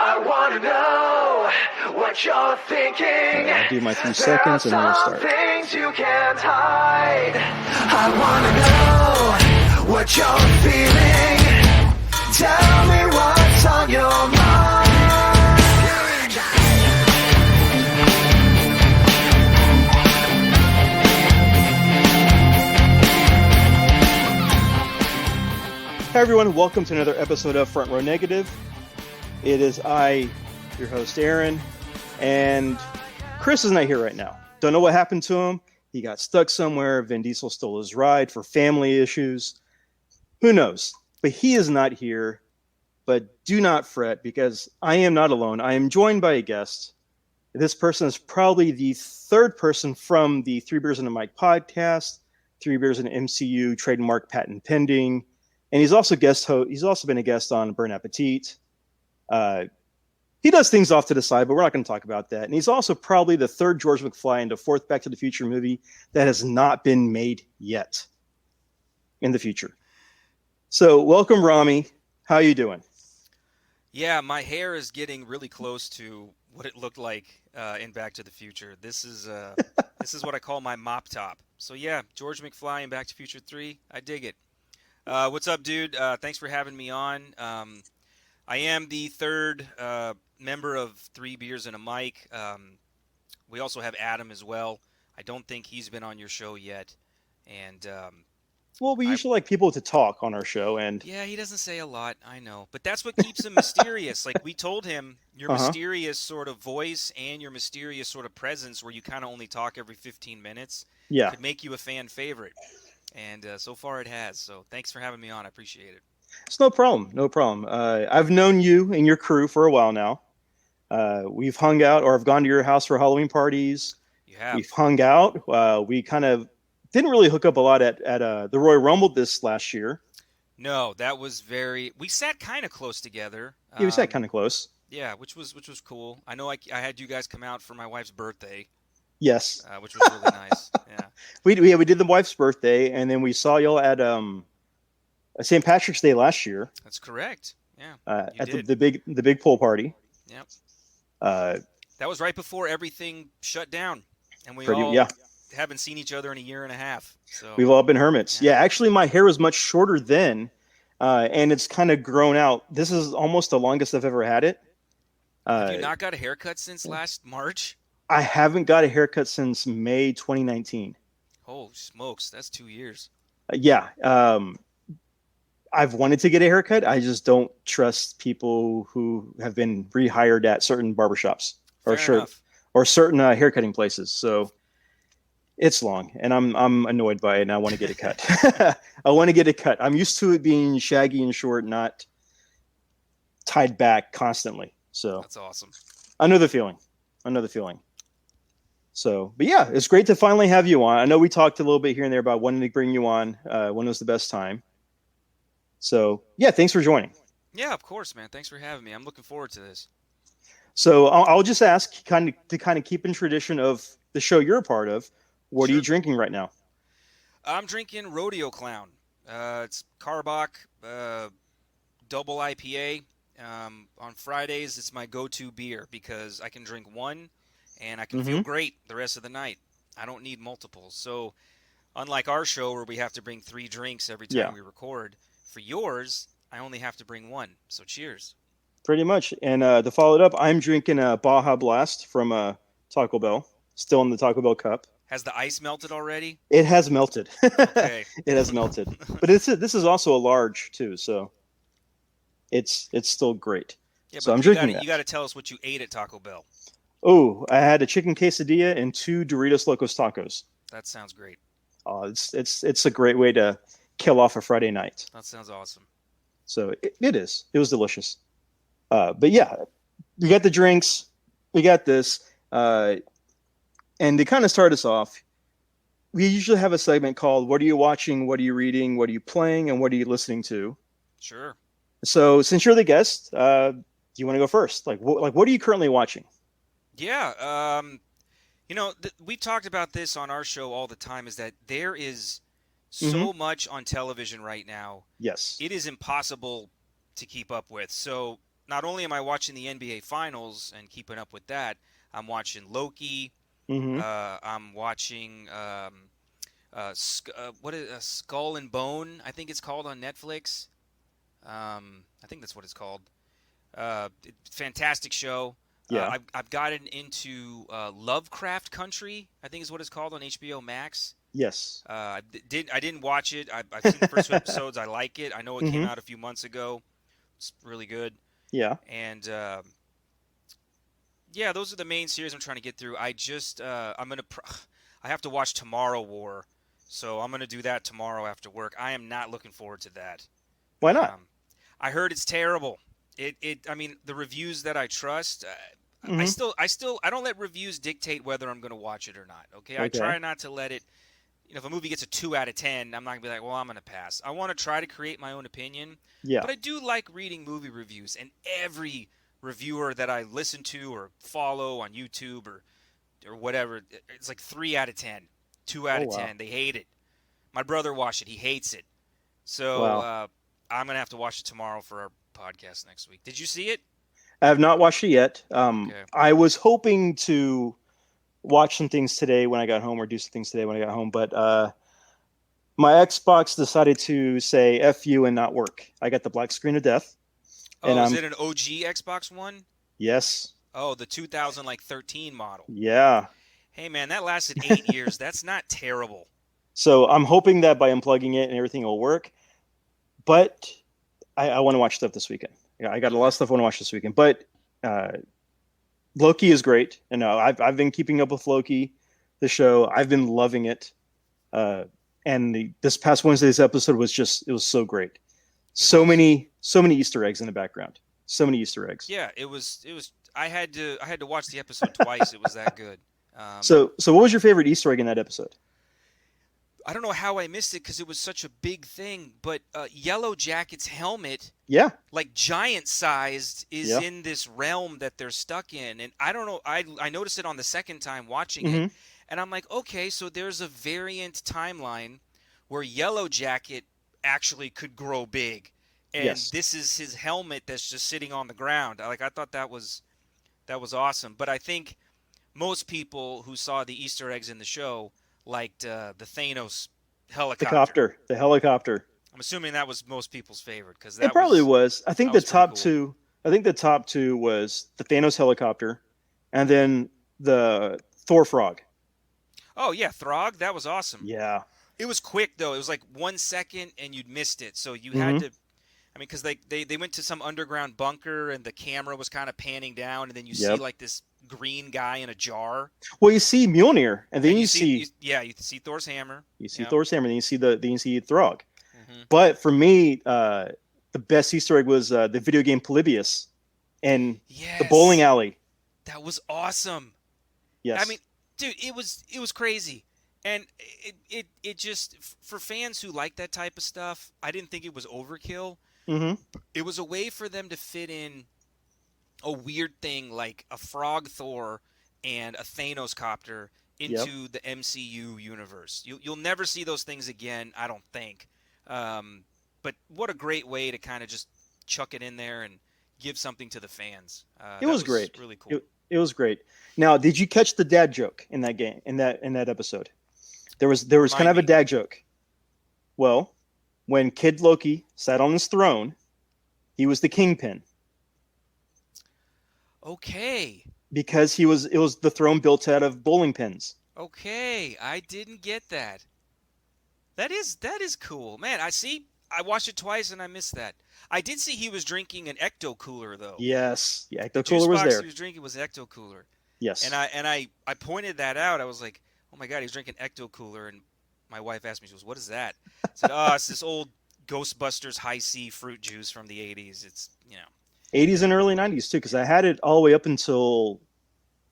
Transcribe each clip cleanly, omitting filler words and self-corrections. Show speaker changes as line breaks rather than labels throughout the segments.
I wanna know what you're thinking.
I'll do my 3 seconds and then we'll start.
Things you can't hide. I wanna know what you're feeling. Tell me what's on your mind.
Hi everyone, welcome to another episode of Front Row Negative. It is I, your host Aaron, and Chris is not here right now. Don't know what happened to him. He got stuck somewhere. Vin Diesel stole his ride for family issues. Who knows? But he is not here. But do not fret, because I am not alone. I am joined by a guest. This person is probably the third person from the Three Beers and a Mic podcast, Three Beers and MCU, trademark patent pending. And he's also He's also been a guest on Burn Appetit. He does things off to the side, but we're not going to talk about that. And he's also probably the third George McFly and the fourth Back to the Future movie that has not been made yet in the future. So welcome, Ramy. How are you doing?
Yeah, my hair is getting really close to what it looked like in Back to the Future. This is what I call my mop top. So yeah, George McFly in Back to the Future 3, I dig it. What's up, dude? Thanks for having me on. I am the third member of Three Beers and a Mic. We also have Adam as well. I don't think he's been on your show yet. And
well, we usually like people to talk on our show, and
yeah, he doesn't say a lot, I know. But that's what keeps him mysterious. Like, we told him your mysterious sort of voice and your mysterious sort of presence, where you kind of only talk every 15 minutes, could make you a fan favorite. And so far it has. So thanks for having me on. I appreciate it.
It's no problem. No problem. I've known you and your crew for a while now. We've hung out, or I've gone to your house for Halloween parties.
You have.
We've hung out. We kind of didn't really hook up a lot at the Royal Rumble this last year.
No, that was we sat kind of close together.
Yeah, we sat kind of close.
Yeah, which was cool. I know I had you guys come out for my wife's birthday.
Yes.
Which was really nice. Yeah.
We did the wife's birthday, and then we saw y'all at St. Patrick's Day last year.
That's correct. Yeah.
At the big pool party.
Yep. That was right before everything shut down, and we haven't seen each other in a year and a half. So
we've all been hermits. Yeah, actually, my hair was much shorter then, and it's kind of grown out. This is almost the longest I've ever had it.
Have you not got a haircut since last March?
I haven't got a haircut since May 2019.
Oh, smokes. That's 2 years.
Yeah. I've wanted to get a haircut. I just don't trust people who have been rehired at certain barbershops or certain haircutting places. So it's long, and I'm annoyed by it, and I want to get it cut. I want to get it cut. I'm used to it being shaggy and short, not tied back constantly. So
that's awesome.
I know the feeling. So, but yeah, it's great to finally have you on. I know we talked a little bit here and there about wanting to bring you on. When was the best time? So, yeah, thanks for joining.
Yeah, of course, man. Thanks for having me. I'm looking forward to this.
So, I'll just ask, kind of keep in tradition of the show you're a part of. What are you drinking right now?
I'm drinking Rodeo Clown. It's Carbach double IPA. On Fridays, it's my go-to beer because I can drink one and I can feel great the rest of the night. I don't need multiples. So unlike our show where we have to bring 3 drinks every time we record, for yours, I only have to bring one. So cheers.
Pretty much. And to follow it up, I'm drinking a Baja Blast from Taco Bell, still in the Taco Bell cup.
Has the ice melted already?
It has melted.
Okay.
It has melted. But this is also a large too, so it's still great.
Yeah,
so
but
I'm drinking that.
You got to tell us what you ate at Taco Bell.
Oh, I had a chicken quesadilla and 2 Doritos Locos Tacos.
That sounds great.
It's a great way to kill off a Friday night.
That sounds awesome.
So it is. It was delicious. But yeah, you got the drinks. We got this. And to kind of start us off, we usually have a segment called "What are you watching? What are you reading? What are you playing? And what are you listening to?"
Sure.
So since you're the guest, do you want to go first? What are you currently watching?
Yeah. We talked about this on our show all the time, is that there is so much on television right now.
Yes.
It is impossible to keep up with. So not only am I watching the NBA Finals and keeping up with that, I'm watching Loki.
Mm-hmm.
I'm watching what is Skull and Bone? I think it's called on Netflix. I think that's what it's called. Fantastic show.
Yeah.
I've gotten into Lovecraft Country. I think is what it's called on HBO Max.
Yes.
I didn't watch it. I've seen the first two episodes. I like it. I know it came
Mm-hmm.
out a few months ago. It's really good.
Yeah.
And yeah, those are the main series I'm trying to get through. I have to watch Tomorrow War, so I'm gonna do that tomorrow after work. I am not looking forward to that.
Why not?
I heard it's terrible. I mean, the reviews that I trust,
Mm-hmm.
I don't let reviews dictate whether I'm gonna watch it or not. Okay, I
Okay.
try not to let it. If a movie gets a 2 out of 10, I'm not gonna be like, well, I'm gonna pass. I want to try to create my own opinion.
Yeah.
But I do like reading movie reviews, and every reviewer that I listen to or follow on YouTube or whatever, it's like 3 out of 10, 2 out
Oh,
of
wow.
10. They hate it. My brother watched it. He hates it. So
Wow.
I'm gonna have to watch it tomorrow for our podcast next week. Did you see it?
I have not watched it yet.
Okay.
I was hoping to watch some things today when I got home, or do some things today when I got home, but my Xbox decided to say "F you" and not work. I got the black screen of death, and
Oh, is it an OG Xbox One?
yes,
Oh, the 2013 model.
yeah.
Hey man, that lasted 8 years. That's not terrible.
So I'm hoping that by unplugging it and everything will work. But I want to watch stuff this weekend. Yeah, I got a lot of stuff I want to watch this weekend. But Loki is great, and I've been keeping up with Loki, the show. I've been loving it. And this past Wednesday's episode was it was so great. So many Easter eggs in the background. So many Easter eggs.
Yeah, it was. I had to watch the episode twice. It was that good.
So what was your favorite Easter egg in that episode?
I don't know how I missed it because it was such a big thing. But Yellow Jacket's helmet,
Yeah.
like giant sized, is
Yeah.
in this realm that they're stuck in. And I don't know. I noticed it on the second time watching
Mm-hmm.
it, and I'm like, okay, so there's a variant timeline where Yellow Jacket actually could grow big, and
Yes.
this is his helmet that's just sitting on the ground. I thought that was awesome. But I think most people who saw the Easter eggs in the show liked the Thanos helicopter.
The helicopter.
I'm assuming that was most people's favorite because
It
that
probably
was
was. I think
that
the
was pretty
top
cool.
two. I think the top two was the Thanos helicopter, and then the Thor frog.
Oh yeah, Throg, that was awesome.
Yeah.
It was quick though. It was like 1 second and you'd missed it. So you
Mm-hmm.
had to. I mean, because they went to some underground bunker and the camera was kind of panning down, and then you see
Yep.
like this green guy in a jar.
Well, you see Mjolnir, and then
And
you see
you see Thor's hammer. Yep.
Thor's hammer, then you see Throg.
Hmm.
But for me, the best Easter egg was the video game Polybius and
Yes.
the bowling alley.
That was awesome.
Yes.
I mean, dude, it was crazy, and it just for fans who like that type of stuff, I didn't think it was overkill.
Mm-hmm.
It was a way for them to fit in a weird thing like a frog Thor and a Thanos copter into the MCU universe. You'll never see those things again, I don't think. But what a great way to kind of just chuck it in there and give something to the fans.
It was great.
Really cool.
It was great. Now, did you catch the dad joke in that game? In that episode, there was kind of a dad joke. Well, when Kid Loki sat on his throne, he was the kingpin
Okay.
because it was the throne built out of bowling pins.
Okay. I didn't get that. That is cool. Man, I watched it twice and I missed that. I did see he was drinking an Ecto Cooler though.
Yes, yeah, the
Juice
cooler was
box
there.
he was drinking was Ecto Cooler.
Yes,
And I pointed that out. I was like, "Oh my god, he's drinking Ecto Cooler." And my wife asked me, she goes, "What is that?" I said, "Oh, it's this old Ghostbusters High C fruit juice from the 80s. It's,
80s and early 90s too, because I had it all the way up until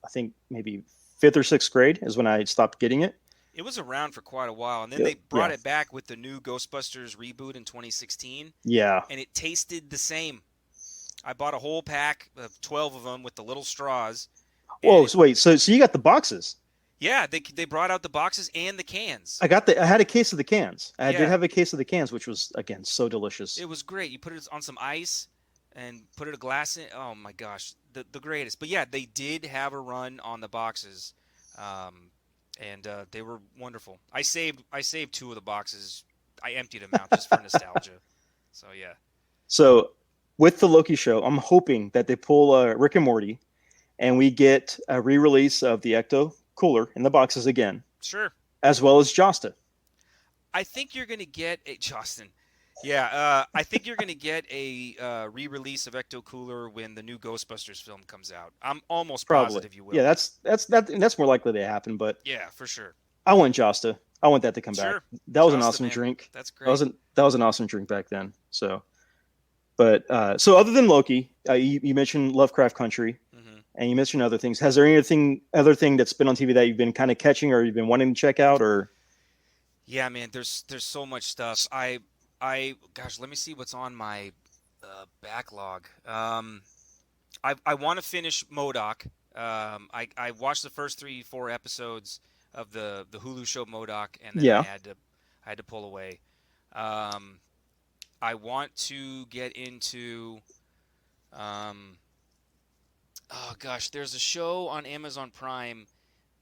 I think maybe 5th or 6th grade is when I stopped getting it.
it was around for quite a while. And then
Yep,
they brought
yeah.
it back with the new Ghostbusters reboot in 2016,
Yeah,
and it tasted the same. I bought a whole pack of 12 of them with the little straws. and
Whoa,
it-
so wait, so you got the boxes?
yeah, they brought out the boxes and the cans.
I had a case of the cans. I
Yeah.
did have a case of the cans, which was again so delicious.
It was great. You put it on some ice. and put a glass in. Oh my gosh, the greatest. But yeah, they did have a run on the boxes, um, and they were wonderful. I saved two of the boxes. I emptied them out just for nostalgia. So yeah,
So with the Loki show, I'm hoping that they pull Rick and Morty, and we get a re-release of the Ecto Cooler in the boxes again,
sure.
as well as Josta.
I think you're gonna get a Justin. Yeah, I think you're gonna get a re-release of Ecto Cooler when the new Ghostbusters film comes out. I'm almost
Probably.
positive you
Yeah,
will.
that's more likely to happen. But
Yeah, for sure.
I want Josta. I want that to come back.
Sure.
That was an
Josta,
awesome
man.
drink.
That's
That
great.
wasn't that was an awesome drink back then. So, but so other than Loki, you mentioned Lovecraft Country,
hmm
and you mentioned other things. Has there anything other thing that's been on TV that you've been kind of catching, or you've been wanting to check out, or?
Yeah, man. There's so much stuff. I gosh, let me see what's on my backlog. I want to finish Modoc. I watched the first 3 4 episodes of the Hulu show Modoc, and then
Yeah.
I had to pull away. Um, I want to get into um, oh gosh, there's a show on Amazon Prime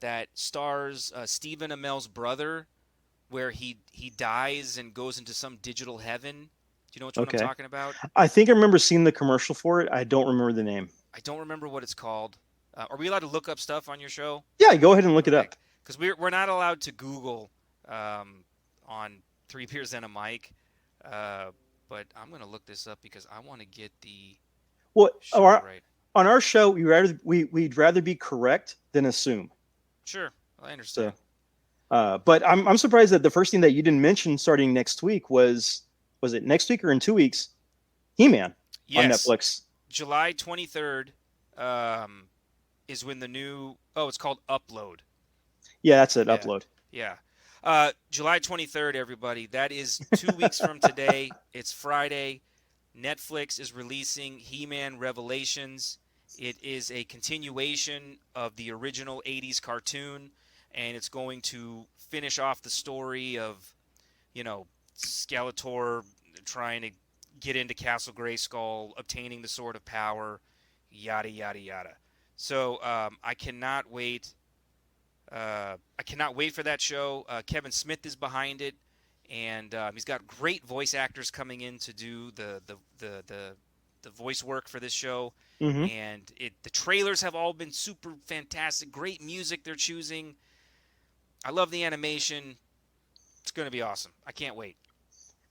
that stars Stephen Amell's brother, where he dies and goes into some digital heaven. Do you know which one I'm
Okay.
talking about?
I think I remember seeing the commercial for it. I don't remember the name.
I don't remember what it's called. Are we allowed to look up stuff on your show?
Yeah, go ahead and look it
Okay,
up.
because we're not allowed to Google on Three Beers and a Mic. Uh, but I'm gonna look this up because I want to get the
Well,
show right.
on our show, we'd rather be correct than assume.
Sure, I
So,
understand.
but I'm surprised that the first thing that you didn't mention starting next week was it next week or in 2 weeks? He-Man on
Yes,
Netflix.
July 23rd um, is when the new. Oh, it's called Upload.
Yeah, that's it.
Yeah,
Upload.
yeah. July 23rd, everybody. That is 2 weeks from today. It's Friday. Netflix is releasing He-Man Revelations. It is a continuation of the original 80s cartoon, and it's going to finish off the story of, Skeletor trying to get into Castle Grayskull, obtaining the Sword of Power, yada, yada, yada. So I cannot wait. I cannot wait for that show. Kevin Smith is behind it, and he's got great voice actors coming in to do the voice work for this show.
Hmm.
And the trailers have all been super fantastic. Great music they're choosing. I love the animation. It's going to be awesome. I can't wait.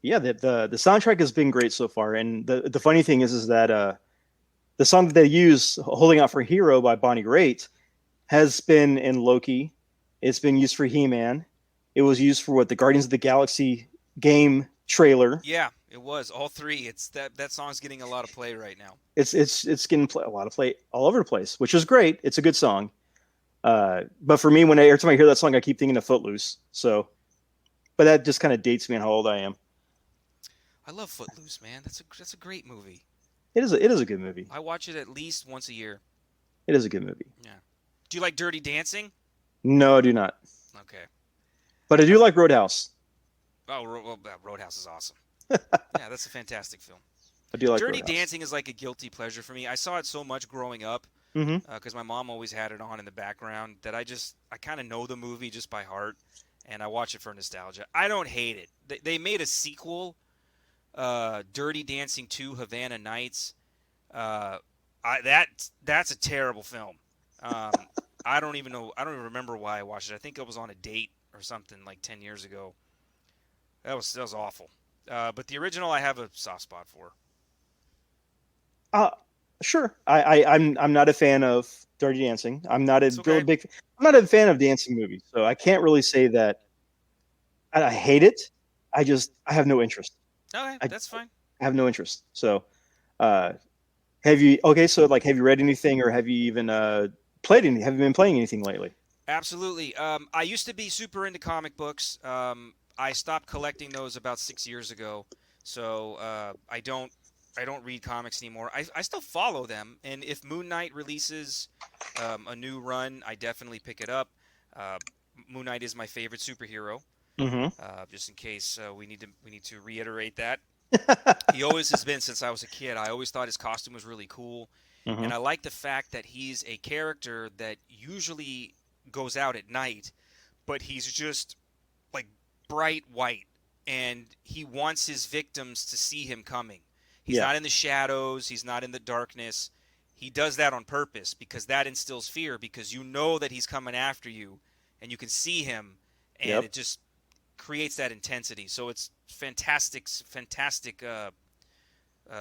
Yeah, the soundtrack has been great so far, and the funny thing is that the song that they use, "Holding Out for Hero" by Bonnie Raitt, has been in Loki. It's been used for He-Man. It was used for the Guardians of the Galaxy game trailer.
Yeah, it was all three. It's that song's getting a lot of play right now.
It's getting a lot of play all over the place, which is great. It's a good song. But for me, every time I hear that song, I keep thinking of Footloose. So, but that just kind of dates me on how old I am.
I love Footloose, man. That's a great movie.
It is a good movie.
I watch it at least once a year.
It is a good movie.
Yeah. Do you like Dirty Dancing?
No, I do not.
Okay.
But I do like Roadhouse.
Oh, Roadhouse is awesome. Yeah, that's a fantastic film.
I do like
Dirty
Roadhouse.
Dancing is like a guilty pleasure for me. I saw it so much growing up
Mm-hmm.
because my mom always had it on in the background that I kind of know the movie just by heart, and I watch it for nostalgia. I don't hate it. They made a sequel, Dirty Dancing 2: Havana Nights. Uh, that's a terrible film. Um, I don't even know. I don't even remember why I watched it. I think I was on a date or something like 10 years ago. That was awful. But the original, I have a soft spot for.
Uh, sure. I'm not a fan of Dirty Dancing. I'm not a
It's okay.
I'm not a fan of dancing movies, so I can't really say that I hate it. I have no interest.
Okay,
I,
that's fine.
I have no interest. So, uh, have you okay? So, like, have you read anything, or have you even played any? Have you been playing anything lately?
Absolutely. I used to be super into comic books. I stopped collecting those about 6 years ago, so I don't read comics anymore. I still follow them, and if Moon Knight releases a new run, I definitely pick it up. Uh, Moon Knight is my favorite superhero.
Mm-hmm.
Just in case we need to reiterate that. He always has been since I was a kid. I always thought his costume was really cool.
Hmm.
And I like the fact that he's a character that usually goes out at night, but he's just like bright white, and he wants his victims to see him coming. He's
Yeah.
not in the shadows, he's not in the darkness. He does that on purpose because that instills fear, because you know that he's coming after you and you can see him, and
Yep.
it just creates that intensity. So it's fantastic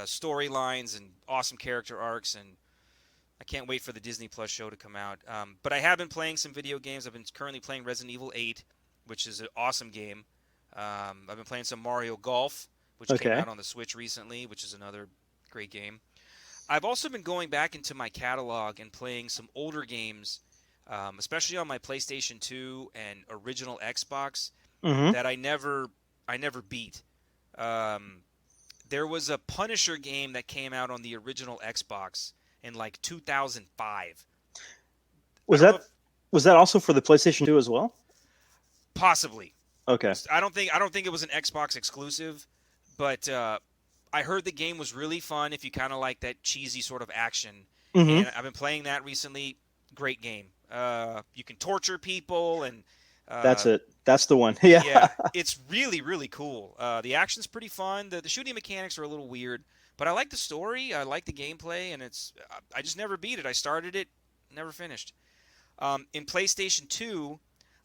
storylines and awesome character arcs, and I can't wait for the Disney Plus show to come out. But I have been playing some video games. I've been currently playing Resident Evil 8, which is an awesome game. I've been playing some Mario Golf, which came
Okay.
out on the Switch recently, which is another great game. I've also been going back into my catalog and playing some older games, especially on my PlayStation 2 and original Xbox,
Hmm.
that I never beat. Um, there was a Punisher game that came out on the original Xbox in like 2005. I
Was
don't know if
that was that also for the PlayStation 2 as well?
possibly.
Okay.
I don't think it was an Xbox exclusive, but I heard the game was really fun if you kind of like that cheesy sort of action.
Hmm.
And I've been playing that recently. Great game. You can torture people, and
That's
uh,
it. That's the one. Yeah.
yeah, it's really really cool. The action's pretty fun. The shooting mechanics are a little weird, but I like the story. I like the gameplay, and I just never beat it. I started it, never finished. In PlayStation 2,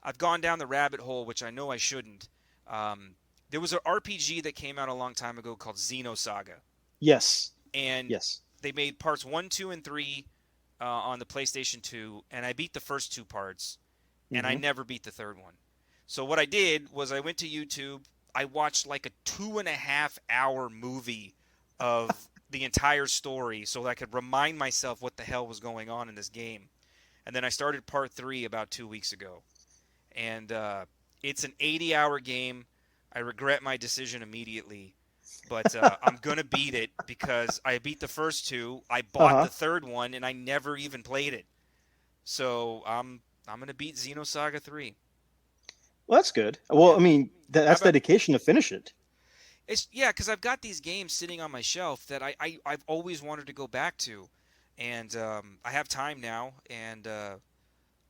I've gone down the rabbit hole, which I know I shouldn't. There was an RPG that came out a long time ago called Xenosaga,
Yes.
and
Yes.
they made parts 1, 2, and 3 on the PlayStation 2, and I beat the first two parts, and I
Hmm.
never beat the third one. So what I did was I went to YouTube. I watched like a 2.5 hour movie of the entire story so that I could remind myself what the hell was going on in this game. And then I started part 3 about 2 weeks ago, and it's an 80-hour game. I regret my decision immediately, but I'm gonna beat it because I beat the first two. I bought
Uh-huh.
the third one, and I never even played it. So I'm gonna beat Xenosaga 3.
Well, that's good. Well,
Yeah.
I mean,
How
that's
about
dedication to finish it.
it's yeah, because I've got these games sitting on my shelf that I've always wanted to go back to, and I have time now, and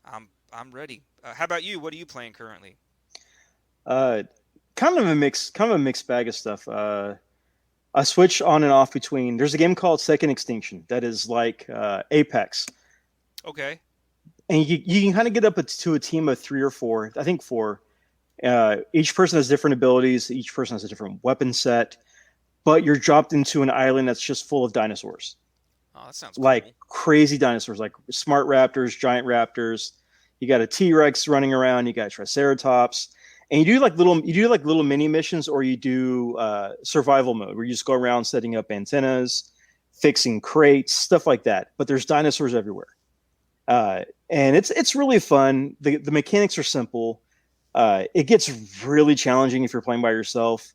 I'm ready. How about you? What are you playing currently?
Uh, kind of a mixed bag of stuff. I switch on and off between. There's a game called Second Extinction that is like Apex,
Okay.
and you can kind of get up to a team of three or four. I think four. Each person has different abilities. Each person has a different weapon set, but you're dropped into an island that's just full of dinosaurs,
Oh, that sounds
like
cool.
crazy dinosaurs, like smart raptors, giant raptors. You got a T Rex running around. You got Triceratops, and you do like little mini missions, or you do survival mode where you just go around setting up antennas, fixing crates, stuff like that. But there's dinosaurs everywhere, and it's really fun. The mechanics are simple. It gets really challenging if you're playing by yourself,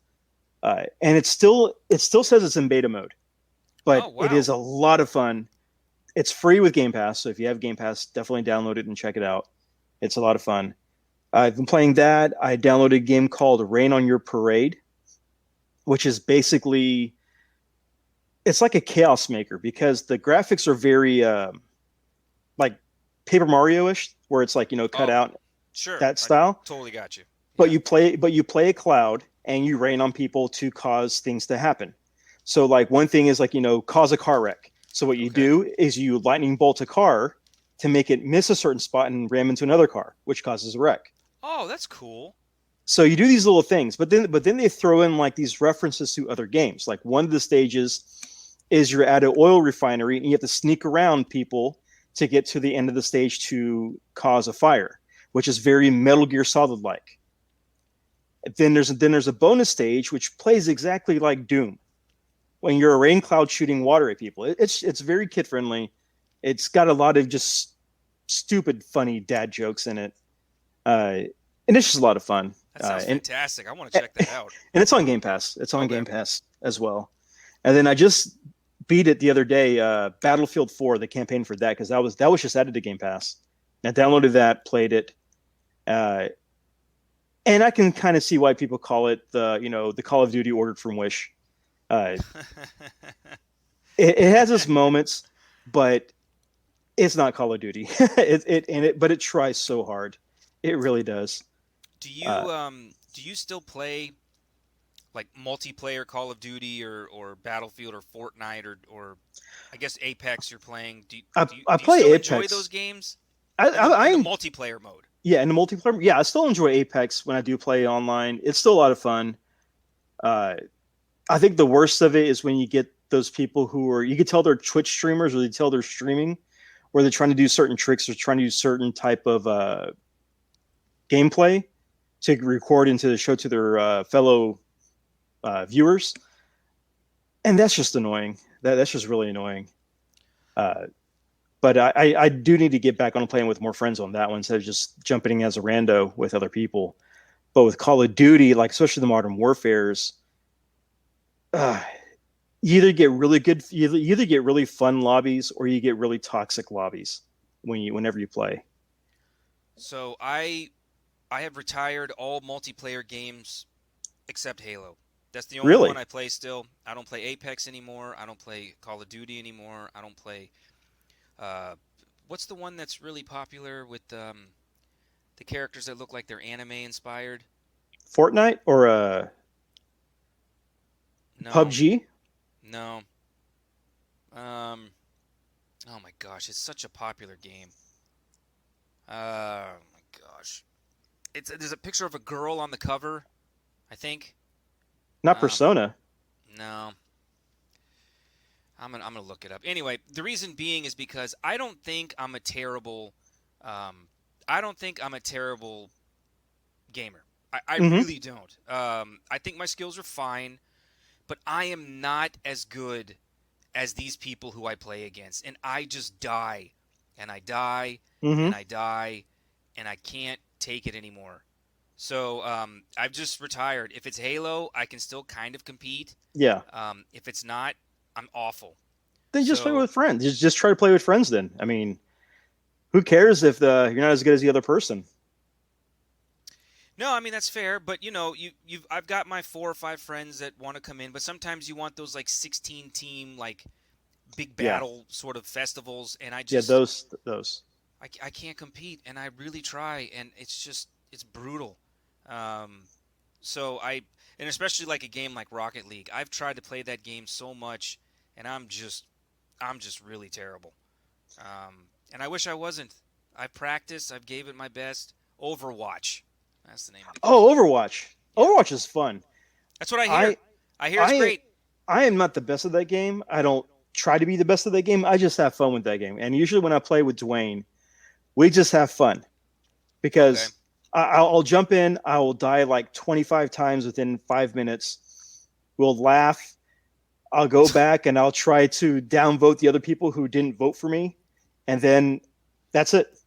and it still says it's in beta mode,
Oh,
but it
wow.
is a lot of fun. It's free with Game Pass, so if you have Game Pass, definitely download it and check it out. It's a lot of fun. I've been playing that. I downloaded a game called Rain on Your Parade, which is basically it's like a chaos maker because the graphics are very like Paper Mario ish, where it's like cut
Oh,
out
sure.
that
I
style.
totally got you.
But
Yeah.
you play a cloud and you rain on people to cause things to happen. So like one thing is like cause a car wreck. So what you
Okay.
do is you lightning bolt a car to make it miss a certain spot and ram into another car, which causes a wreck.
Oh, that's cool.
So you do these little things, but then they throw in like these references to other games. Like one of the stages is you're at an oil refinery and you have to sneak around people to get to the end of the stage to cause a fire, which is very Metal Gear Solid like. Then there's a bonus stage which plays exactly like Doom when you're a rain cloud shooting water at people. It's very kid friendly. It's got a lot of just stupid funny dad jokes in it, uh, and it's just a lot of fun.
That sounds
And
fantastic. I want to check that out.
it's on Game Pass. It's on
Okay.
Game Pass as well. And then I just beat it the other day. Battlefield 4, the campaign for that, because that was just added to Game Pass. I downloaded that, played it, uh, and I can kind of see why people call it the Call of Duty ordered from Wish. Uh, it has its moments, but it's not Call of Duty. But it tries so hard. It really does.
Do you still play like multiplayer Call of Duty or Battlefield or Fortnite or I guess Apex you're playing?
I
Do you
play
still enjoy
Apex.
those games
I,
in the
I,
in the
I
multiplayer mode?
Yeah, in the multiplayer. Yeah, I still enjoy Apex when I do play online. It's still a lot of fun. Uh, I think the worst of it is when you get those people who are, you can tell they're Twitch streamers or they tell they're streaming, where they're trying to do certain tricks or trying to do certain type of gameplay to record and to show to their fellow viewers, and that's just annoying. That's just really annoying. Uh, but I do need to get back on playing with more friends on that one instead of just jumping in as a rando with other people. But with Call of Duty, like especially the Modern Warfares, uh, you either get really fun lobbies or you get really toxic lobbies whenever you play.
So I have retired all multiplayer games except Halo. That's the only one
Really?
I play still. I don't play Apex anymore. I don't play Call of Duty anymore. I don't play uh, what's the one that's really popular with the characters that look like they're anime inspired?
Fortnite or
No,
PUBG?
no. Um, oh my gosh, it's such a popular game. Oh my gosh, there's a picture of a girl on the cover, I think.
Not
Um,
Persona.
no, I'm gonna look it up. Anyway, the reason being is because I don't think I'm a terrible, um, I don't think I'm a terrible gamer. I
Hmm.
really don't. I think my skills are fine, but I am not as good as these people who I play against, and I just die, and I die,
Hmm.
and I die, and I can't take it anymore. So I've just retired. If it's Halo, I can still kind of compete.
Yeah.
If it's not, I'm awful.
Then just play
So
with friends. Just try to play with friends. Then I mean, who cares if you're not as good as the other person?
no, I mean that's fair, but you've I've got my 4 or 5 friends that want to come in, but sometimes you want those like 16 team like big
Yeah.
battle sort of festivals, and
Yeah. Those.
I can't compete, and I really try, and it's brutal. Um, so and especially like a game like Rocket League, I've tried to play that game so much, and I'm just really terrible. And I wish I wasn't. I've practiced. I've gave it my best. Overwatch. That's the name of the game.
Oh, Overwatch.
Yeah,
Overwatch is fun.
that's what I hear.
I
I hear it's
I
great.
I am not the best at that game. I don't try to be the best at that game. I just have fun with that game. And usually when I play with Dwayne, we just have fun
Okay.
because I'll jump in. I will die like 25 times within 5 minutes. We'll laugh. I'll go back and I'll try to downvote the other people who didn't vote for me, and then that's it.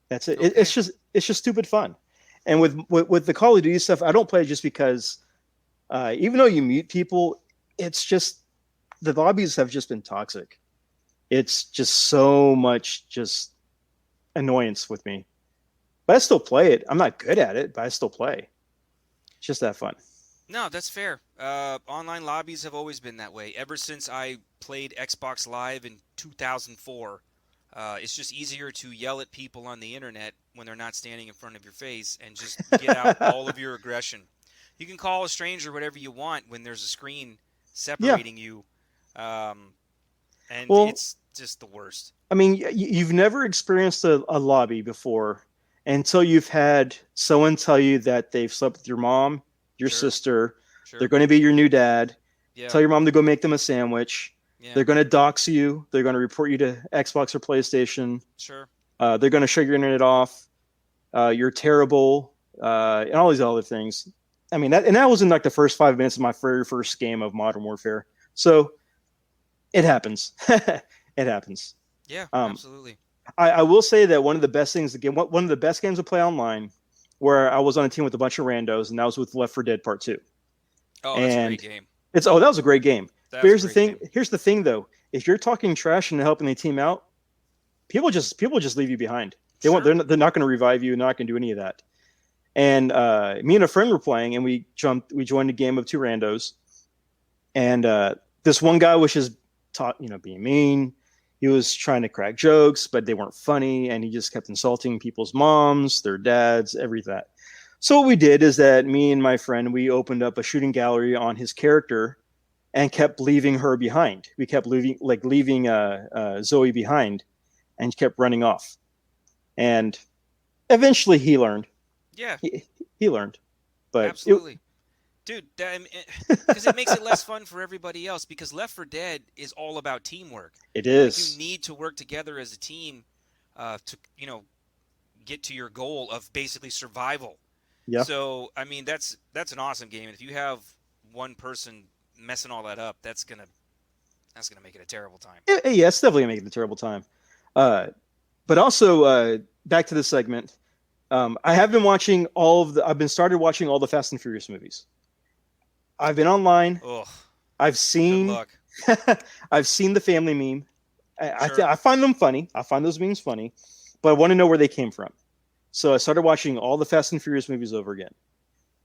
That's it.
Okay.
It's just stupid fun. And with the Call of Duty stuff, I don't play just because even though you meet people, it's just the lobbies have just been toxic. It's just so much just annoyance with me. But I still play it. I'm not good at it, but I still play. It's just that fun.
No, that's fair. Online lobbies have always been that way. Ever since I played Xbox Live in 2004, it's just easier to yell at people on the internet when they're not standing in front of your face and just get out all of your aggression. You can call a stranger whatever you want when there's a screen
Yeah.
separating you, um, and
Well,
it's just the worst.
I mean, you've never experienced a lobby before until you've had someone tell you that they've slept with your mom, your
Sure,
sister. They're
sure.
going to be your new dad.
Yeah,
Tell your mom to go make them a sandwich.
yeah,
They're going to dox you. They're going to report you to Xbox or PlayStation.
sure.
They're going to shut your internet off. You're terrible, and all these other things. I mean, that was in like the first 5 minutes of my very first game of Modern Warfare. So it happens. It happens.
Yeah,
Um,
absolutely.
I will say that one of the best things, again, one of the best games to play online, where I was on a team with a bunch of randos, and that was with Left 4 Dead Part 2.
Oh, that's a great
And
game.
that was a great game. But
That's a great game.
here's the thing though, if you're talking trash and helping the team out, people just leave you behind.
Sure.
They're not going to revive you, not going to do any of that. And me and a friend were playing, and we joined a game of two randos, And this one guy was just taught, being mean. He was trying to crack jokes, but they weren't funny, and he just kept insulting people's moms, their dads, everything. So what we did is that me and my friend, we opened up a shooting gallery on his character and kept leaving her behind. We kept leaving Zoe behind, and kept running off. And eventually, he learned.
Yeah,
He learned, but
absolutely. Dude, because it makes it less fun for everybody else. Because Left 4 Dead is all about teamwork.
It
Like,
is.
you need to work together as a team to get to your goal of basically survival.
Yeah.
So I mean that's an awesome game. And if you have one person messing all that up, that's gonna make it a terrible time.
Yeah, it's definitely making a terrible time. But also, back to the segment. I have been watching I've been started watching all the Fast and Furious movies. I've been online.
Ugh,
I've
good
seen.
luck.
I've seen the family meme.
Sure.
I find them funny. I find those memes funny, but I want to know where they came from. So I started watching all the Fast and Furious movies over again,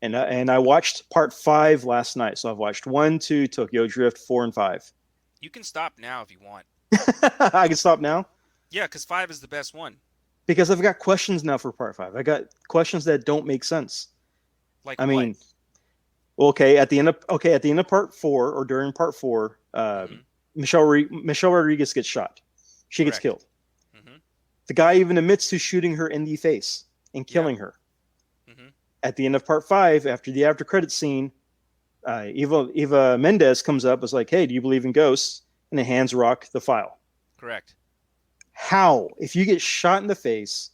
and I watched part 5 last night. So I've watched 1, 2, Tokyo Drift, 4, and 5.
You can stop now if you want.
I can stop now
Yeah, because 5 is the best one.
because I've got questions now for part 5. I got questions that don't make sense.
Like
I
what?
mean, okay, at the end of part 4 or during part 4,
Mhm.
Michelle Rodriguez gets shot. She gets
Correct.
killed.
Mhm.
The guy even admits to shooting her in the face and killing her.
Mhm.
At the end of part 5, after the after credit scene, Eva Mendes comes up, is like, "Hey, do you believe in ghosts?" And the hands Rock the file.
Correct.
How, if you get shot in the face,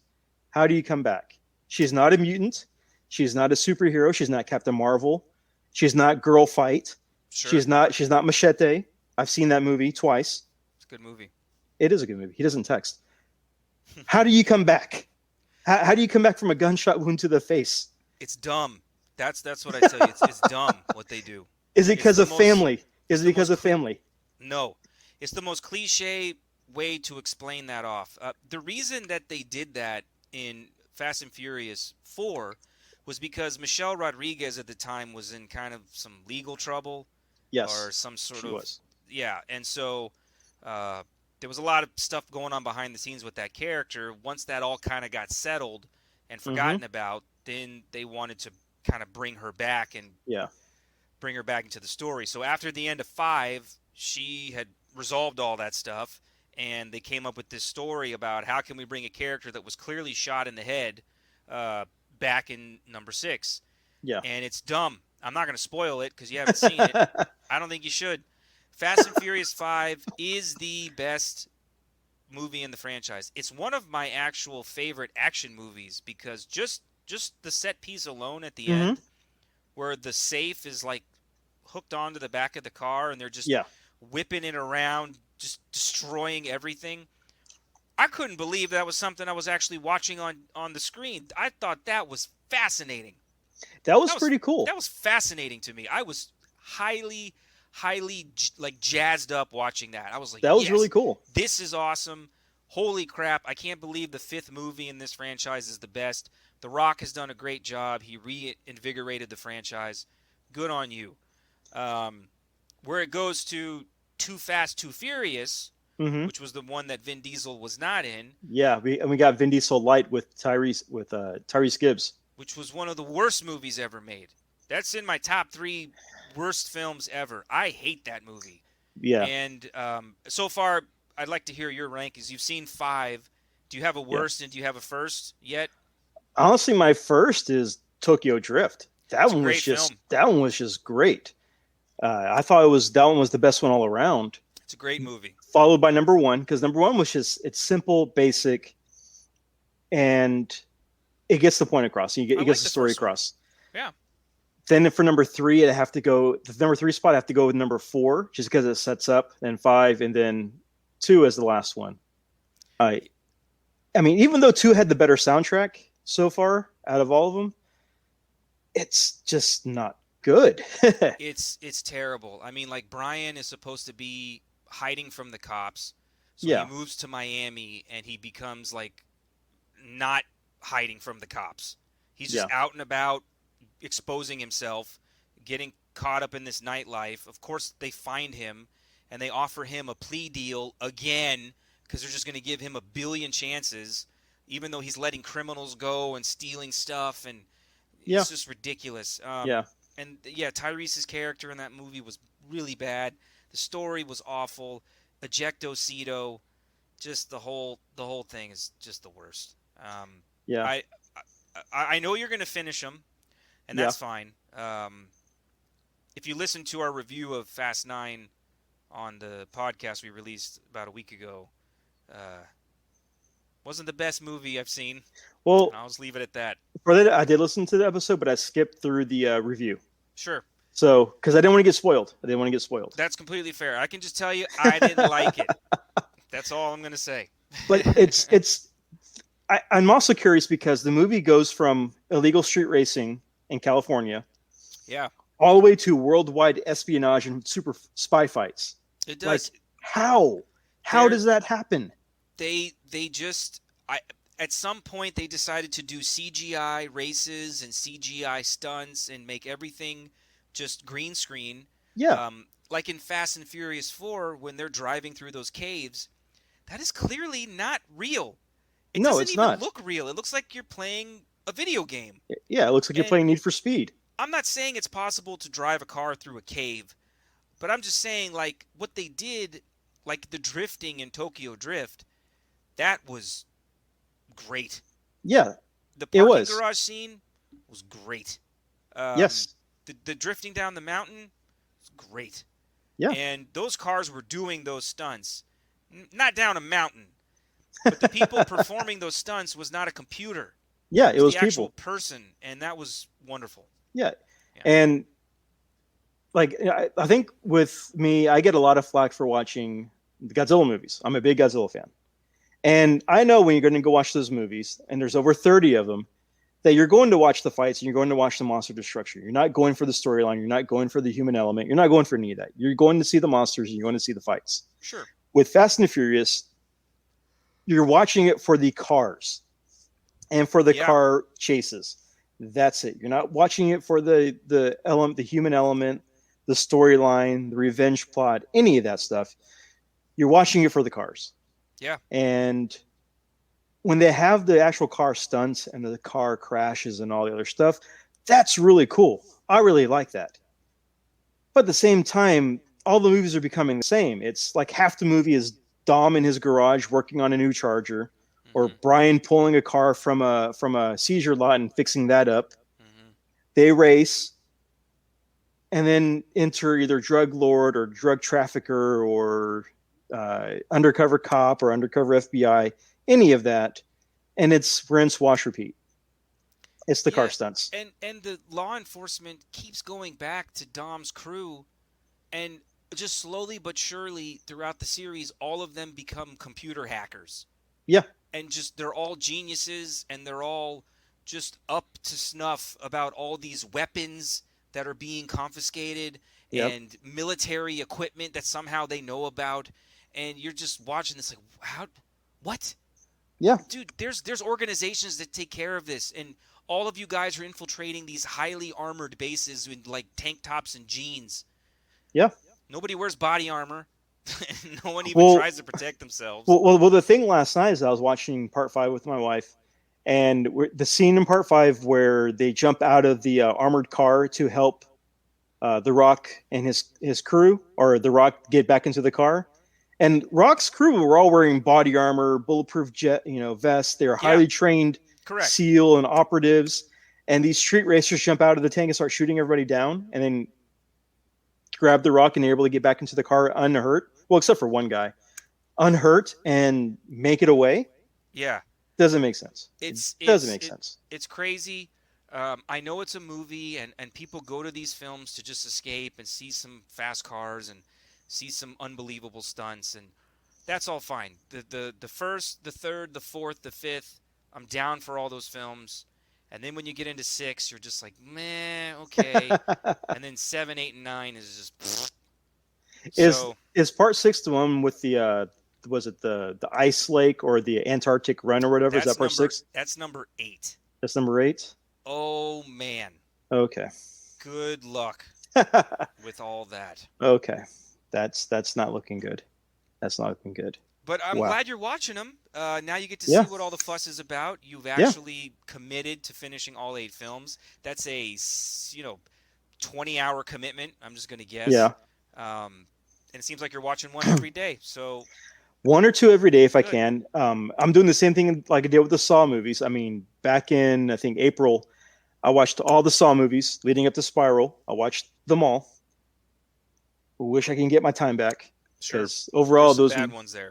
how do you come back? She's not a mutant. She's not a superhero. She's not Captain Marvel. She's not Girl Fight.
Sure.
She's not Machete. I've seen that movie twice.
It's a good movie.
It is a good movie. He doesn't text. How do you come back? How do you come back from a gunshot wound to the face?
It's dumb. That's what I tell you. It's dumb what they do.
Is it
It's
because
the
of
most-
family?
it's
Is it
the
because
most
of family?
No, it's the most cliche way to explain that off. The reason that they did that in Fast and Furious 4 was because Michelle Rodriguez at the time was in kind of some legal trouble
Yes,
or some sort
she
of
was.
yeah, and so there was a lot of stuff going on behind the scenes with that character. Once that all kind of got settled and forgotten about, then they wanted to kind of bring her back and
Yeah.
bring her back into the story. So after the end of 5, she had resolved all that stuff, and they came up with this story about how can we bring a character that was clearly shot in the head back in number 6.
Yeah.
And it's dumb. I'm not going to spoil it because you haven't seen it. I don't think you should. Fast and Furious 5 is the best movie in the franchise. It's one of my actual favorite action movies because just the set piece alone at the end where the safe is like hooked onto the back of the car and they're just
Yeah.
whipping it around, just destroying everything. I couldn't believe that was something I was actually watching on the screen. I thought that was fascinating.
That was pretty cool.
That was fascinating to me. I was highly like jazzed up watching that. I was like,
That was
yes,
really cool.
this is awesome. Holy crap, I can't believe the 5th movie in this franchise is the best. The Rock has done a great job. He reinvigorated the franchise. Good on you. Where it goes to Too Fast, Too Furious, which was the one that Vin Diesel was not in.
Yeah, we got Vin Diesel Light with Tyrese Gibbs,
which was one of the worst movies ever made. That's in my top 3 worst films ever. I hate that movie.
Yeah.
And so far, I'd like to hear your rankings. You've seen 5. Do you have a worst and do you have a first yet?
Honestly, my first is Tokyo Drift. That
It's a
one was
great
just
film.
that one was just great. I thought that one was the best one all around.
It's a great movie.
Followed by number 1, because number 1 was just, it's simple, basic, and it gets the point across. It
like
gets
the
the story
first one.
across.
Yeah.
Then for number 3, the number 3 spot I have to go with number 4, just because it sets up, then 5, and then 2 as the last one. I mean, even though 2 had the better soundtrack so far out of all of them, it's just not good.
It's terrible. I mean, like, Brian is supposed to be hiding from the cops. So
Yeah.
he moves to Miami and he becomes like not hiding from the cops. He's just out and about exposing himself, getting caught up in this nightlife. Of course, they find him, and they offer him a plea deal again because they're just going to give him a billion chances, even though he's letting criminals go and stealing stuff, and
Yeah.
it's just ridiculous.
Yeah.
And yeah, Tyrese's character in that movie was really bad. The story was awful. Ejectocito, just the whole thing is just the worst.
Yeah.
I know you're going to finish them, and that's fine. If you listen to our review of Fast 9 on the podcast we released about a week ago, wasn't the best movie I've seen.
Well,
and I'll just leave it at that.
For that, I did listen to the episode, but I skipped through the review.
Sure.
So, because I didn't want to get spoiled.
That's completely fair. I can just tell you I didn't like it. That's all I'm going to say.
But I'm also curious because the movie goes from illegal street racing in California,
yeah,
all the way to worldwide espionage and super spy fights.
It does.
Like, how does that happen?
They just at some point they decided to do CGI races and CGI stunts and make everything just green screen.
Yeah.
Like in Fast and Furious 4 when they're driving through those caves, that is clearly not real. It doesn't even look real. It looks like you're playing a video game.
Yeah, it looks like you're playing Need for Speed.
I'm not saying it's possible to drive a car through a cave, but I'm just saying, like, what they did, like the drifting in Tokyo Drift, that was great.
Yeah,
the parking garage scene was great.
Yes.
The drifting down the mountain was great.
Yeah.
And those cars were doing those stunts. Not down a mountain, but the people performing those stunts was not a computer.
Yeah, it was
the
people.
actual person, and that was wonderful.
Yeah. And like I think with me, I get a lot of flack for watching the Godzilla movies. I'm a big Godzilla fan. And I know when you're going to go watch those movies, and there's over 30 of them, that you're going to watch the fights and you're going to watch the monster destruction. You're not going for the storyline. You're not going for the human element. You're not going for any of that. You're going to see the monsters and you're going to see the fights.
Sure.
With Fast and the Furious, you're watching it for the cars and for the car chases. That's it. You're not watching it for the element, the human element, the storyline, the revenge plot, any of that stuff. You're watching it for the cars.
Yeah.
And when they have the actual car stunts and the car crashes and all the other stuff, that's really cool. I really like that. But at the same time, all the movies are becoming the same. It's like half the movie is Dom in his garage working on a new Charger, or Brian pulling a car from a seizure lot and fixing that up. Mm-hmm. They race, and then enter either drug lord or drug trafficker or undercover cop or undercover FBI, any of that, and it's rinse, wash, repeat. It's the car stunts.
And the law enforcement keeps going back to Dom's crew, and just slowly but surely throughout the series, all of them become computer hackers.
Yeah.
And just they're all geniuses, and they're all just up to snuff about all these weapons that are being confiscated and military equipment that somehow they know about. And you're just watching this like, what?
Yeah.
Dude, there's organizations that take care of this, and all of you guys are infiltrating these highly armored bases with like tank tops and jeans.
Yeah.
Nobody wears body armor. No one even tries to protect themselves.
Well, the thing last night is I was watching part 5 with my wife, and the scene in part 5 where they jump out of the armored car to help The Rock and his crew, or The Rock get back into the car. And Rock's crew were all wearing body armor, bulletproof vests. They were highly trained SEAL and operatives. And these street racers jump out of the tank and start shooting everybody down, and then grab The Rock, and they're able to get back into the car unhurt. Well, except for one guy, unhurt, and make it away.
Yeah,
doesn't make sense.
It
doesn't make sense.
It's crazy. I know it's a movie, and people go to these films to just escape and see some fast cars and see some unbelievable stunts, and that's all fine. The first, the third, the fourth, the fifth, I'm down for all those films. And then when you get into 6, you're just like, meh, okay. And then 7, 8, and 9 is just.
Is part 6 the one with the was it the ice lake or the Antarctic run or whatever? Is that part 6?
That's number 8.
That's number 8.
Oh man.
Okay.
Good luck. with all that.
Okay, that's not looking good. That's not looking good.
But I'm
Wow.
glad you're watching them. Now you get to
Yeah.
see what all the fuss is about. You've
Yeah.
actually committed to finishing all 8 films. That's a 20-hour commitment. I'm just gonna guess.
Yeah.
And it seems like you're watching one every day. So
One or two every day if I
good.
can. I'm doing the same thing like I did with the Saw movies. I mean, back in I think April, I watched all the Saw movies leading up to Spiral. I watched them all. Wish I can get my time back
Sure.
because
There's
overall
some
those
bad ones there.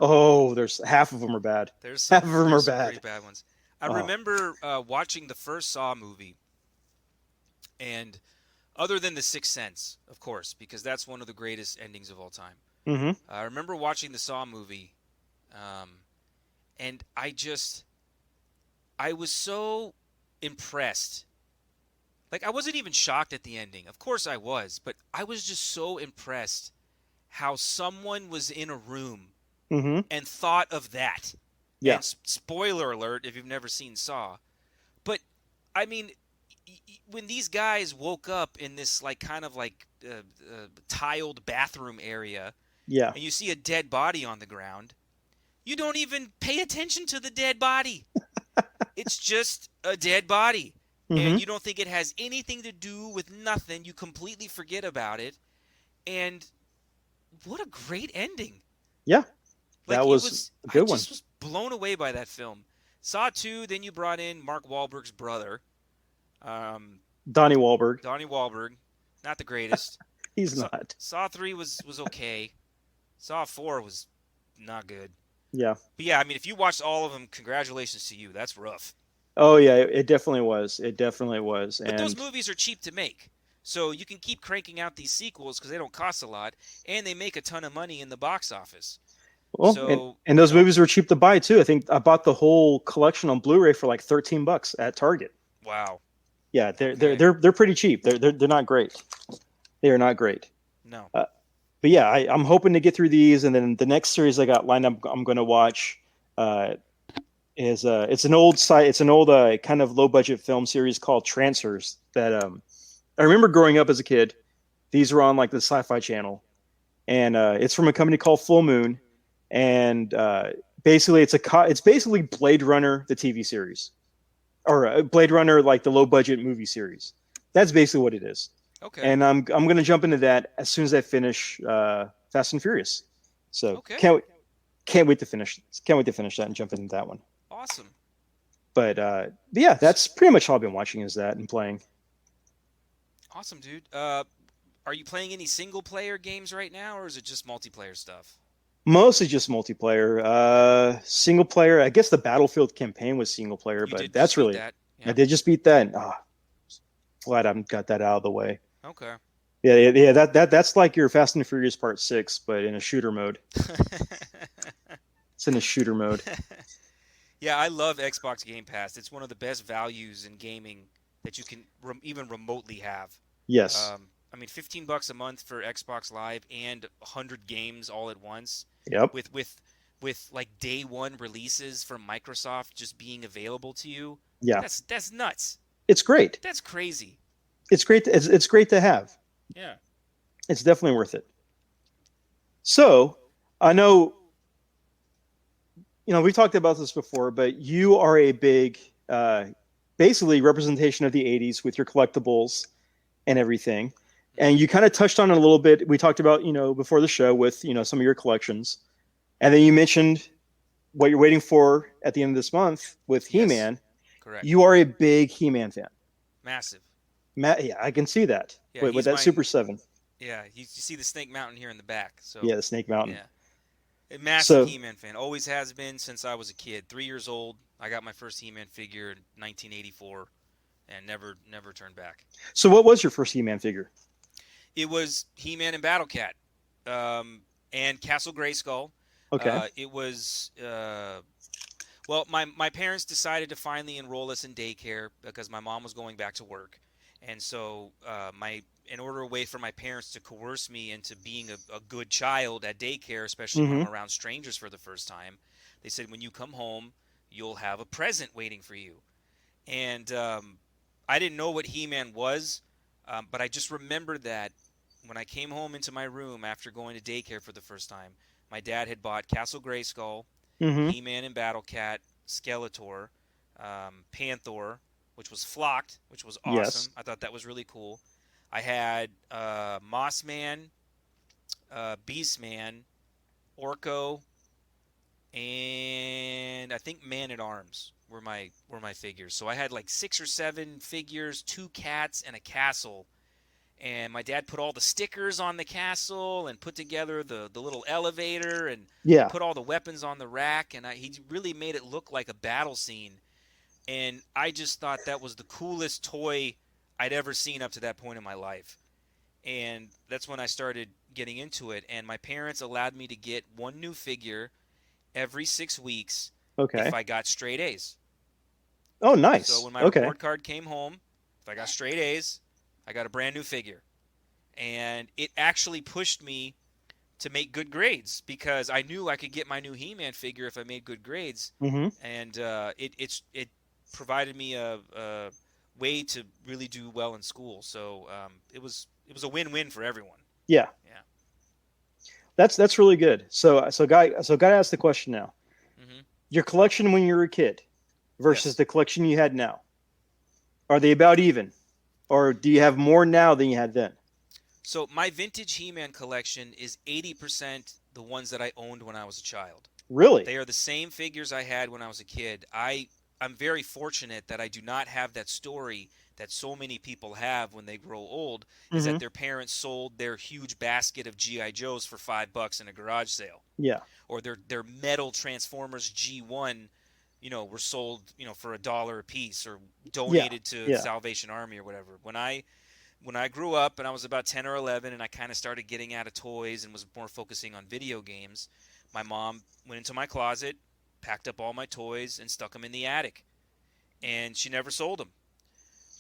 there's half of them are bad.
There's
Half
some
of them are
there's some
bad.
pretty bad ones. I
Oh.
remember watching the first Saw movie, and other than The Sixth Sense, of course, because that's one of the greatest endings of all time.
Mm-hmm.
I remember watching the Saw movie, um, and I was so impressed. Like, I wasn't even shocked at the ending. Of course I was, but I was just so impressed how someone was in a room
Mm-hmm.
and thought of that. And
Yeah.
spoiler alert if you've never seen Saw. But, I mean, when these guys woke up in this, like, kind of like tiled bathroom area,
Yeah.
and you see a dead body on the ground, you don't even pay attention to the dead body. It's just a dead body.
Mm-hmm.
And you don't think it has anything to do with nothing. You completely forget about it. And what a great ending.
Yeah.
Like,
That
it
was
was,
a
I
good one.
just was blown away by that film. Saw 2, then you brought in Mark Wahlberg's brother,
Donnie Wahlberg.
Donnie Wahlberg. Not the greatest.
He's not.
Saw 3 was okay. Saw 4 was not good.
Yeah.
But yeah, I mean, if you watched all of them, congratulations to you. That's rough.
Oh yeah, it definitely was. It definitely was.
But those
And
movies are cheap to make. So you can keep cranking out these sequels because they don't cost a lot, and they make a ton of money in the box office.
well,
So,
and those movies were cheap to buy too. I think I bought the whole collection on Blu-ray for like $13 at Target.
wow.
Yeah, they're
Okay.
they're pretty cheap. They're not great. They are not great.
No.
But yeah, I'm hoping to get through these, and then the next series I got lined up, I'm going to watch. Is it's an old site. It's an old kind of low budget film series called Trancers that I remember growing up as a kid. These were on like the Sci-Fi Channel, and it's from a company called Full Moon, and basically it's basically Blade Runner the TV series, or Blade Runner like the low budget movie series. That's basically what it is.
Okay.
And I'm going to jump into that as soon as I finish Fast and Furious. So
Okay.
can't wait to finish that and jump into that one.
Awesome.
But yeah, that's pretty much all I've been watching is that and playing.
Awesome, dude. Are you playing any single player games right now, or is it just multiplayer stuff?
Mostly just multiplayer. Single player, I guess the Battlefield campaign was single player,
You
but
did
that's
just beat
really
that.
I
Yeah.
did just beat that. Glad I got that out of the way.
Okay.
Yeah. That's like your Fast and Furious Part 6, but in a shooter mode. It's in a shooter mode.
Yeah, I love Xbox Game Pass. It's one of the best values in gaming that you can even remotely have.
Yes.
I mean, $15 a month for Xbox Live and 100 games all at once.
Yep.
With like day one releases from Microsoft just being available to you.
Yeah.
That's nuts.
It's great.
That's crazy.
It's great. It's great to have.
Yeah.
It's definitely worth it. So I know, we talked about this before, but you are a big, basically representation of the '80s with your collectibles and everything. And you kind of touched on it a little bit. We talked about, before the show with, some of your collections. And then you mentioned what you're waiting for at the end of this month with He-Man.
Correct.
You are a big He-Man fan.
Massive.
Yeah, I can see that
Yeah,
with that Super 7.
Yeah, you see the Snake Mountain here in the back. So
Yeah, the Snake Mountain.
Yeah. A massive
So-
He-Man fan. Always has been since I was a kid. 3 years old, I got my first He-Man figure in 1984 and never turned back.
So what was your first He-Man figure?
It was He-Man and Battle Cat, and Castle Grayskull.
Okay.
It was well, my parents decided to finally enroll us in daycare because my mom was going back to work, and so in order way for my parents to coerce me into being a good child at daycare, especially when I'm around strangers for the first time, they said, when you come home, you'll have a present waiting for you. And I didn't know what He-Man was, but I just remembered that when I came home into my room after going to daycare for the first time, my dad had bought Castle Grayskull,
Mm-hmm.
He-Man and Battle Cat, Skeletor, Panther, which was flocked, which was
Yes.
awesome. I thought that was really cool. I had Mossman, Beastman, Orko, and I think Man at Arms were my figures. So I had like 6 or 7 figures, 2 cats, and a castle. And my dad put all the stickers on the castle and put together the little elevator and
Yeah.
put all the weapons on the rack. And he really made it look like a battle scene. And I just thought that was the coolest toy I'd ever seen up to that point in my life. And that's when I started getting into it. And my parents allowed me to get one new figure every 6 weeks
Okay.
if I got straight A's.
Oh, nice.
So when my
Okay.
report card came home, if I got straight A's, I got a brand new figure. And it actually pushed me to make good grades because I knew I could get my new He-Man figure if I made good grades.
Mm-hmm.
And it provided me a way to really do well in school. So it was a win-win for everyone.
Yeah.
Yeah.
That's really good. So guy asked the question now.
Mm-hmm.
Your collection when you were a kid versus
Yes.
the collection you had now. Are they about even? Or do you have more now than you had then?
So my vintage He-Man collection is 80% the ones that I owned when I was a child.
Really?
They are the same figures I had when I was a kid. I'm very fortunate that I do not have that story that so many people have when they grow old, is
Mhm.
that their parents sold their huge basket of G.I. Joes for $5 in a garage sale.
Yeah.
Or their metal Transformers G1, were sold, for $1 a piece or donated to
Yeah.
Salvation Army or whatever. When I grew up and I was about 10 or 11 and I kind of started getting out of toys and was more focusing on video games, my mom went into my closet, packed up all my toys, and stuck them in the attic. And she never sold them.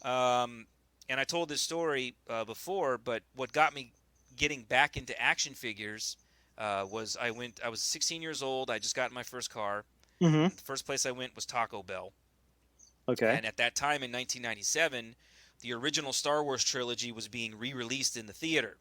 And I told this story before, but what got me getting back into action figures was I was 16 years old. I just got my first car.
Mm-hmm.
The first place I went was Taco Bell.
Okay.
And at that time in 1997, the original Star Wars trilogy was being re-released in the theater.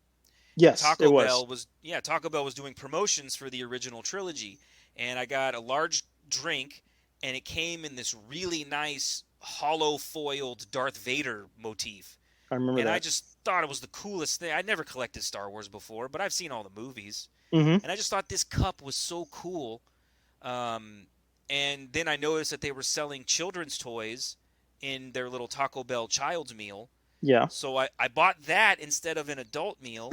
Yes,
Taco
it was.
Bell was doing promotions for the original trilogy, and I got a large drink, and it came in this really nice hollow foiled Darth Vader motif.
I remember
And
that.
I just thought it was the coolest thing. I'd never collected Star Wars before, but I've seen all the movies.
Mm-hmm.
And I just thought this cup was so cool. And then I noticed that they were selling children's toys in their little Taco Bell child's meal.
Yeah.
So I bought that instead of an adult meal.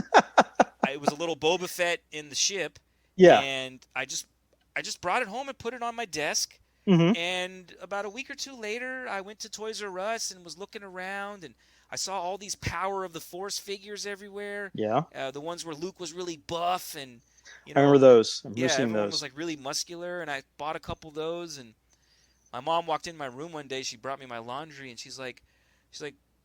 It was a little Boba Fett in the ship.
Yeah.
And I just brought it home and put it on my desk.
Mm-hmm.
And about a week or two later, I went to Toys R Us and was looking around, and I saw all these Power of the Force figures everywhere.
Yeah.
The ones where Luke was really buff, and
I remember those. I'm
yeah,
missing
everyone
those.
was like really muscular, and I bought a couple of those. And my mom walked in my room one day. She brought me my laundry, and she's like,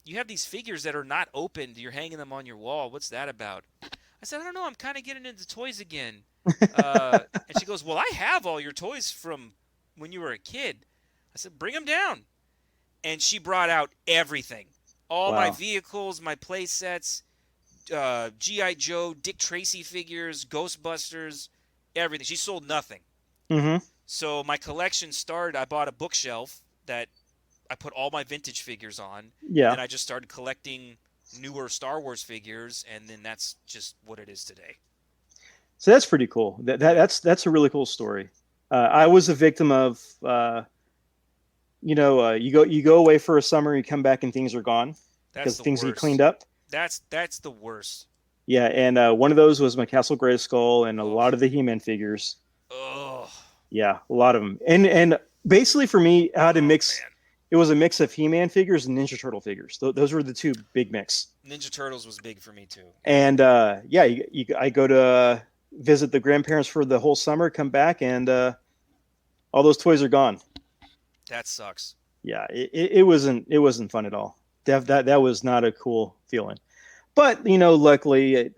"You have these figures that are not opened. You're hanging them on your wall. What's that about?" I said, "I don't know. I'm kind of getting into toys again." And she goes, "Well, I have all your toys from when you were a kid." I said, "Bring them down." And she brought out everything. All my
Wow.
vehicles, my play sets, G.I. Joe, Dick Tracy figures, Ghostbusters, everything. She sold nothing.
Mm-hmm.
So my collection started, I bought a bookshelf that I put all my vintage figures on.
Yeah.
And I just started collecting newer Star Wars figures, and then that's just what it is today.
So that's pretty cool. That's a really cool story. I was a victim of, you go away for a summer, you come back and things are gone
That's
because
the
things get
worst.
cleaned up.
That's the worst.
Yeah, and one of those was my Castle Grayskull and a
Oh.
lot of the He-Man figures.
Oh,
Yeah, a lot of them. And basically for me, I had a mix.
man.
It was a mix of He-Man figures and Ninja Turtle figures. Those were the two big mix.
Ninja Turtles was big for me too.
And I go to visit the grandparents for the whole summer, come back, and all those toys are gone.
That sucks.
Yeah, it wasn't fun at all. That was not a cool feeling. But luckily,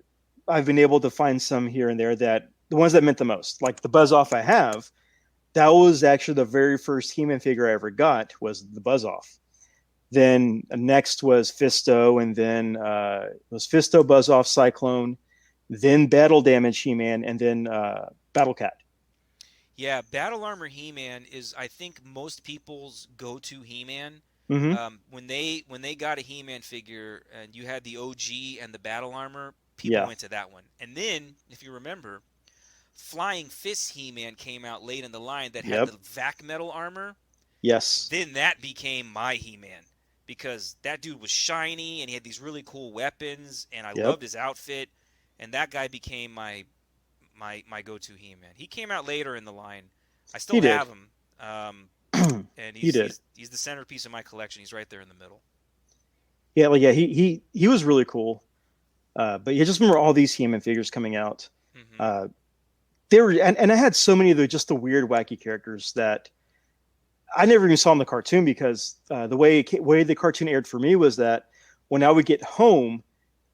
I've been able to find some here and there that the ones that meant the most, like the Buzz Off I have. That was actually the very first He-Man figure I ever got was the Buzz Off. Then next was Fisto, and then it was Fisto, Buzz-Off, Cyclone, then Battle Damage He-Man, and then Battle Cat.
Yeah, Battle Armor He-Man is, I think, most people's go-to He-Man.
Mm-hmm.
When they got a He-Man figure and you had the OG and the Battle Armor, people
Yeah.
went to that one. And then, if you remember, Flying Fist He-Man came out late in the line that had
Yep.
the vac metal armor.
Yes.
Then that became my He-Man because that dude was shiny and he had these really cool weapons and I
Yep.
loved his outfit, and that guy became my go-to He-Man. He came out later in the line. I still
He did.
have him, and
He did.
he's the centerpiece of my collection. He's right there in the middle.
Yeah, like, yeah, he was really cool. But you just remember all these He-Man figures coming out.
Mm-hmm.
They were, and I had so many of the weird, wacky characters that I never even saw in the cartoon because the way the cartoon aired for me was that when I would get home,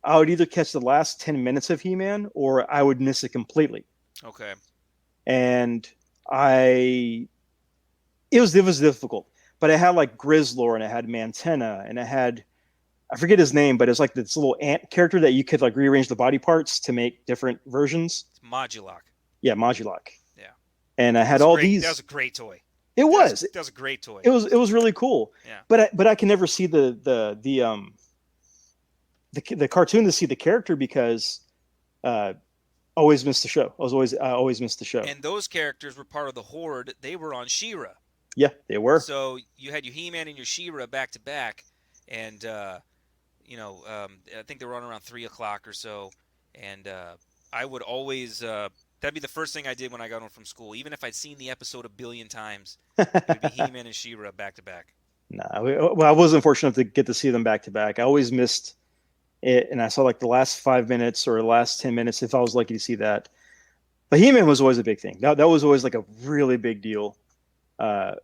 I would either catch the last 10 minutes of He-Man or I would miss it completely.
Okay.
And it was difficult. But I had like Grizzlor, and I had Mantenna, and I forget his name, but it's like this little ant character that you could like rearrange the body parts to make different versions.
It's Modulok.
Yeah, Modulok.
Yeah.
And I had all these.
That was a great toy.
It was.
That was a great toy.
It was really cool.
Yeah.
But I can never see the cartoon to see the character because always missed the show. I always missed the show.
And those characters were part of the Horde. They were on She-Ra.
Yeah, they were.
So you had your He-Man and your She-Ra back to back, and I think they were on around 3:00 or so. And I would always that'd be the first thing I did when I got home from school, even if I'd seen the episode a billion times. It would be He-Man and She-Ra back to back.
Well, I wasn't fortunate to get to see them back to back. I always missed it, and I saw like the last 5 minutes or the last 10 minutes if I was lucky to see that. But He-Man was always a big thing. That was always like a really big deal. And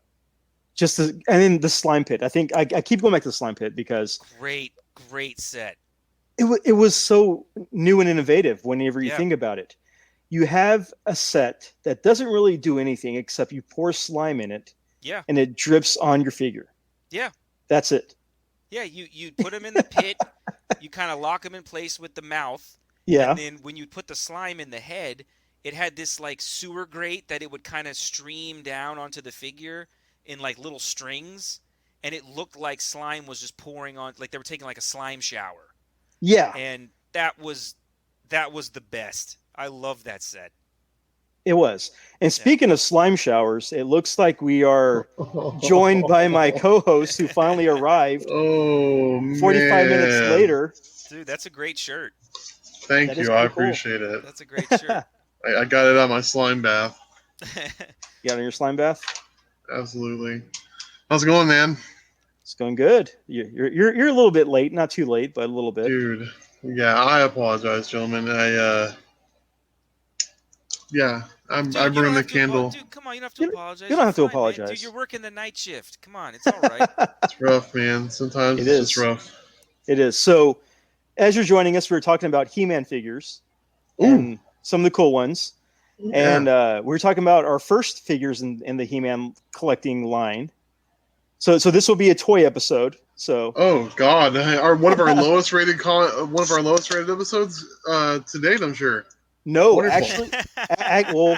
then the Slime Pit. I think I keep going back to the Slime Pit because
great set.
It was so new and innovative whenever you think about it. You have a set that doesn't really do anything except you pour slime in it.
Yeah.
And it drips on your figure.
Yeah.
That's it.
Yeah, you put them in the pit, you kind of lock them in place with the mouth.
Yeah.
And then when you put the slime in the head, it had this like sewer grate that it would kind of stream down onto the figure in like little strings, and it looked like slime was just pouring on, like they were taking like a slime shower.
Yeah.
And that was the best. I love that set.
It was. And speaking of slime showers, it looks like we are joined by my co-host who finally arrived. 45 minutes later.
Dude, that's a great shirt.
Thank you. I appreciate it.
That's a great shirt.
I got it on my slime bath.
You got it in your slime bath?
Absolutely. How's it going, man?
It's going good. You're a little bit late, not too late, but a little bit.
Dude, yeah, I apologize, gentlemen. I burned the candle.
Dude, come on, you don't have to apologize.
You don't have to
Fine,
apologize.
Man. Dude, you're working the night shift. Come on, it's all right.
It's rough, man. Sometimes it's just rough.
It is. So, as you're joining us, we were talking about He-Man figures and some of the cool ones. Yeah. And we were talking about our first figures in the He-Man collecting line. So this will be a toy episode. So.
Oh God! One of our lowest rated episodes to date, I'm sure.
No,
Wonderful.
actually, well,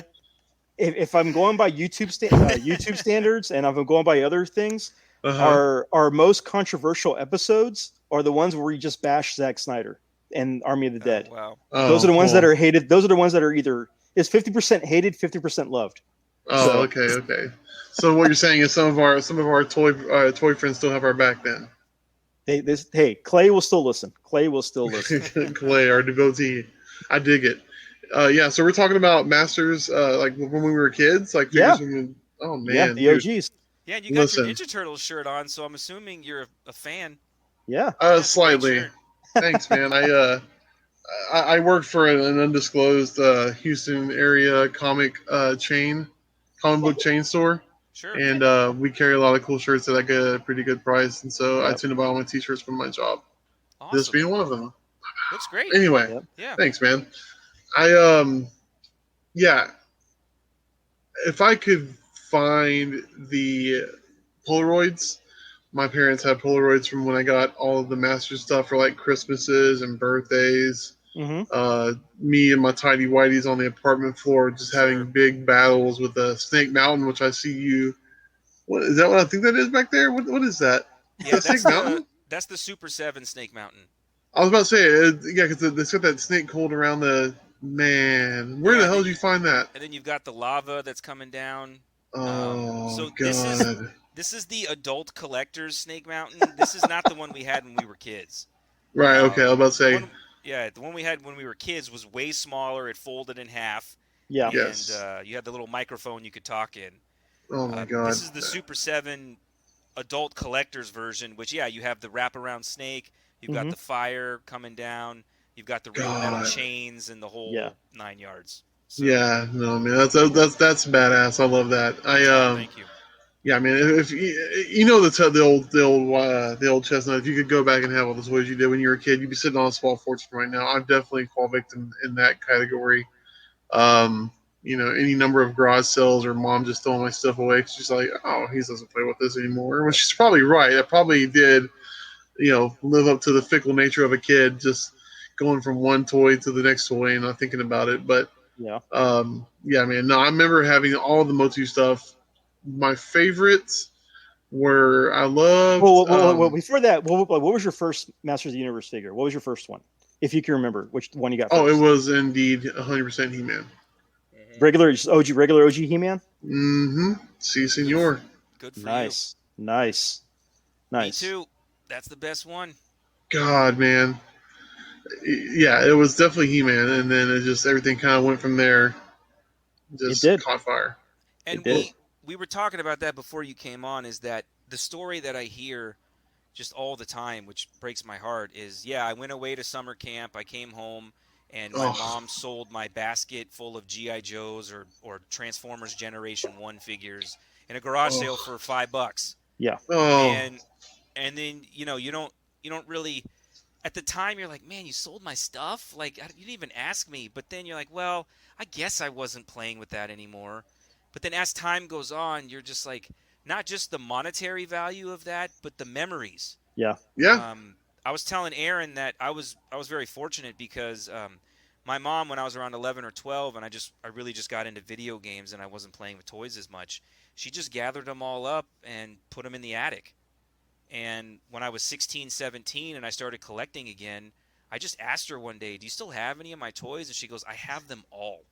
if I'm going by YouTube standards and I'm going by other things, our most controversial episodes are the ones where we just bash Zack Snyder and Army of the Dead.
Wow.
Those are the ones that are hated. Those are the ones that are either 50% hated, 50% loved.
Oh, so. Okay. So what you're saying is some of our toy friends still have our back then.
Hey, Clay will still listen. Clay,
our devotee. I dig it. So we're talking about Masters, like when we were kids, like figures oh man,
the OGs.
Yeah, and you got your Ninja Turtles shirt on, so I'm assuming you're a fan.
Yeah.
Slightly. Thanks, man. I worked for an undisclosed Houston area comic book chain store.
Sure.
And we carry a lot of cool shirts that I get at a pretty good price, and so I tend to buy all my T-shirts from my job.
Awesome.
This being one of them.
Looks great.
Anyway, thanks, man. If I could find the Polaroids my parents had Polaroids from when I got all of the Masters stuff for like Christmases and birthdays.
Mm-hmm.
Me and my tidy whities on the apartment floor just having big battles with Snake Mountain, which I see you. What is that? What I think that is back there? What is that?
Yeah,
Is that Snake Mountain?
that's the Super 7 Snake Mountain.
I was about to say, yeah, because it's got that snake cold around the man. Where the hell did you find that?
And then you've got the lava that's coming down.
Oh
so
God!
this is the adult collector's Snake Mountain. This is not the one we had when we were kids.
Right. Okay. I was about to say.
The one we had when we were kids was way smaller. It folded in half.
Yeah.
And
Yes.
You had the little microphone you could talk in.
Oh my God!
This is the Super 7 adult collector's version, which you have the wraparound snake. You've got the fire coming down. You've got the real metal chains and the whole 9 yards. So,
yeah, no, man, that's badass. I love that.
Thank you.
Yeah, I mean, if you know the old chestnut, if you could go back and have all the toys you did when you were a kid, you'd be sitting on a small fortune right now. I'm definitely fall victim in that category. Any number of garage sales or mom just throwing my stuff away because she's like, oh, he doesn't play with this anymore. Well, she's probably right. I probably did. Live up to the fickle nature of a kid, just going from one toy to the next toy and not thinking about it. But
yeah,
man. No, I remember having all the Motu stuff. My favorites were I loved.
Well, before that, what was your first Masters of the Universe figure? What was your first one, if you can remember which one you got?
Oh,
first?
It was indeed 100% He-Man.
Regular OG He-Man.
Mm-hmm. Si, senor.
Good for
nice.
you.
Nice.
Me too. That's the best one.
God, man. Yeah, it was definitely He-Man, and then it just everything kind of went from there. Just caught fire.
And we were talking about that before you came on. Is that the story that I hear just all the time, which breaks my heart? Is I went away to summer camp. I came home, and my mom sold my basket full of GI Joes or Transformers Generation 1 figures in a garage sale for $5.
Yeah.
Oh.
And then you don't really, at the time you're like, man, you sold my stuff, like you didn't even ask me. But then you're like, well, I guess I wasn't playing with that anymore. But then as time goes on, you're just like, not just the monetary value of that, but the memories.
Yeah.
I was telling Aaron that I was very fortunate because my mom, when I was around 11 or 12, and I really just got into video games and I wasn't playing with toys as much, she just gathered them all up and put them in the attic. And when I was 16, 17, and I started collecting again, I just asked her one day, do you still have any of my toys? And she goes, I have them all.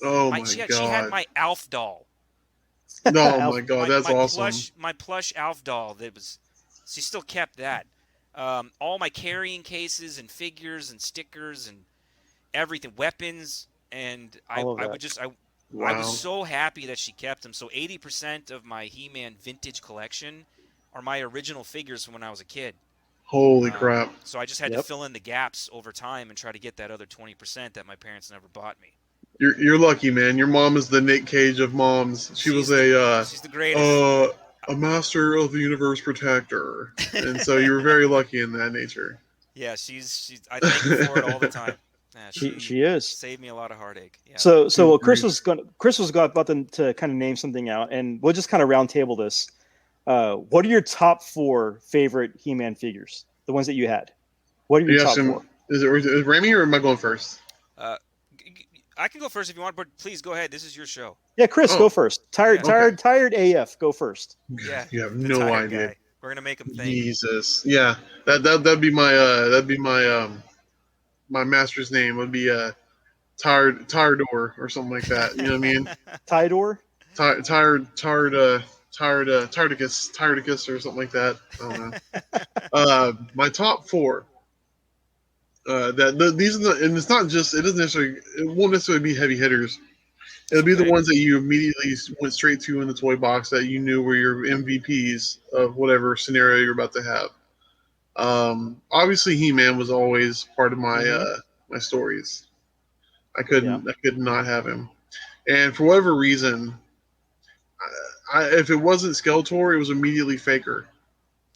Oh, my God.
She had my Alf doll.
Oh, my God. That's awesome.
My plush Alf doll. She still kept that. All my carrying cases and figures and stickers and everything, weapons. And I was so happy that she kept them. So 80% of my He-Man vintage collection are my original figures from when I was a kid.
Holy crap.
So I just had to fill in the gaps over time and try to get that other 20% that my parents never bought me.
You're lucky, man. Your mom is the Nick Cage of moms. She's
the greatest.
A master of the universe protector. And so you were very lucky in that nature.
Yeah, she's I thank her for it all the time. Yeah,
she is.
Saved me a lot of heartache. Yeah.
So Chris was about to kind of name something out, and we'll just kind of round table this. What are your top 4 favorite He-Man figures? The ones that you had. What are your top 4?
Is it Ramy or am I going first?
I can go first if you want, but please go ahead. This is your show.
Yeah, Chris, go first. Tired AF, go first.
Yeah,
you have no idea.
Guy. We're gonna make him think.
Jesus, yeah, that'd be my my master's name would be Tiredor or something like that. You know what I mean?
Tidor.
Tiredicus or something like that. I don't know. My top 4. These are and it's not just it won't necessarily be heavy hitters. It'll be the ones that you immediately went straight to in the toy box that you knew were your MVPs of whatever scenario you're about to have. Obviously, He-Man was always part of my my stories. I could not have him, and for whatever reason, if it wasn't Skeletor, it was immediately Faker.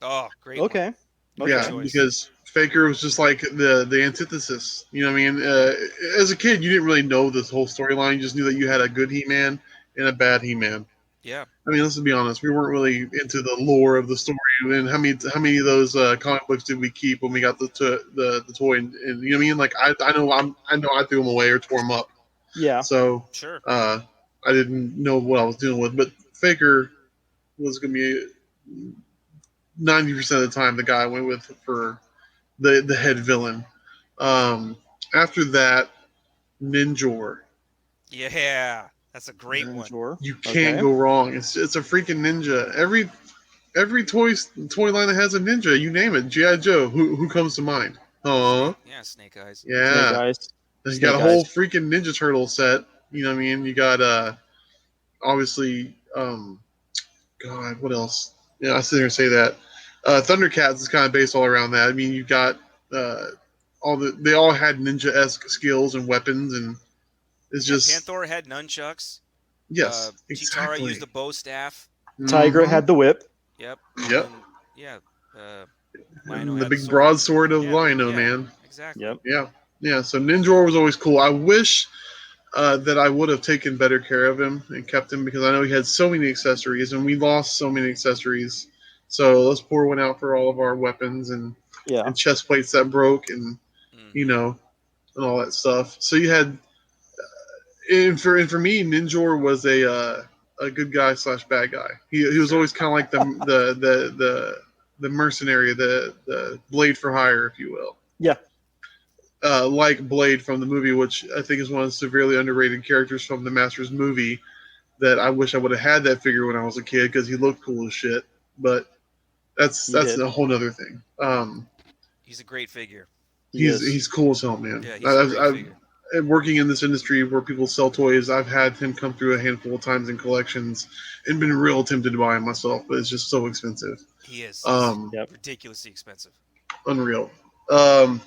Oh, great!
Okay.
Yeah, because Faker was just like the antithesis. You know what I mean? As a kid, you didn't really know this whole storyline. You just knew that you had a good He-Man and a bad He-Man.
Yeah.
I mean, let's be honest. We weren't really into the lore of the story you, and how many of those comic books did we keep when we got the toy? And you know what I mean? Like I know I threw them away or tore them up.
Yeah.
So
Sure.
I didn't know what I was dealing with. But Faker was going to be 90% of the time the guy I went with for the head villain. After that, Ninjor.
Yeah, that's a great one.
Sure.
You can't go wrong. It's a freaking ninja. Every toy line that has a ninja, you name it. G.I. Joe. Who comes to mind? Oh,
Yeah, Snake Eyes.
yeah.
Snake Eyes.
You
Snake
got a whole
Eyes.
freaking Ninja Turtle set. You know what I mean? You got obviously God, what else? Yeah, I sit here and say that. Thundercats is kind of based all around that. I mean, you got uh, they all had ninja esque skills and weapons, and it's
Yeah,
just
Panther had nunchucks.
yes,
Chitara
exactly.
used a bow staff.
Tigra had the whip.
Yep.
Yep.
And, yeah. Lino
The
had
big
sword.
broadsword of
Yeah,
Lino,
yeah,
man.
Exactly.
Yep.
Yeah. So Ninjor was always cool. I wish that I would have taken better care of him and kept him because I know he had so many accessories and we lost so many accessories. So let's pour one out for all of our weapons and
Yeah.
chest plates that broke and you know and all that stuff. So you had and for me, Ninjor was a good guy / bad guy. He was always kind of like the mercenary, the blade for hire, if you will.
Yeah.
Like Blade from the movie, which I think is one of the severely underrated characters from the Masters movie. That I wish I would have had that figure when I was a kid because he looked cool as shit. But that's
did.
a whole other thing.
He's a great figure.
He's cool as hell, man.
Yeah, he's a great figure.
Working in this industry where people sell toys, I've had him come through a handful of times in collections and been real tempted to buy him myself, but it's just so expensive.
He is.
Yep.
Ridiculously expensive.
Unreal. I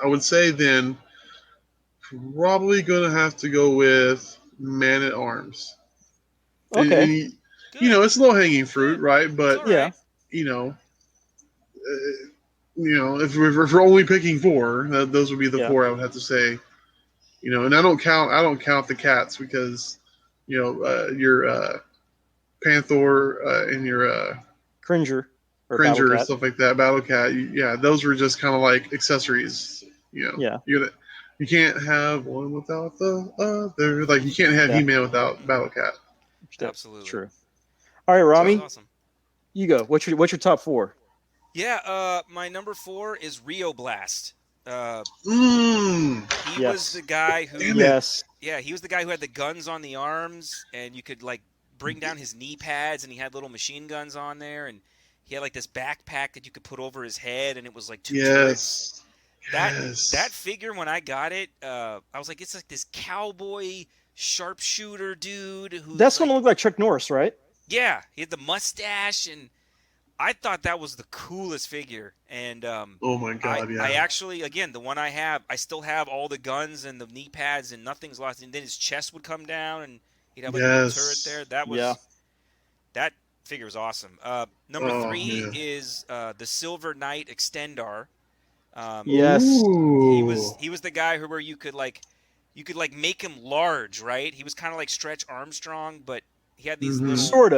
would say then probably going to have to go with Man at Arms.
Okay.
And it's low hanging fruit, right? But
It's all right.
you know, if we're only picking four, those would be the four I would have to say. And I don't count the cats because, your Panther and your
Cringer. Or
Cringer
Battle
and
Cat.
stuff like that, Battle Cat. Those were just kind of like accessories.
Yeah.
You can't have one without the other. Like you can't have He-Man without Battle Cat.
Absolutely.
True. All right, Ramy,
That's awesome.
you go. What's your top four?
Yeah, my number 4 is Rio Blast. He was the guy who he was the guy who had the guns on the arms and you could like bring down his knee pads and he had little machine guns on there and he had like this backpack that you could put over his head and it was like two turrets. That figure when I got it, I was like, it's like this cowboy sharpshooter dude who
That's gonna look like Chuck Norris, right?
Yeah, he had the mustache and I thought that was the coolest figure, and
oh my god,
I actually, again, the one I have, I still have all the guns and the knee pads, and nothing's lost. And then his chest would come down, and he'd have like a little turret there. That figure was awesome. Number 3 is the Silver Knight Extendar.
Yes,
he was the guy where you could make him large, right? He was kind of like Stretch Armstrong, but he had these little
sort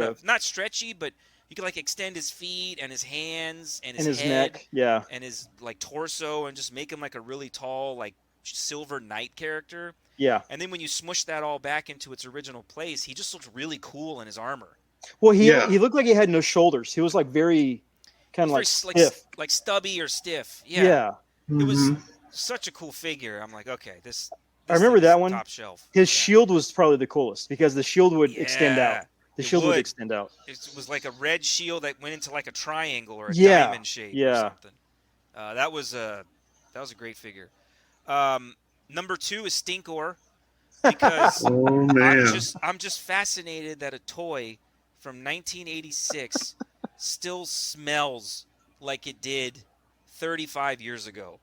of
not stretchy, but you could like extend his feet and his hands and his
head, neck,
and his like torso, and just make him like a really tall like Silver Knight character.
Yeah.
And then when you smush that all back into its original place, he just looked really cool in his armor.
Well, he looked like he had no shoulders. He was like very kind of like stiff,
like stubby or stiff.
Yeah.
It was such a cool figure. I'm like, okay, this
I remember that one.
Top shelf.
His shield was probably the coolest because the shield would extend out. The shield would extend out.
It was like a red shield that went into like a triangle or a diamond shape or something. That was a great figure. Number 2 is Stinkor because I'm just fascinated that a toy from 1986 still smells like it did 35 years ago.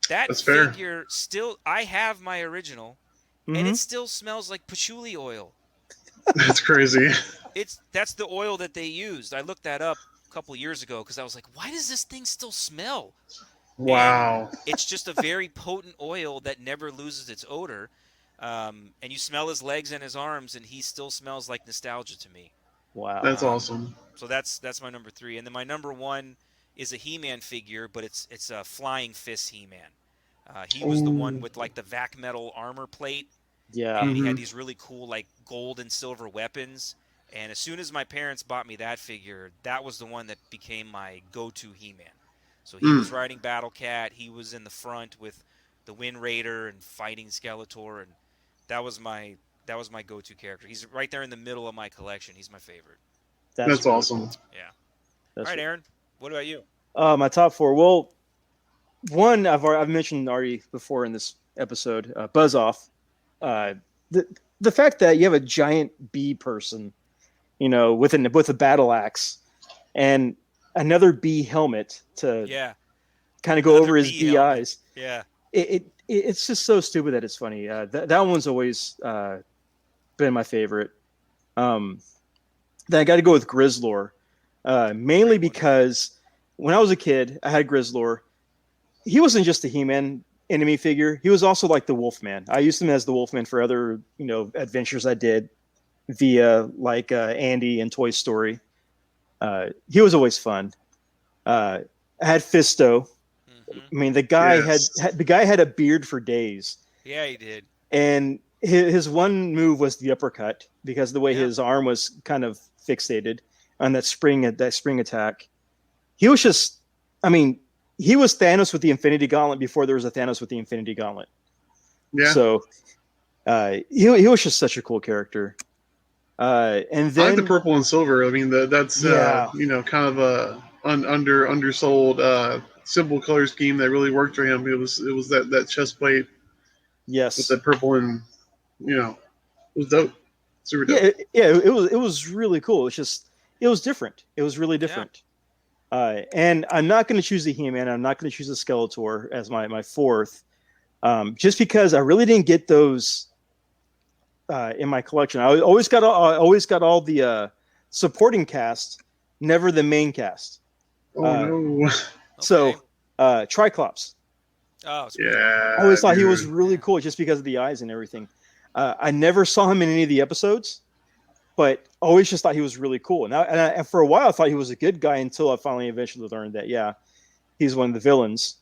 That's figure still, I have my original, and it still smells like patchouli oil.
That's crazy.
That's the oil that they used. I looked that up a couple years ago because I was like, why does this thing still smell?
Wow.
And it's just a very potent oil that never loses its odor. And you smell his legs and his arms, and he still smells like nostalgia to me.
Wow.
That's awesome.
So that's my number 3, and then my number 1 is a He-Man figure, but it's a Flying Fist He-Man. He was the one
Ooh.
with like the vac metal armor plate,
Yeah.
and he had
Mhm.
these really cool like gold and silver weapons. And as soon as my parents bought me that figure, that was the one that became my go-to He-Man. So he was
Mm.
riding Battle Cat. He was in the front with the Wind Raider and fighting Skeletor, and that was my go-to character. He's right there in the middle of my collection. He's my favorite.
That's
That's
really
awesome.
cool.
Yeah.
That's
All right, Aaron. What about you?
my top 4. Well, one I've mentioned already before in this episode, Buzz Off. Uh, the the fact that you have a giant bee person, with a battle axe, and another bee helmet to
Yeah.
kind of go
Another
over his
bee
bee
helmet.
eyes.
Yeah.
It's just so stupid that it's funny. That one's always been my favorite. Um, then I got to go with Grizzlor, mainly
Great one.
because when I was a kid, I had Grizzlor. He wasn't just a He-Man enemy figure. He was also like the Wolfman. I used him as the Wolfman for other, adventures I did via like Andy and Toy Story. He was always fun. I had Fisto.
Mm-hmm.
I mean, the guy
Yes.
had a beard for days,
Yeah, he did.
and his one move was the uppercut because of the way
Yeah.
his arm was kind of fixated on that spring attack. He was just, I mean, he was Thanos with the Infinity Gauntlet before there was a Thanos with the Infinity Gauntlet.
Yeah.
So he was just such a cool character. And
I like the
then
purple and silver. I mean, that's
Yeah.
kind of a undersold simple color scheme that really worked for him. It was that chest plate with
yes,
that purple and it was dope, super dope.
it was really cool. It was different. It was really different. And I'm not going to choose the He-Man. I'm not going to choose the Skeletor as my fourth, just because I really didn't get those in my collection. I always got all the supporting cast, never the main cast.
Oh
Uh,
no.
So
Okay.
Triclops.
Oh, sweet.
Yeah.
I always thought he was
dude.
really cool just because of the eyes and everything. I never saw him in any of the episodes, but always just thought he was really cool. And for a while, I thought he was a good guy until I finally eventually learned that, he's one of the villains.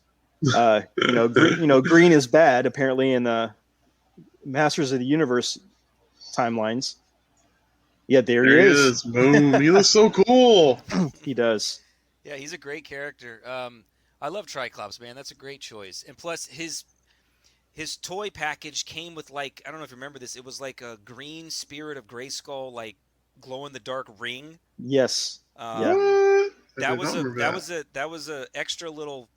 Green is bad apparently in the Masters of the Universe timelines. Yeah, there he is.
Boom. He looks so cool.
He does.
Yeah, he's a great character. I love Triclops, man. That's a great choice. And plus, his toy package came with like, I don't know if you remember this. It was like a green Spirit of Grayskull, like glow in the dark ring.
Yes. Yeah.
What?
That was a extra little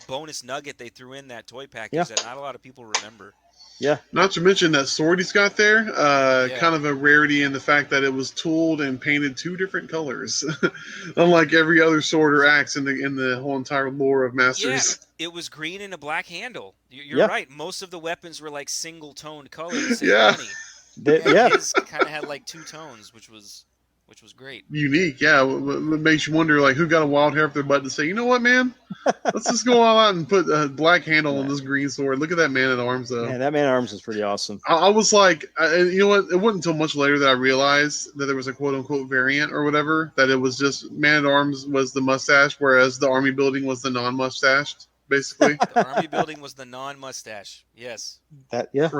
bonus nugget they threw in that toy package
Yeah.
that not a lot of people remember.
Yeah.
Not to mention that sword he's got there,
Yeah.
kind of a rarity in the fact that it was tooled and painted 2 different colors, unlike every other sword or axe in the whole entire lore of Masters.
Yeah, it was green and a black handle. You're
Yeah.
right. Most of the weapons were like single toned color to save
Yeah.
money.
Yeah.
His kind of had like 2 tones, which was great.
Unique, yeah. What makes you wonder, like, who got a wild hair up their butt to say, you know what, man? Let's just go all out and put a black handle on this green sword. Look at that man at arms, though.
Man, that man at arms is pretty awesome.
I was like, you know what? It wasn't until much later that I realized that there was a quote unquote variant or whatever, that it was just man at arms was the mustache, whereas the army building was the non mustached, basically.
The army building was the non-mustache. Yes.
Crazy.
That's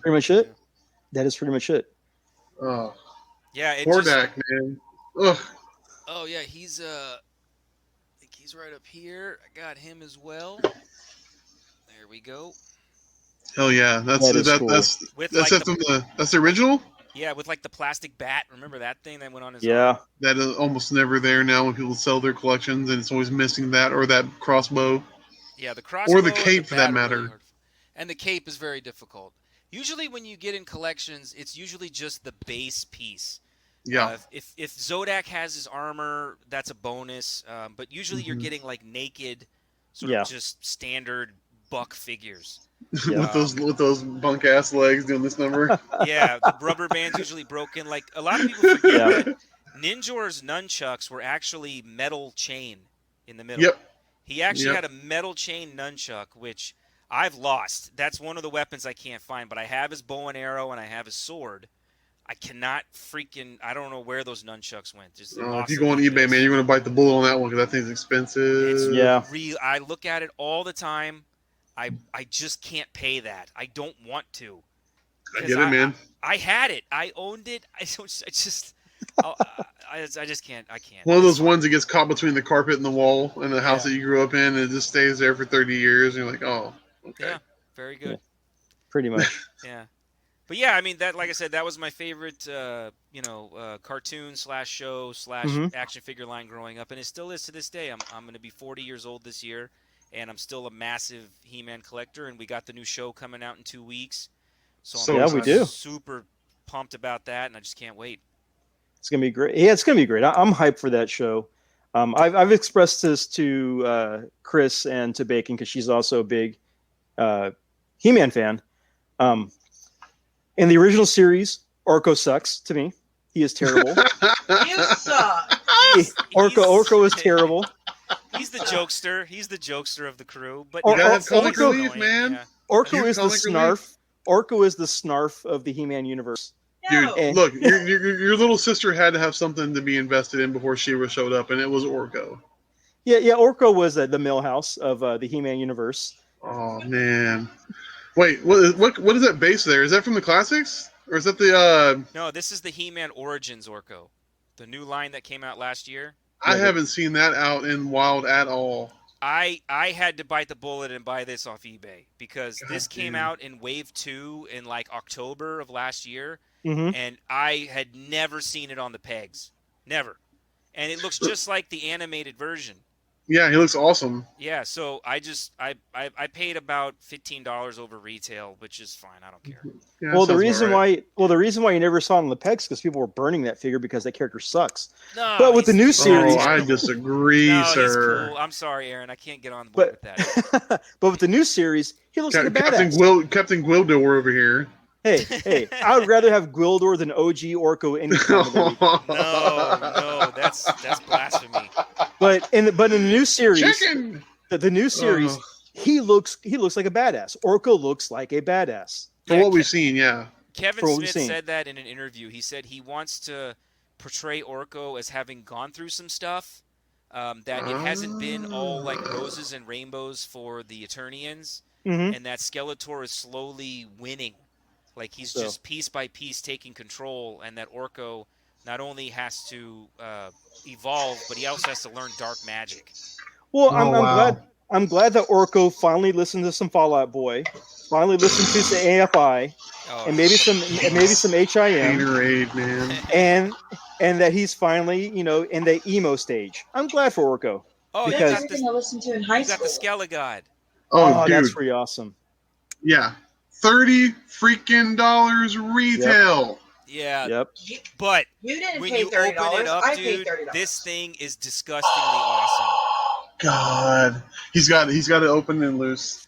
pretty much it. That is pretty much it.
Oh,
Yeah. It
poor
just,
Dak, man. Ugh.
oh yeah, he's I think he's right up here. I got him as well. There we go.
Hell yeah.
That is cool.
That's
With
that's
like
it from that's the original?
yeah, with like the plastic bat. Remember that thing that went on his
Yeah.
arm?
That is almost never there now when people sell their collections, and it's always missing that or that crossbow.
Yeah, the crossbow
Or the
and
cape, for that
bat are really
matter.
hard. And the cape is very difficult. Usually, when you get in collections, it's usually just the base piece.
Yeah.
If Zodak has his armor, that's a bonus. But usually, you're
Mhm.
getting like naked, sort
Yeah.
of just standard buck figures.
Yeah.
with those bunk ass legs doing this number.
Yeah, the rubber band's usually broken. Like a lot of people forget
Yeah.
that Ninjor's nunchucks were actually metal chain in the middle.
Yep.
He actually
Yep.
had a metal chain nunchuck, which I've lost. That's one of the weapons I can't find, but I have his bow and arrow and I have his sword. I cannot freaking. I don't know where those nunchucks went. Just
If you go on eBay, man, you're gonna bite the bullet on that one because that thing's expensive.
It's
Yeah.
real. I look at it all the time. I just can't pay that. I don't want to.
I get it, man.
I had it. I owned it. I just can't. I can't.
One of those ones that gets caught between the carpet and the wall in the house
Yeah.
that you grew up in, and it just stays there for 30 years, and you're like, oh, okay.
Yeah, very good.
Yeah. Pretty much.
Yeah. But yeah, I mean that. Like I said, that was my favorite, cartoon / show / action figure line growing up, and it still is to this day. I'm going to be 40 years old this year, and I'm still a massive He-Man collector. And we got the new show coming out in 2 weeks, so I'm
we do.
super pumped about that, and I just can't wait.
It's gonna be great. Yeah, it's gonna be great. I'm hyped for that show. I've expressed this to Chris and to Bacon because she's also a big He-Man fan. In the original series, Orko sucks to me. He is terrible.
You suck.
Orko is terrible.
He's the jokester. He's the jokester of the crew. But
You gotta
have comic
Orko-
relief, man.
Yeah.
Orko is the
comic
snarf. Orko is the snarf of the He-Man universe.
No.
Dude, look, your little sister had to have something to be invested in before She-Ra showed up, and it was Orko.
Yeah. Orko was the Millhouse of the He-Man universe.
Oh man, wait, what is that base there? Is that from the classics, or is that the?
No, this is the He-Man Origins Orko, the new line that came out last year.
I haven't seen that out in Wild at all.
I had to bite the bullet and buy this off eBay because
God
this came
damn.
out in Wave 2 in like October of last year,
Mm-hmm.
and I had never seen it on the pegs. Never. And it looks just like the animated version.
Yeah, he looks awesome.
Yeah, so I paid about $15 over retail, which is fine. I don't care.
Yeah,
Well,
that
the
sounds about
reason
right.
why you never saw it on the pegs because people were burning that figure because that character sucks.
No,
But with the new series,
Oh, I disagree,
no, he's
sir.
cool. I'm sorry, Aaron. I can't get on board with that.
but with the new series, he looks like a badass.
Captain Gwildor over here.
Hey, I would rather have Gwildor than OG Orko any time of the week.
No, that's blasphemy.
But in the new series,
Chicken.
the new series, he looks like a badass. Orko looks like a badass.
For
Yeah,
what we've seen, yeah.
Kevin
For what we've
Smith
seen.
said that in an interview. He said he wants to portray Orko as having gone through some stuff. That it hasn't been all like roses and rainbows for the Eternians,
Mm-hmm.
and that Skeletor is slowly winning. Like he's
So-
just piece by piece taking control, and that Orko not only has to evolve, but he also has to learn dark magic.
Well,
wow.
I'm glad that Orko finally listened to some Fallout Boy, finally listened to some AFI,
Oh,
and maybe some HIM,
Gatorade, man.
and that he's finally in the emo stage. I'm glad for Orko.
Oh,
because-
That's everything I listened to in high
you got the
school.
Skelegod.
Oh, dude.
That's pretty awesome.
Yeah. $30 freaking retail.
Yeah,
Yep.
but
You didn't
when
pay
you
$30.
open it up,
I paid
dude,
$30.
this thing is disgustingly awesome.
God. He's got it open and loose.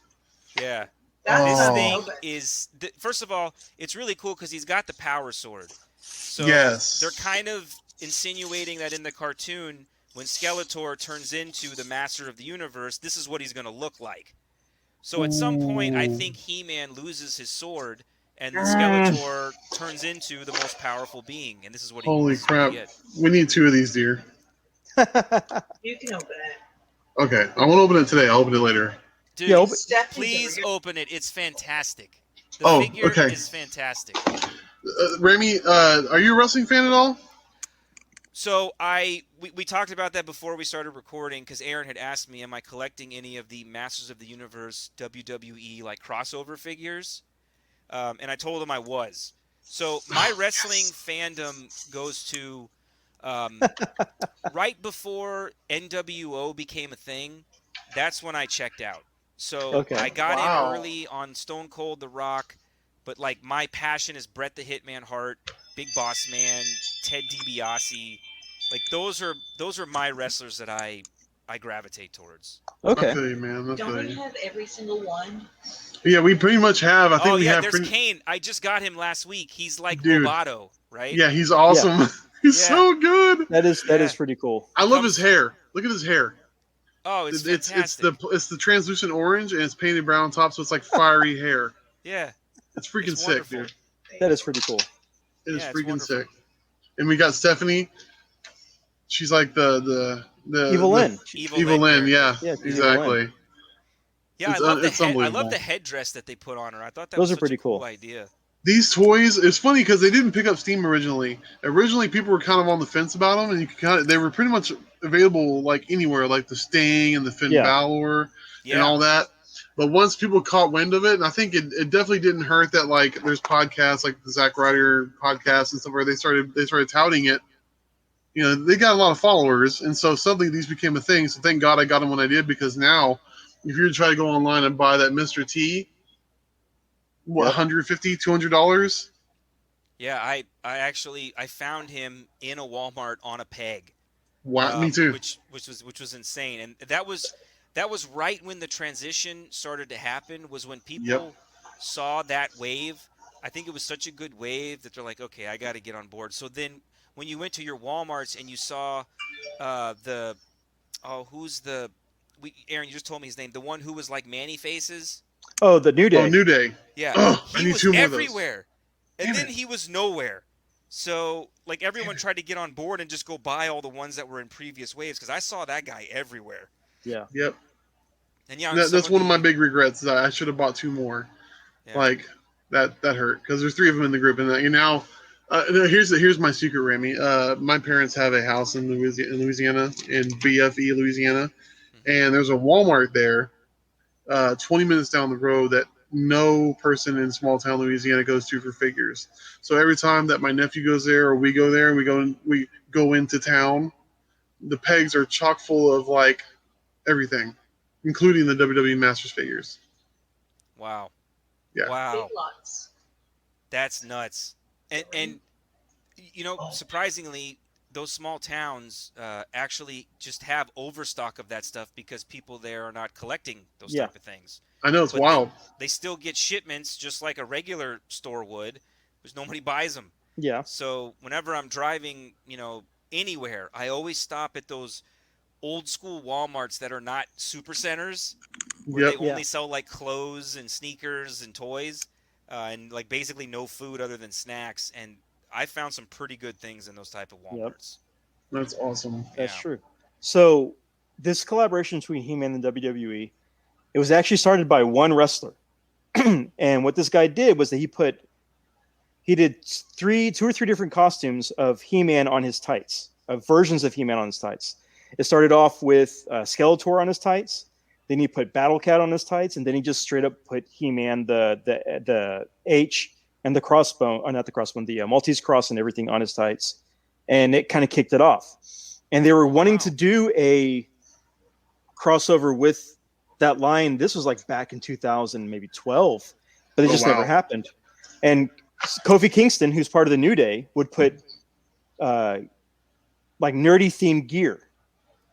Yeah.
That's
This
Oh.
thing
open.
is first of all, it's really cool because he's got the power sword. So
Yes.
they're kind of insinuating that in the cartoon, when Skeletor turns into the Master of the Universe, this is what he's going to look like. So at some point, I think He-Man loses his sword, and the Skeletor turns into the most powerful being, and this is what he
Holy
this is what
crap.
he gets.
We need 2 of these, dear.
You can open it.
Okay. I won't open it today. I'll open it later.
Dude,
Yeah, open-
please open it. It's fantastic. The
Oh,
figure
okay.
is fantastic.
Ramy, are you a wrestling fan at all?
So we talked about that before we started recording because Aaron had asked me, am I collecting any of the Masters of the Universe WWE like crossover figures? And I told him I was. So my wrestling fandom goes to right before NWO became a thing. That's when I checked out. So
Okay.
I got
Wow.
in early on Stone Cold The Rock, but like my passion is Bret the Hitman Hart, Big Boss Man, Ted DiBiase. Like those are my wrestlers that I gravitate towards.
I
Okay.
feel you, man. I
Don't
feel
we
you.
have every single one?
Yeah, we pretty much have. I think
Oh
we
yeah,
have.
there's Kane. I just got him last week. He's like
Dude.
Roboto, right?
Yeah, he's awesome. He's
Yeah.
so good.
That is
Yeah.
pretty cool.
I love his hair. Look at his hair.
Oh, it's
It's
fantastic.
it's the translucent orange and it's painted brown on top, so it's like fiery hair.
Yeah.
It's freaking
It's
sick,
wonderful.
dude.
That is pretty cool.
It is
Yeah, it's
freaking
wonderful.
sick. And we got Stephanie. She's like the
Evil Lynn.
Evil Lynn.
character.
Yeah,
Yeah, she's Evil
exactly.
Yeah,
It's
I love
unbelievable.
the headdress that they put on her. I thought that
Those
was
are
such
pretty
a cool
cool.
idea.
These toys, it's funny because they didn't pick up steam originally. Originally, people were kind of on the fence about them, and they were pretty much available like anywhere, like the Sting and the Finn
Yeah.
Balor and
Yeah.
all that. But once people caught wind of it, and I think it definitely didn't hurt that like there's podcasts like the Zack Ryder podcast and stuff where they started touting it. You know, they got a lot of followers, and so suddenly these became a thing. So thank God I got them when I did, because now if you were to try to go online and buy that Mr. T, what,
Yep.
$150, $200?
Yeah, I found him in a Walmart on a peg.
Wow, me too.
Which was insane, and that was right when the transition started to happen. Was when people saw that wave. I think it was such a good wave that they're like, okay, I got to get on board. So then when you went to your Walmarts and you saw Aaron, you just told me his name. The one who was like Manny Faces.
Oh, the New Day.
Oh, New Day.
Yeah,
Oh, I
he
need
was
two more of those.
everywhere, and
Damn
then
it.
he was nowhere. So like everyone tried to get on board and just go buy all the ones that were in previous waves because I saw that guy everywhere.
Yeah.
Yep.
And yeah,
That's one of my big regrets. Is I should have bought two more.
Yeah.
Like that hurt because there's three of them in the group, and you now. Here's my secret, Ramy. My parents have a house in Louisiana, in BFE, Louisiana, and there's a Walmart there, 20 minutes down the road that no person in small town Louisiana goes to for figures. So every time that my nephew goes there or we go there and we go into town, the pegs are chock full of like everything, including the WWE Masters figures.
Wow.
Yeah.
Wow.
Big lots.
That's nuts. And you know, surprisingly, those small towns actually just have overstock of that stuff because people there are not collecting those type of things.
I know, it's
But
wild.
They still get shipments just like a regular store would, because nobody buys them.
Yeah.
So whenever I'm driving, you know, anywhere, I always stop at those old school Walmarts that are not super centers, where
Yep.
they only sell like clothes and sneakers and toys, and like basically no food other than snacks. And I found some pretty good things in those type of Walmarts.
That's awesome.
That's
Yeah.
true. So this collaboration between He-Man and WWE, it was actually started by one wrestler. And what this guy did was that he did two or three different costumes of He-Man on his tights, of versions of He-Man on his tights. It started off with Skeletor on his tights. Then he put Battle Cat on his tights, and then he just straight up put He-Man, the H and the crossbone, or not the crossbone, the Maltese cross and everything on his tights. And it kind of kicked it off. And they were wanting to do a crossover with that line. This was like back in 2000, maybe 12, but it just never happened. And Kofi Kingston, who's part of the New Day, would put like nerdy themed gear.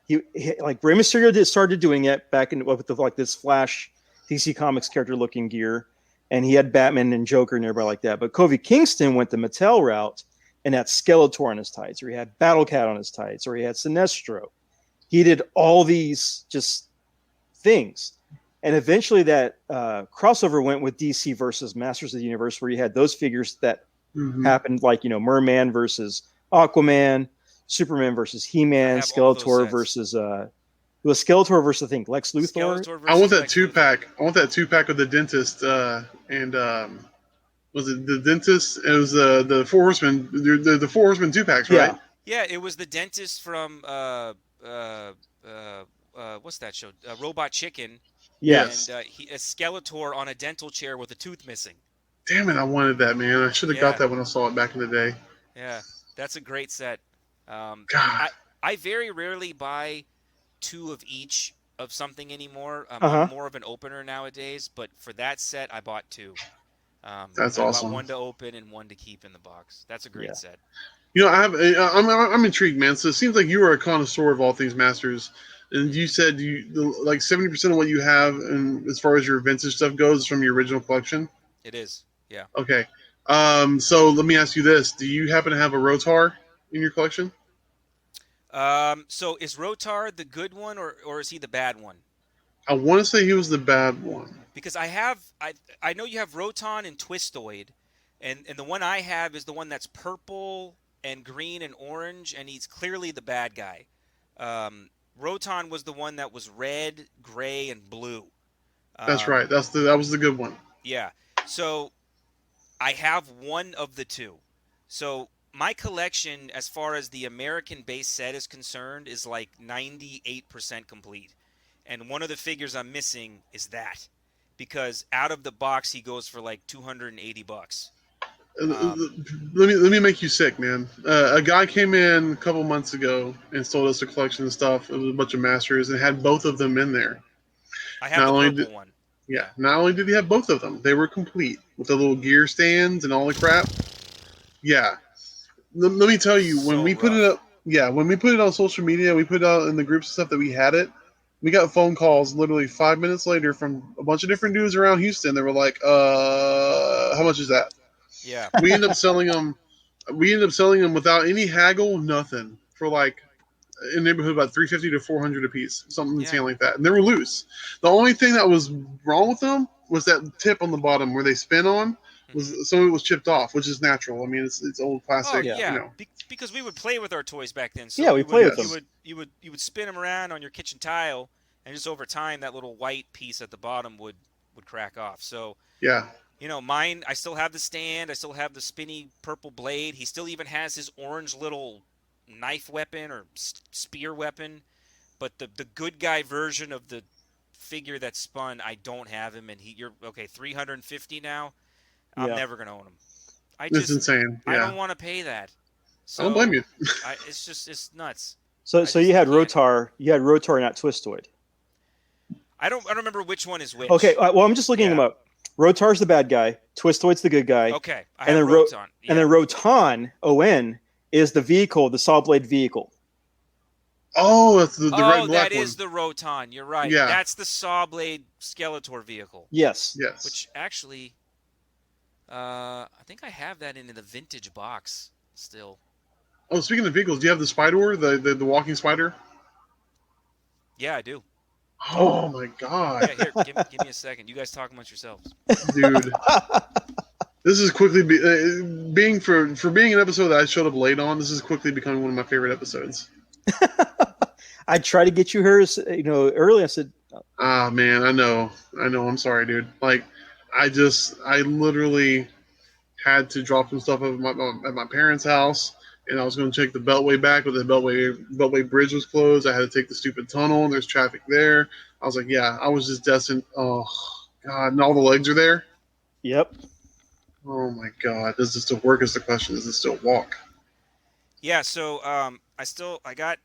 He like Rey Mysterio started doing it back in with like this Flash DC Comics character looking gear, and he had Batman and Joker and everybody like that. But Kofi Kingston went the Mattel route and had Skeletor on his tights, or he had Battle Cat on his tights, or he had Sinestro. He did all these just things. And eventually that crossover went with DC versus Masters of the Universe, where you had those figures that happened, like, you know, Merman versus Aquaman, Superman versus He-Man, Skeletor versus it was Skeletor versus, I think, Lex Luthor.
I want that 2-pack. I want that 2-pack of the dentist and was it the dentist? It was the Four Horsemen. The Four Horsemen 2-packs, right?
Yeah, it was the dentist from what's that show? Robot Chicken.
Yes.
And a Skeletor on a dental chair with a tooth missing.
Damn it, I wanted that, man. I should have got that when I saw it back in the day.
Yeah, that's a great set.
God.
I very rarely buy two of each of something anymore. I'm more of an opener nowadays, but for that set, I bought two.
That's
I
awesome.
bought one to open and one to keep in the box. That's a great set.
You know, I'm intrigued, man. So it seems like you are a connoisseur of all things Masters, and you said like 70% of what you have, and as far as your vintage stuff goes, is from your original collection.
It is, yeah.
Okay. So let me ask you this: do you happen to have a Rotar in your collection?
So is Rotar the good one, or is he the bad one?
I want to say he was the bad one.
Because I know you have Roton and Twistoid, And the one I have is the one that's purple and green and orange, and he's clearly the bad guy. Roton was the one that was red, gray, and blue.
That's right. That was the good one.
Yeah. So I have one of the two. So my collection, as far as the American base set is concerned, is like 98% complete. And one of the figures I'm missing is that. Because out of the box, he goes for like $280.
Let me make you sick, man. A guy came in a couple months ago and sold us a collection of stuff. It was a bunch of masters and had both of them in there.
I have the purple one.
Yeah. Not only did he have both of them, they were complete with the little gear stands and all the crap. Yeah. Let me tell you, when we put it up, when we put it on social media, we put it out in the groups and stuff that we had it. We got phone calls literally 5 minutes later from a bunch of different dudes around Houston. They were like, how much is that?
Yeah.
We ended up selling them. Without any haggle, nothing, for like in the neighborhood about $350 to $400 a piece, something insane like that. And they were loose. The only thing that was wrong with them was that tip on the bottom where they spin on. Some of it was chipped off, which is natural. I mean, it's old plastic.
Oh yeah,
you know.
Because we would play with our toys back then. So
yeah, we played with them.
You would spin them around on your kitchen tile, and just over time, that little white piece at the bottom would crack off. So
yeah,
you know, mine. I still have the stand. I still have the spinny purple blade. He still even has his orange little knife weapon or spear weapon. But the good guy version of the figure that spun, I don't have him, and you're okay. $350 now. I'm never gonna own them.
It's insane. Yeah.
I don't want to pay that. So
I don't blame you.
It's nuts.
So you had Rotar, not Twistoid.
I don't remember which one is which.
Okay, well I'm just looking them up. Rotar's the bad guy. Twistoid's the good guy.
Okay,
and then Roton. And then Roton ON is the vehicle, the saw blade vehicle.
Oh, that's the red and black
that
one.
is the Roton. You're right.
Yeah.
That's the saw blade Skeletor vehicle.
Yes.
Which actually, I think I have that in the vintage box still.
Oh, speaking of vehicles, do you have the Spider, the walking spider?
Yeah, I do.
Oh my god!
Yeah, here, give me a second. You guys talk amongst yourselves,
dude. This is quickly being an episode that I showed up late on. This is quickly becoming one of my favorite episodes.
I tried to get you here, early. I said,
"Ah, man, I know. I'm sorry, dude. Like, I literally had to drop some stuff at my parents' house." And I was going to take the Beltway back, but the Beltway bridge was closed. I had to take the stupid tunnel, and there's traffic there. I was like, yeah, I was just destined. Oh, God. And all the legs are there?
Yep.
Oh, my God. Does this still work is the question. Does it still walk?
Yeah, so I got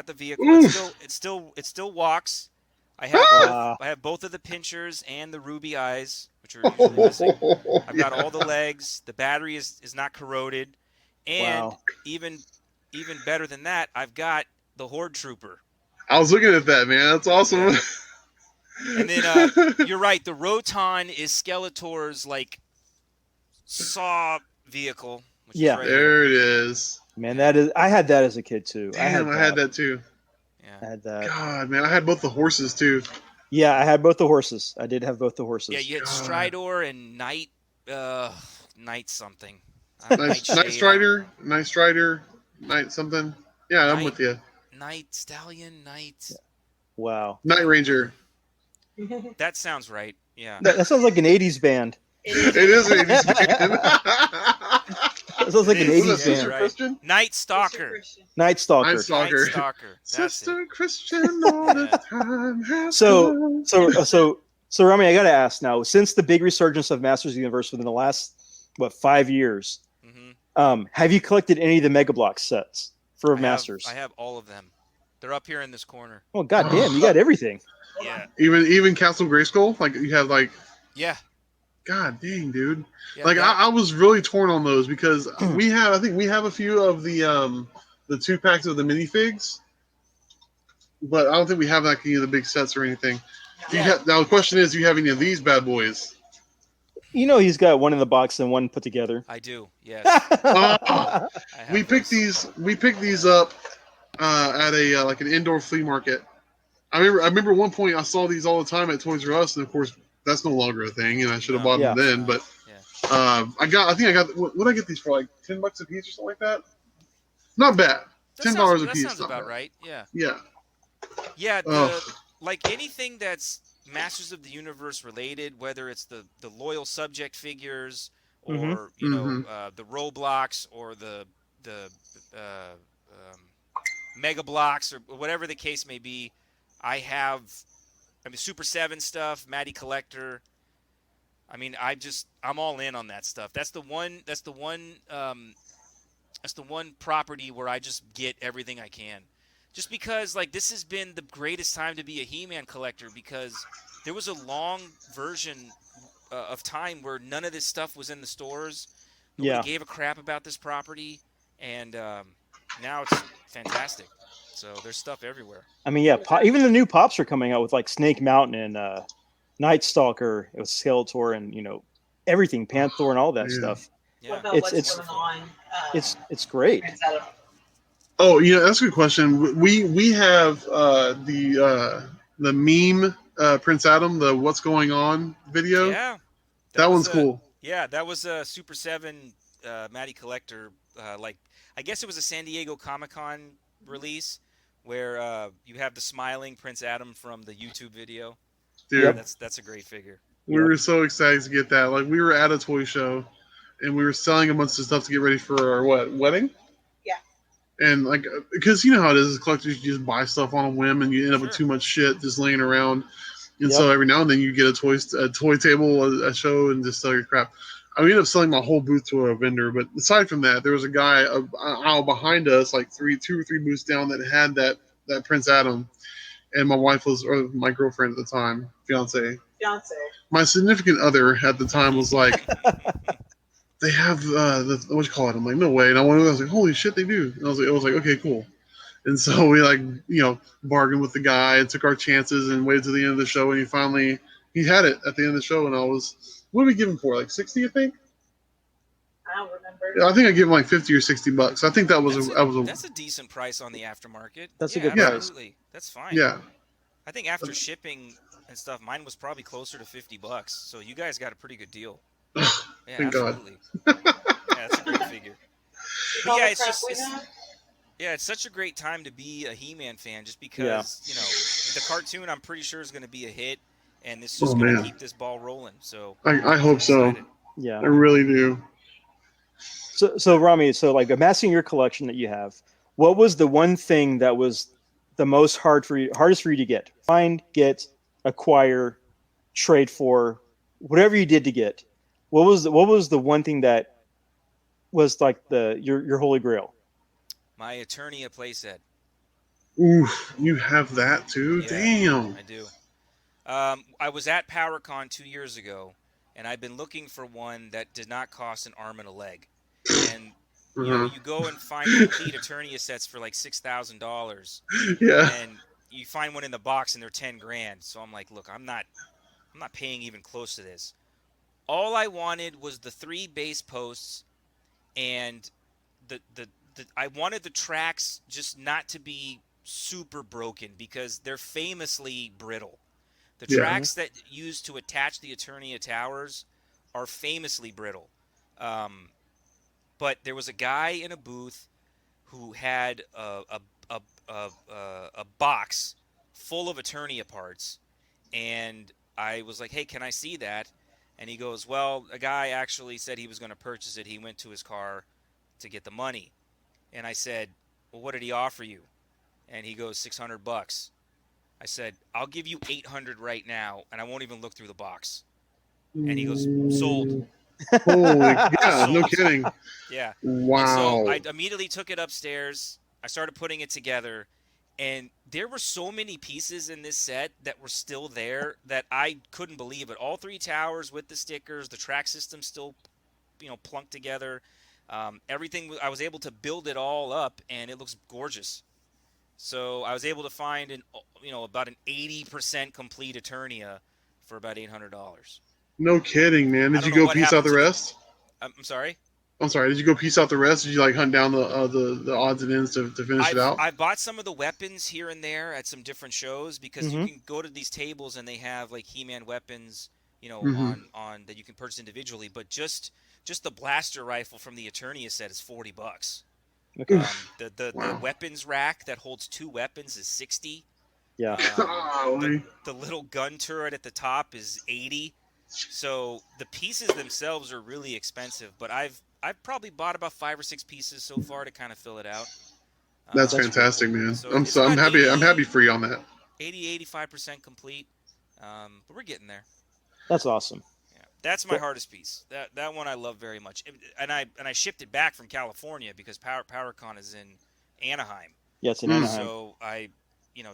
the vehicle. It still walks. I have both of the pinchers and the ruby eyes, which are usually missing. I've got all the legs. The battery is not corroded. And even better than that, I've got the Horde Trooper.
I was looking at that, man. That's awesome.
Yeah. And then you're right. The Roton is Skeletor's like saw vehicle. Which is right
there it is.
Man, I had that as a kid too.
Damn, I had that too.
Yeah.
I had that.
God, man, I had both the horses too.
Yeah, I had both the horses. I did have both the horses.
Yeah, you had Stridor and Knight something.
Night Strider, Night something. Yeah, I'm with you.
Night Stallion, Night.
Wow.
Night Ranger.
That sounds right. Yeah.
That sounds like an '80s band.
It is an '80s band.
That sounds like an '80s band.
Right.
Christian?
Night Stalker.
Night Stalker.
Sister Christian all the time.
So Ramy, I got to ask now. Since the big resurgence of Masters of the Universe within the last 5 years, have you collected any of the Mega Bloks sets for Masters?
I have all of them. They're up here in this corner.
Oh goddamn! You got everything.
Yeah.
Even Castle Grayskull, like you have like.
Yeah.
God dang, dude!
Yeah,
like I was really torn on those because I think we have a few of the 2 packs of the minifigs, but I don't think we have like any of the big sets or anything. Now the question is, do you have any of these bad boys?
He's got one in the box and one put together.
I do. Yes.
We picked these up at a like an indoor flea market. I remember at one point I saw these all the time at Toys R Us, and of course that's no longer a thing, and I should have bought them then. But I think I got. What did I get these for? Like $10 a piece or something like that. Not bad. $10 a
That
piece.
sounds
Not
about
bad.
right. Yeah.
Yeah.
Yeah.
Oh,
Like anything that's Masters of the Universe related, whether it's the loyal subject figures
Mm-hmm.
or
mm-hmm.
the Roblox or the Mega Blocks or whatever the case may be, I have. I mean, Super 7 stuff, Matty Collector. I mean, I'm all in on that stuff. That's the one. That's the one property where I just get everything I can. Just because, like, this has been the greatest time to be a He-Man collector because there was a long version of time where none of this stuff was in the stores. Nobody
Yeah.
gave a crap about this property, and now it's fantastic. So there's stuff everywhere.
I mean, yeah. Even the new pops are coming out with like Snake Mountain and Night Stalker, it was Skeletor, and everything, Panther, and all that
Yeah.
stuff.
Yeah.
What about
It's
what's
it's
going on?
it's great.
Prince Adam?
Oh, that's a good question. We have the meme Prince Adam, the "What's Going On" video.
Yeah.
That
was
one's cool.
Yeah, that was a Super 7 Matty Collector. Like, I guess it was a San Diego Comic-Con release where you have the smiling Prince Adam from the YouTube video.
Dude,
That's a great figure.
we were so excited to get that. Like, we were at a toy show, and we were selling a bunch of stuff to get ready for our wedding.
Yeah.
And like, because you know how it is, as collectors, you just buy stuff on a whim, and you end up with
Sure.
too much shit just laying around. And
Yep.
so every now and then you get a toy table, a show, and just sell your crap. I ended up selling my whole booth to a vendor, but aside from that, there was a guy an aisle behind us, like two or three booths down, that had that Prince Adam, and my wife or my girlfriend at the time, fiance, my significant other at the time was like, they have what you call it? I'm like, no way. And I was like, holy shit, they do. And I was like, okay, cool. And so we bargained with the guy and took our chances and waited to the end of the show, and he had it at the end of the show, and what did we give him for? Like 60, I think.
I don't remember.
Yeah, I think I gave him like $50 or $60. I think that was
That's a decent price on the aftermarket.
That's a
Yeah,
good price.
absolutely. That's fine.
yeah.
I think after shipping and stuff, mine was probably closer to $50. So you guys got a pretty good deal. Yeah,
Thank God.
absolutely. Yeah, that's a great figure. But
All
yeah,
the
it's
crap
just
we have?
it's such a great time to be a He-Man fan, just because the cartoon I'm pretty sure is going to be a hit, and it's just going to keep this ball rolling. So
I hope so.
excited.
Yeah.
I really do.
So Ramy, like amassing your collection that you have, what was the one thing that was the hardest for you to get? Find, get, acquire, trade for, whatever you did to get. What was the one thing that was like your holy grail?
My Eternia playset.
Oof, you have that too?
Yeah,
Damn.
I do. I was at PowerCon 2 years ago, and I've been looking for one that did not cost an arm and a leg. And you go and find complete Eternia sets for like $6,000,
Yeah.
and you find one in the box and they're $10,000. So I'm like, look, I'm not paying even close to this. All I wanted was the 3 base posts, and I wanted the tracks just not to be super broken because they're famously brittle. The tracks that used to attach the Eternia towers are famously brittle. But there was a guy in a booth who had a box full of Eternia parts, and I was like, hey, can I see that? And he goes, well, a guy actually said he was going to purchase it. He went to his car to get the money. And I said, well, what did he offer you? And he goes, $600. I said, I'll give you $800 right now, and I won't even look through the box. And he goes, sold.
Holy, yeah, no
Sold.
kidding.
Yeah.
Wow.
And so I immediately took it upstairs. I started putting it together, and there were so many pieces in this set that were still there that I couldn't believe it. All 3 towers with the stickers, the track system still, plunked together. Everything, I was able to build it all up, and it looks gorgeous. So I was able to find about an 80% complete Eternia for about $800.
No kidding, man.
I
Did you
don't know
go
what
piece out
happened
the
to
rest?
I'm sorry?
I'm sorry. Did you go piece out the rest? Did you hunt down the odds and ends to finish it out?
I bought some of the weapons here and there at some different shows because you can go to these tables and they have like He-Man weapons on that you can purchase individually. But just the blaster rifle from the Eternia set is $40.
Okay.
The weapons rack that holds 2 weapons is $60.
Yeah.
The little gun turret at the top is $80. So the pieces themselves are really expensive, but I've probably bought about 5 or 6 pieces so far to kind of fill it out.
That's fantastic, man.
So
I'm
it's
I'm
about
happy. I'm
80
happy for you on that.
85% complete. But we're getting there.
That's awesome.
Yeah, that's my hardest piece. That one I love very much, and I shipped it back from California because PowerCon is in Anaheim.
Yeah, it's in Anaheim.
So I,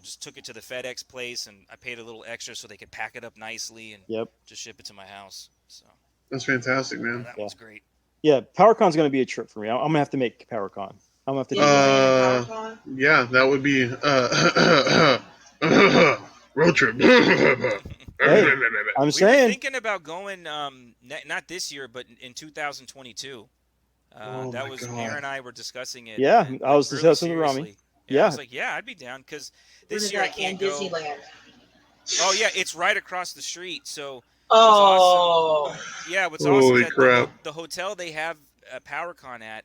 just took it to the FedEx place, and I paid a little extra so they could pack it up nicely and just ship it to my house. So
That's fantastic, man.
that was great.
Yeah, PowerCon's going to be a trip for me. I'm going to have to make PowerCon. I'm going to have to do that.
Yeah, that would be road trip.
Hey, I'm
We were
saying.
thinking about going, not this year, but in 2022.
Oh
that
my
was
God.
Aaron and I were discussing it.
Yeah,
and,
I was
really
discussing with Ramy.
seriously.
Yeah.
I was like, yeah, I'd be down because this year I can't go.
Disneyland.
Oh yeah, it's right across the street. So
Oh.
what's
Holy
awesome is
crap.
that the hotel they have PowerCon at,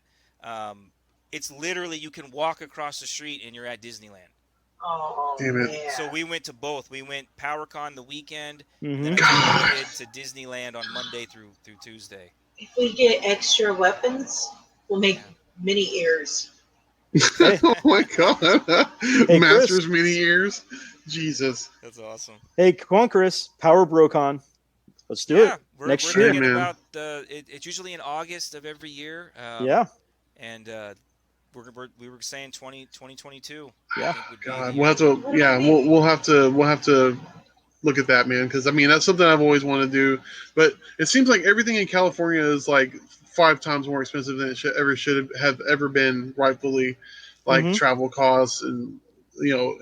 it's literally you can walk across the street and you're at Disneyland.
Oh,
Damn it.
man.
So we went to both. We went PowerCon the weekend,
Mhm.
then I took the kid to Disneyland on Monday through Tuesday.
If we get extra weapons, we'll make mini ears.
Oh my God.
Hey,
Masters mini ears. Jesus.
That's awesome.
Hey, come on, Chris. Power BroCon. Let's do it
we're
next
we're
year.
thinking
man.
about it's usually in August of every year.
Yeah.
And we were saying 2022.
Yeah.
God, we'll have to. Yeah, we'll have to look at that, man. Because I mean, that's something I've always wanted to do. But it seems like everything in California is like 5 times more expensive than it should have ever been, rightfully. Like
Mhm.
travel costs and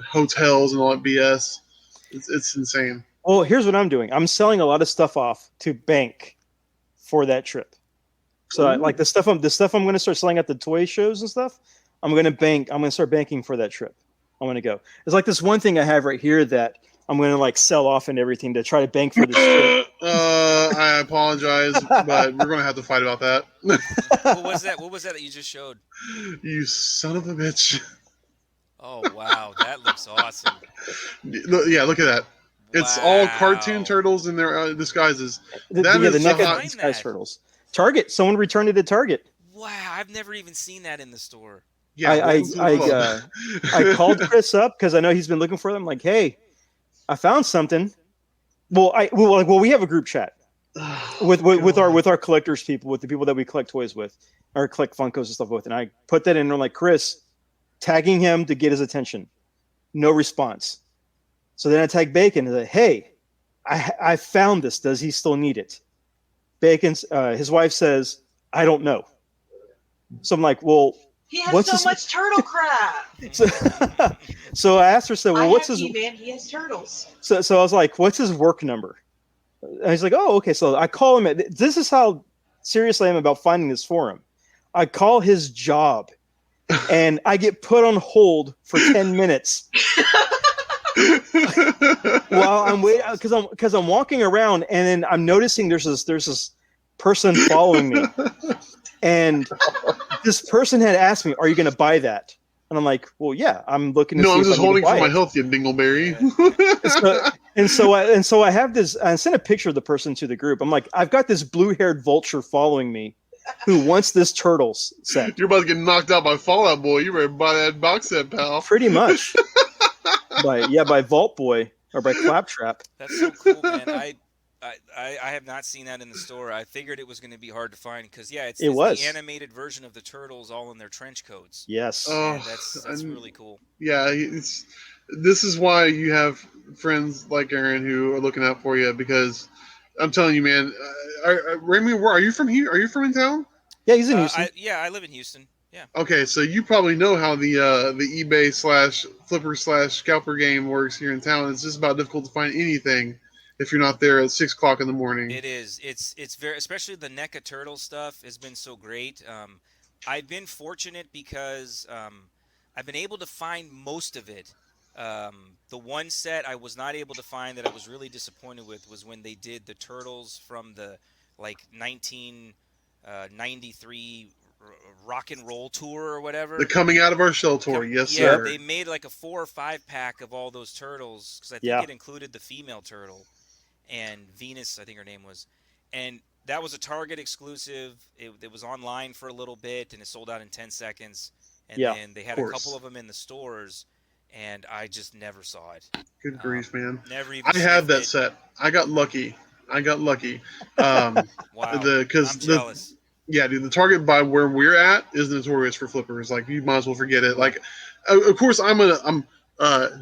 hotels and all that BS. It's insane.
Well, here's what I'm doing. I'm selling a lot of stuff off to bank for that trip. So like the stuff I'm going to start selling at the toy shows and stuff. I'm going to start banking for that trip. I'm going to go. It's like this one thing I have right here that I'm going to like sell off and everything to try to bank for this trip.
I apologize, but we're gonna have to fight about that.
What was that you just showed?
You son of a bitch!
Oh wow, that looks awesome.
Look at that. It's all cartoon turtles in their disguises.
The
That is
NECA
hot-
Disguise Turtles. Target. Someone returned it at Target.
Wow, I've never even seen that in the store.
Yeah,
I called Chris up because I know he's been looking for them. Like, hey, I found something. Well, we have a group chat with our collectors people, with the people that we collect toys with, or collect Funkos and stuff with. And I put that in, and I'm like, Chris, tagging him to get his attention. No response. So then I tag Bacon and say, hey, I found this. Does he still need it? Bacon's his wife says, I don't know. So I'm like, well,
He has
what's
so
his-
much turtle crap.
so I asked her, so well, what's his?
Man? He has turtles.
So I was like, what's his work number? And he's like, oh, okay. So I call him. This is how serious I am about finding this for him. I call his job, and I get put on hold for 10 minutes. While I'm waiting, because I'm walking around, and then I'm noticing there's this person following me, and this person had asked me, "Are you going to buy that?" And I'm like, "Well, yeah, I'm looking to see
I'm
if
just
I need to
holding
buy
for my
it."
health, you dingleberry.
So I have this. I sent a picture of the person to the group. I'm like, I've got this blue-haired vulture following me, who wants this turtles set.
You're about to get knocked out by Fallout Boy. You better buy that box set, pal.
Pretty much. by Vault Boy or by Claptrap.
That's so cool, man. I have not seen that in the store. I figured it was going to be hard to find because it's
was
the animated version of the turtles all in their trench coats.
Yes.
And that's really cool.
Yeah, this is why you have friends like Aaron who are looking out for you, because I'm telling you, man. Ramy, where are you from here? Are you from in town?
Yeah, he's in Houston.
I live in Houston. Yeah.
Okay, so you probably know how the eBay /flipper /scalper game works here in town. It's just about difficult to find anything if you're not there at 6 o'clock in the morning.
It is. It's very, especially the NECA turtle stuff has been so great. I've been fortunate because I've been able to find most of it The one set I was not able to find that I was really disappointed with was when they did the Turtles from the like 1993 rock and roll tour or whatever.
The Coming Out of Our Shell tour, yes,
yeah,
sir.
they made like a 4 or 5 pack of all those turtles because I think
Yeah.
it included the female turtle and Venus, I think her name was, and that was a Target exclusive. It was online for a little bit and it sold out in 10 seconds. And
Yeah,
then they had a couple of them in the stores, and I just never saw it.
Good grief, man.
Never even.
I had that
it.
set. I got lucky.
Wow.
Because
I'm jealous.
Yeah, dude, the Target by where we're at is notorious for flippers. Like, you might as well forget it. Like, of course, I'm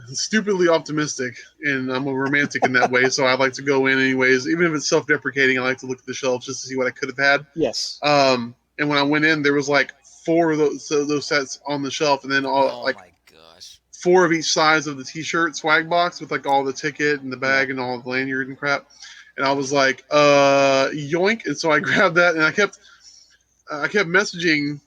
stupidly optimistic, and I'm a romantic in that way. So I like to go in anyways, even if it's self-deprecating. I like to look at the shelves just to see what I could have had.
Yes.
And when I went in, there was like 4 of those sets on the shelf, and then all
my gosh,
4 of each size of the T-shirt swag box with like all the ticket and the bag and all the lanyard and crap. And I was like, yoink! And so I grabbed that, and I kept messaging.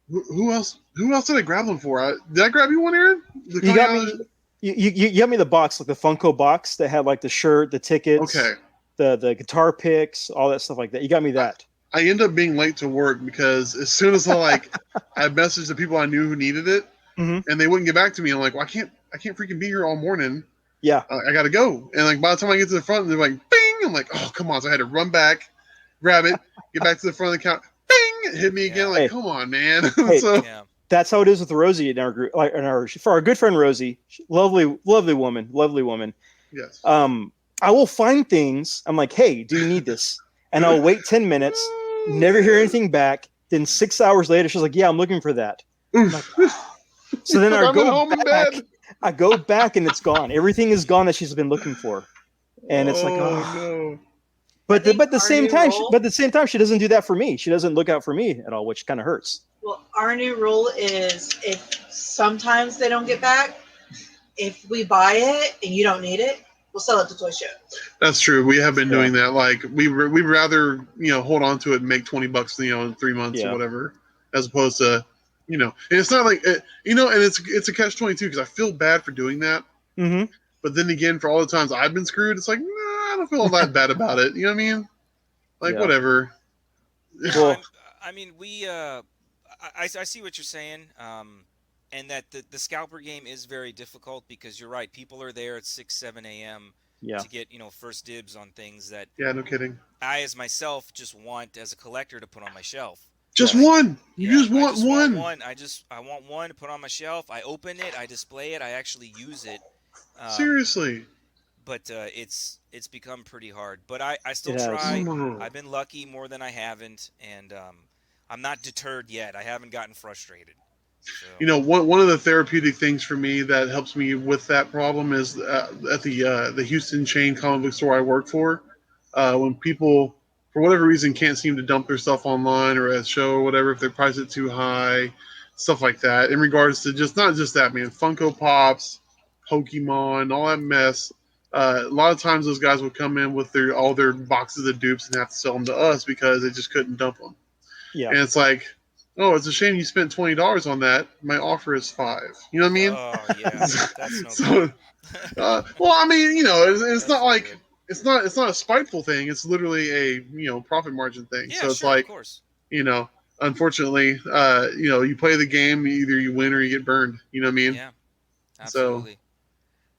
Who else did I grab them for? Did I grab you one, Aaron?
You got me. You got me the box, like the Funko box that had like the shirt, the tickets,
Okay.
the guitar picks, all that stuff like that. You got me that.
I ended up being late to work because as soon as I messaged the people I knew who needed it, and they wouldn't get back to me. I'm like, well, I can't freaking be here all morning.
Yeah.
I got to go. And like by the time I get to the front, they're like, bing! I'm like, oh, come on. So I had to run back, grab it, get back to the front of the counter, bing! Hit me again. Like, come on, man. So
that's how it is with Rosie in our group. Like for our good friend Rosie, lovely woman.
Yes.
I will find things. I'm like, hey, do you need this? And I'll wait 10 minutes, never hear anything back. Then 6 hours later, she's like, yeah, I'm looking for that. Like, so then I go back and it's gone. Everything is gone that she's been looking for. And it's like, oh
no.
But at the same time, she doesn't do that for me. She doesn't look out for me at all, which kind of hurts.
Well, our new rule is if sometimes they don't get back, if we buy it and you don't need it, we'll sell it to Toy Show.
That's true. We have been doing that. Like we'd rather hold on to it and make $20 in 3 months or whatever, as opposed to and it's not like and it's a catch-22 because I feel bad for doing that.
Mm-hmm.
But then again, for all the times I've been screwed, it's like, nah, I don't feel all that bad about it. You know what I mean? Like whatever.
Well, I mean, I see what you're saying. And that the scalper game is very difficult because you're right. People are there at 6, 7 a.m. To get first dibs on things that.
Yeah, no kidding.
I, as myself, just want as a collector to put on my shelf.
Just one. You just want one.
I want one to put on my shelf. I open it. I display it. I actually use it.
Seriously.
But it's become pretty hard. But I still try. I've been lucky more than I haven't, and I'm not deterred yet. I haven't gotten frustrated. So.
One of the therapeutic things for me that helps me with that problem is at the Houston chain comic book store I work for, when people, for whatever reason, can't seem to dump their stuff online or at a show or whatever, if they price it too high, stuff like that. In regards to not just that, man, Funko Pops, Pokemon, all that mess. A lot of times those guys would come in with all their boxes of dupes and have to sell them to us because they just couldn't dump them. Yeah. And it's like, oh, it's a shame you spent $20 on that. My offer is $5. You know what I mean?
Oh yeah, that's no good.
Well, I mean, it's not like it's not a spiteful thing. It's literally a profit margin thing.
Yeah,
so it's
sure,
like,
of course.
Unfortunately, you play the game, either you win or you get burned. You know what I mean?
Yeah, absolutely.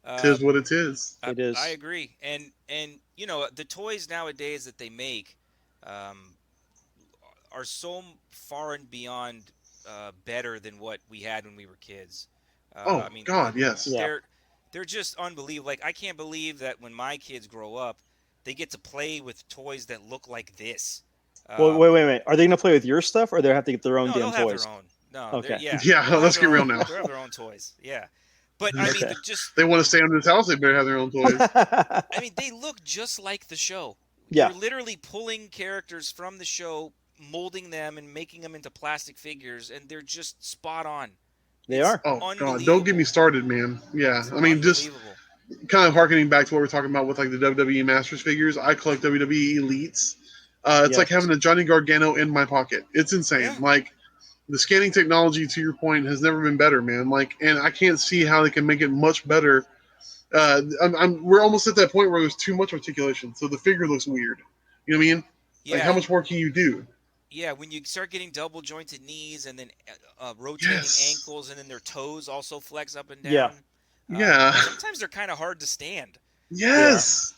So, it is what it is.
It is.
I agree, and the toys nowadays that they make are so far and beyond better than what we had when we were kids.
I mean, God, yes.
They're just unbelievable. Like, I can't believe that when my kids grow up, they get to play with toys that look like this.
Well, wait. Are they going to play with your stuff, or they have to get their own damn
they'll have
toys?
Their own. No.
Okay.
Yeah. Let's get real now.
They have their own toys. Yeah. But I mean,
they want to stay under this house. They better have their own toys.
I mean, they look just like the show.
Yeah.
You're literally pulling characters from the show, molding them, and making them into plastic figures, and they're just spot on.
They are.
Oh God! Don't get me started, man. Yeah, I mean, just kind of harkening back to what we're talking about with like the WWE Masters figures. I collect WWE Elites. It's like having a Johnny Gargano in my pocket. It's insane. Yeah. Like the scanning technology, to your point, has never been better, man. Like, and I can't see how they can make it much better. We're almost at that point where there's too much articulation, so the figure looks weird. You know what I mean?
Yeah.
Like, how much more can you do?
Yeah, when you start getting double jointed knees and then rotating ankles, and then their toes also flex up and down.
Yeah.
Yeah.
Sometimes they're kind of hard to stand.
Yes.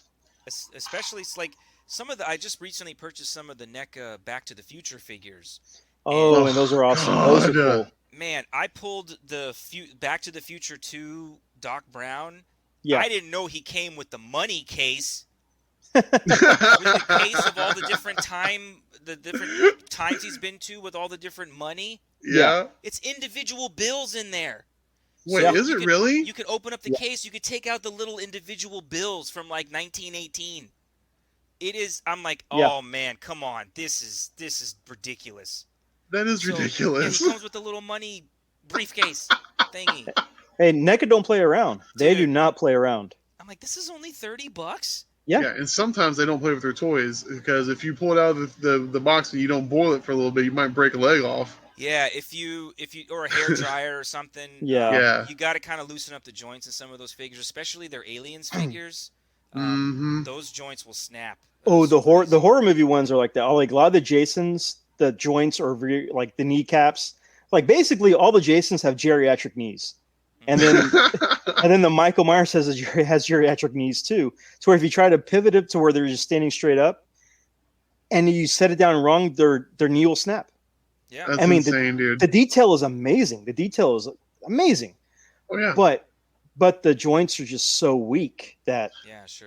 Especially, it's like some of the. I just recently purchased some of the NECA Back to the Future figures.
Oh, and those are awesome. Those are cool.
Man, I pulled the Back to the Future 2 Doc Brown.
Yeah.
I didn't know he came with the money case. With the case of all the different times he's been to with all the different money.
Yeah.
It's individual bills in there.
Wait,
So
is it really?
You could open up the case. You could take out the little individual bills from like 1918. It is. I'm like, oh man, come on. This is ridiculous.
That is ridiculous.
Yeah, he comes with a little money briefcase thingy.
Hey, NECA don't play around. They do not play around.
I'm like, this is only $30.
Yeah.
Yeah, and sometimes they don't play with their toys because if you pull it out of the box and you don't boil it for a little bit, you might break a leg off.
Yeah, if you or a hair dryer or something.
Yeah.
You got to kind of loosen up the joints in some of those figures, especially their aliens figures. Those joints will snap.
Oh, the horror movie ones are like that. Like a lot of the Jasons, the joints are like the kneecaps. Like basically all the Jasons have geriatric knees. And then the Michael Myers has geriatric knees too. So where if you try to pivot it to where they're just standing straight up, and you set it down wrong, their knee will snap.
Yeah,
that's insane, dude.
The detail is amazing.
Oh yeah,
but the joints are just so weak that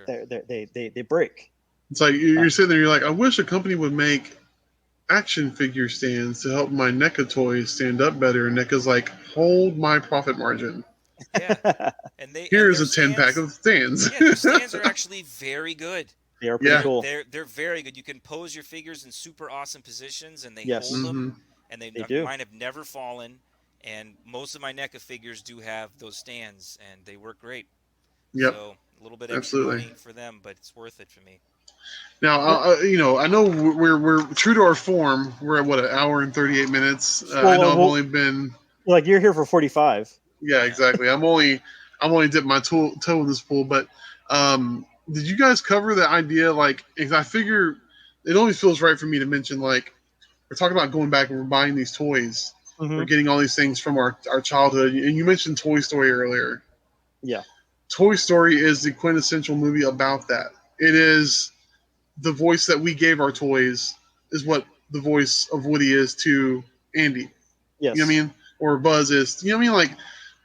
they break.
It's like you're sitting there, you're like, I wish a company would make action figure stands to help my NECA toys stand up better. And NECA's like, hold my profit margin.
Yeah, and
here's a 10-pack of stands.
Yeah, their stands are actually very good.
They are pretty cool.
They're very good. You can pose your figures in super awesome positions, and they
Yes.
hold them, and
They do.
mine have never fallen. And most of my NECA figures do have those stands, and they work great.
Yep.
So a little bit extra money for them, but it's worth it for me.
Now, I know we're true to our form. We're at what, an hour and 38 minutes. I know I've only been
like you're here for 45.
Yeah, exactly. I'm only dipping my toe in this pool. But did you guys cover the idea? Like, if I figure it always feels right for me to mention, like, we're talking about going back and we're buying these toys. We're getting all these things from our childhood. And you mentioned Toy Story earlier.
Yeah.
Toy Story is the quintessential movie about that. It is the voice that we gave our toys is what the voice of Woody is to Andy.
Yes.
You know what I mean? Or Buzz is. You know what I mean? Like,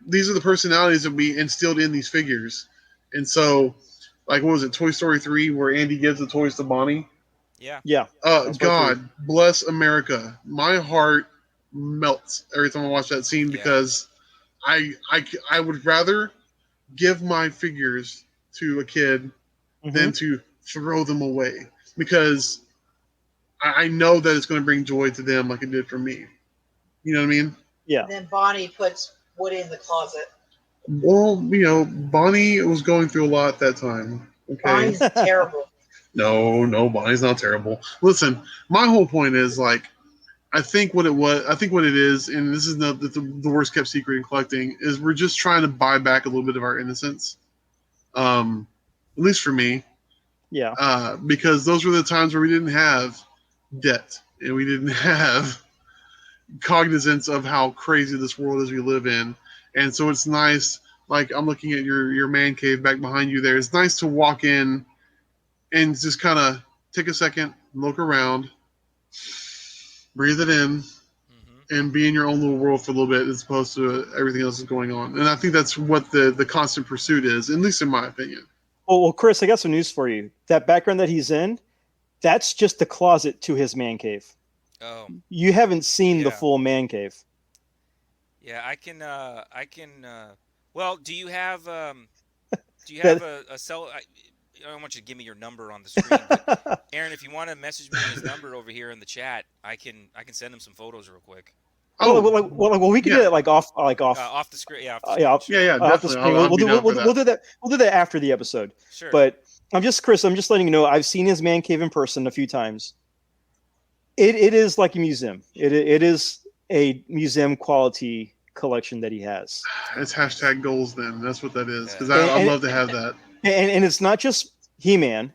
these are the personalities that we instilled in these figures. And so, like, what was it, Toy Story 3, where Andy gives the toys to Bonnie?
Yeah.
Yeah.
God bless America. My heart melts every time I watch that scene because I would rather give my figures to a kid than to throw them away, because I know that it's going to bring joy to them like it did for me. You know what I mean?
Yeah. And then Bonnie puts Woody in the closet.
Well, Bonnie was going through a lot at that time. Okay.
Bonnie's terrible.
No, Bonnie's not terrible. Listen, my whole point is, like, I think what it is, and this is the worst kept secret in collecting, is we're just trying to buy back a little bit of our innocence. At least for me.
Yeah.
Because those were the times where we didn't have debt and we didn't have cognizance of how crazy this world is we live in. And so it's nice, like, I'm looking at your man cave back behind you there. It's nice to walk in and just kind of take a second, look around, breathe it in, and be in your own little world for a little bit as opposed to everything else is going on. And I think that's what the constant pursuit is, at least in my opinion.
Well, Chris, I got some news for you. That background that he's in, that's just the closet to his man cave.
Oh.
You haven't seen the full man cave.
Yeah, I can. Well, do you have a cell? I don't want you to give me your number on the screen, but Aaron, if you want to message me his number over here in the chat, I can send him some photos real quick.
Oh, well, we can do that off
the screen. Yeah,
definitely.
Off the screen. We'll do that. We'll do that after the episode.
Sure.
But I'm just letting you know, I've seen his man cave in person a few times. It is like a museum. It is a museum quality collection that he has.
It's hashtag goals. Then that's what that is. Because
Yeah.
I'd love to have that.
And it's not just He-Man.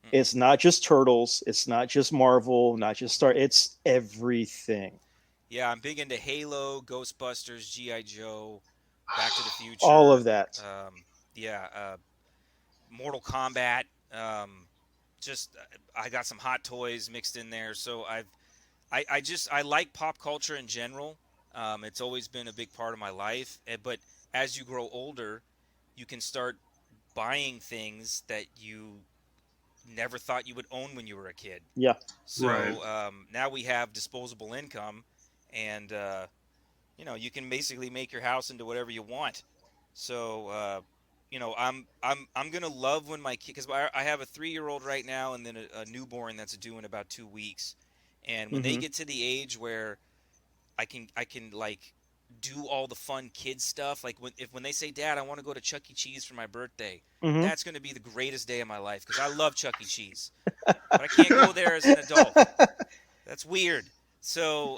Mm.
It's not just Turtles. It's not just Marvel. Not just Star. It's everything.
Yeah, I'm big into Halo, Ghostbusters, G.I. Joe, Back to the Future.
All of that.
Mortal Kombat. Just I got some Hot Toys mixed in there. So I like pop culture in general. It's always been a big part of my life. But as you grow older, you can start buying things that you never thought you would own when you were a kid.
Yeah.
So
Right.
now we have disposable income, and you can basically make your house into whatever you want. So I'm gonna love when my kid, because I have a 3-year-old right now, and then a newborn that's due in about 2 weeks, and when they
Mhm.
get to the age where I can like do all the fun kid stuff, like when they say, Dad, I want to go to Chuck E. Cheese for my birthday,
Mhm.
that's gonna be the greatest day of my life because I love Chuck E. Cheese, but I can't go there as an adult. That's weird. So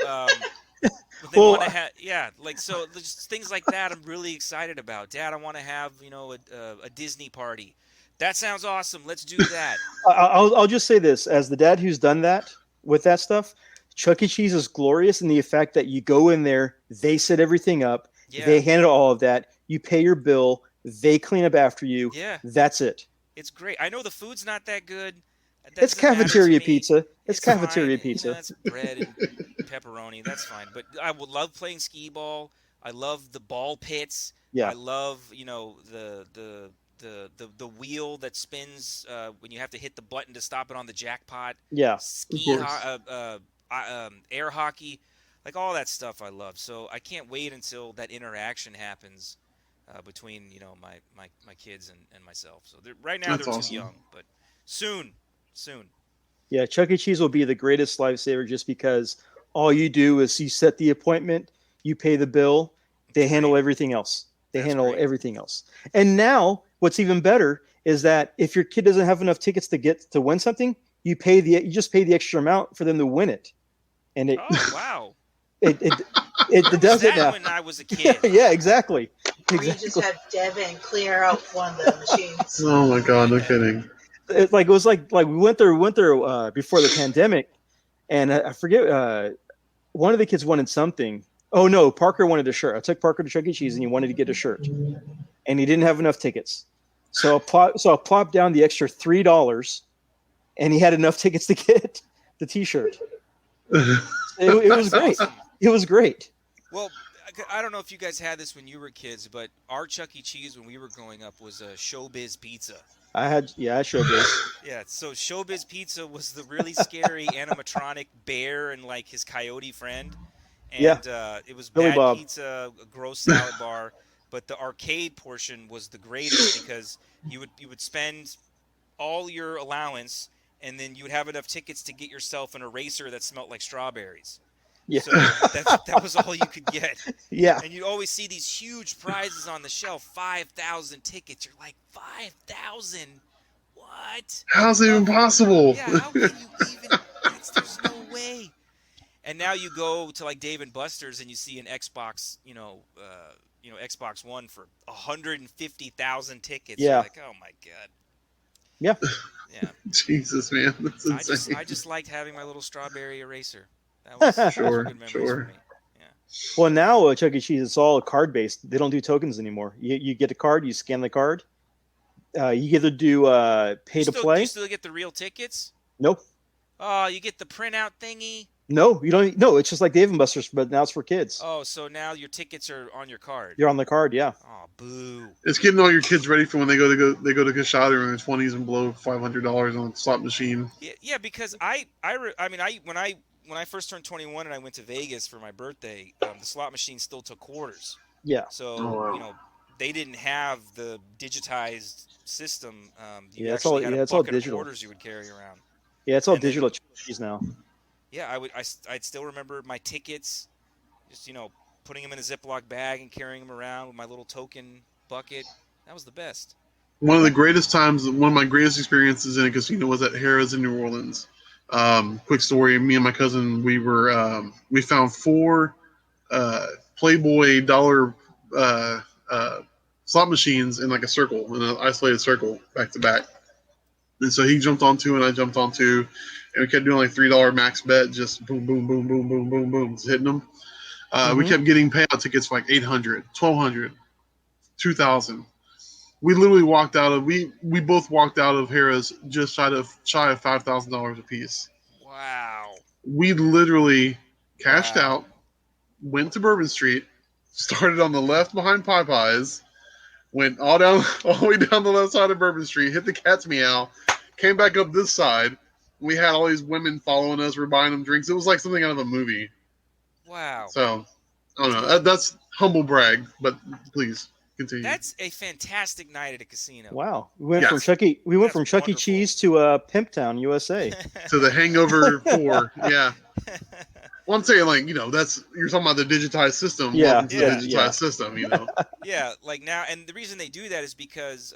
they
Well,
want to have, yeah, like, so just things like that I'm really excited about. Dad, I want to have a Disney party. That sounds awesome. Let's do that.
I'll just say this: as the dad who's done that with that stuff, Chuck E. Cheese is glorious in the fact that you go in there, they set everything up,
Yeah,
they handle all of that, you pay your bill, they clean up after you.
yeah,
That's it.
it's great. I know the food's not that good. That
It's
doesn't matter to
cafeteria
me.
pizza. It's
Fine.
cafeteria pizza.
That's bread and pepperoni. That's fine. But I would love playing skee ball. I love the ball pits.
Yeah.
I love, the wheel that spins when you have to hit the button to stop it on the jackpot.
Yeah.
Ski,
course.
air hockey, like all that stuff I love. So I can't wait until that interaction happens between my kids and myself. So right now
That's
they're
awesome.
too young, but soon.
Yeah. Chuck E. Cheese will be the greatest lifesaver just because all you do is you set the appointment, you pay the bill, they
That's
handle
great.
everything else. They
That's
handle
great.
everything else. And now, what's even better is that if your kid doesn't have enough tickets to win something, you just pay the extra amount for them to win it, and it
Oh wow!
it it,
Where
it
was
does it
that
now.
when I was a kid?
Yeah, exactly.
Or you just have Devin clear out one of the machines.
Oh my God, no kidding.
It was like we went there before the pandemic, and I forget one of the kids wanted something. Oh no, Parker wanted a shirt. I took Parker to Chuck E. Cheese, and he wanted to get a shirt, and he didn't have enough I plopped down the extra $3, and he had enough tickets to get the T-shirt. It was great.
Awesome.
It was great.
Well, I don't know if you guys had this when you were kids, but our Chuck E. Cheese when we were growing up was a Showbiz Pizza.
I showed this.
Yeah, so Showbiz Pizza was the really scary animatronic bear and like his coyote friend, and it was
Billy
bad
Bob.
pizza, a gross salad bar. But the arcade portion was the greatest because you would spend all your allowance, and then you would have enough tickets to get yourself an eraser that smelled like strawberries.
Yeah.
So that was all you could get.
Yeah.
And you always see these huge prizes on the shelf, 5,000 tickets. You're like, 5,000? What?
How's it even possible?
Yeah, how can you even? There's no way. And now you go to like Dave and Buster's and you see an Xbox, Xbox One for 150,000 tickets.
Yeah.
You're like, oh my god.
Yeah.
Yeah.
Jesus, man, that's insane.
I just liked having my little strawberry eraser. That was those
Sure,
were good memories
sure.
for me. Yeah.
Well, now Chuck E. Cheese, it's all card based. They don't do tokens anymore. You get a card, you scan the card. You either do pay to
Do
play.
you still get the real tickets?
Nope.
Oh, you get the printout thingy.
No, you don't. No, it's just like Dave and Buster's, but now it's for kids.
Oh, so now your tickets are on your card.
You're on the card, yeah.
Oh, boo.
It's getting all your kids ready for when they go to Kashada or in their 20s and blow $500 on a slot machine.
Yeah, because when I first turned 21 and I went to Vegas for my birthday, the slot machine still took quarters.
Yeah.
So,
Oh, wow.
they didn't have the digitized system. You
Yeah, it's all-
actually had
yeah,
a
it's all
bucket of
digital.
quarters you would carry around.
Yeah, it's all
And then-
digital Chuck E. Cheese now.
Yeah, I'd still remember my tickets, just, putting them in a Ziploc bag and carrying them around with my little token bucket. That was the best.
One of my greatest experiences in a casino was at Harrah's in New Orleans. Quick story: me and my cousin, we found 4 Playboy dollar slot machines in like a circle, in an isolated circle, back to back. And so he jumped on two, and I jumped on two, and we kept doing like $3 max bet, just boom, boom, boom, boom, boom, boom, boom, just hitting them. We kept getting payout tickets for like 800, 1200, 2000. We literally walked out of we both walked out of Harrah's just shy of $5,000 a piece.
Wow.
We literally cashed out, went to Bourbon Street, started on the left behind Popeyes, went all the way down the left side of Bourbon Street, hit the Cat's Meow, came back up this side. We had all these women following us. We're buying them drinks. It was like something out of a movie.
Wow.
So, I don't know. That's humble brag, but please continue.
That's a fantastic night at a casino.
Wow. We went from
That's
Chuck E.
wonderful.
Cheese to Pimptown, USA.
To the Hangover 4. Yeah. Well, I'm saying, like, you're talking about the digitized system.
Yeah.
Welcome to the digitized
Yeah.
system,
Yeah, like now, and the reason they do that is because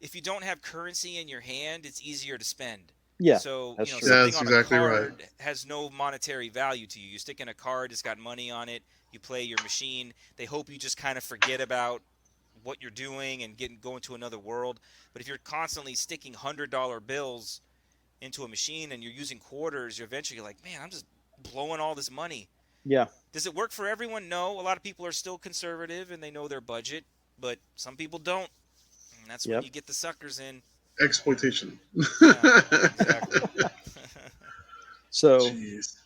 if you don't have currency in your hand, it's easier to spend.
Yeah.
So,
that's true.
something
That's
on
exactly
a
right.
card has no monetary value to you. You stick in a card, it's got money on it. You play your machine. They hope you just kind of forget about what you're doing and go into another world. But if you're constantly sticking $100 bills into a machine and you're using quarters, you're eventually like, man, I'm just blowing all this money.
Yeah.
Does it work for everyone? No. A lot of people are still conservative and they know their budget, but some people don't. And that's when you get the suckers in.
Exploitation.
Yeah, exactly.
So,
Jeez.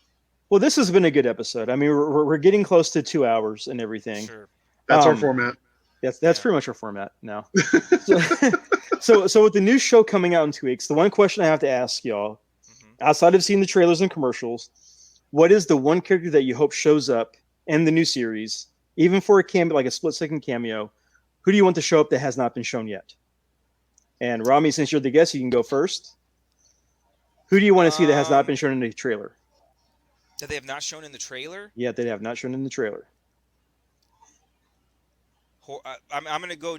well, this has been a good episode. I mean, we're getting close to 2 hours and everything.
Sure.
That's our format.
That's pretty much our format now. So with the new show coming out in 2 weeks, the one question I have to ask y'all, outside of seeing the trailers and commercials, what is the one character that you hope shows up in the new series, even for a cameo, like a split-second cameo? Who do you want to show up that has not been shown yet? And Ramy, since you're the guest, you can go first. Who do you want to see that has not been shown in the trailer?
That they have not shown in the trailer?
Yeah, they have not shown in the trailer.
I'm gonna go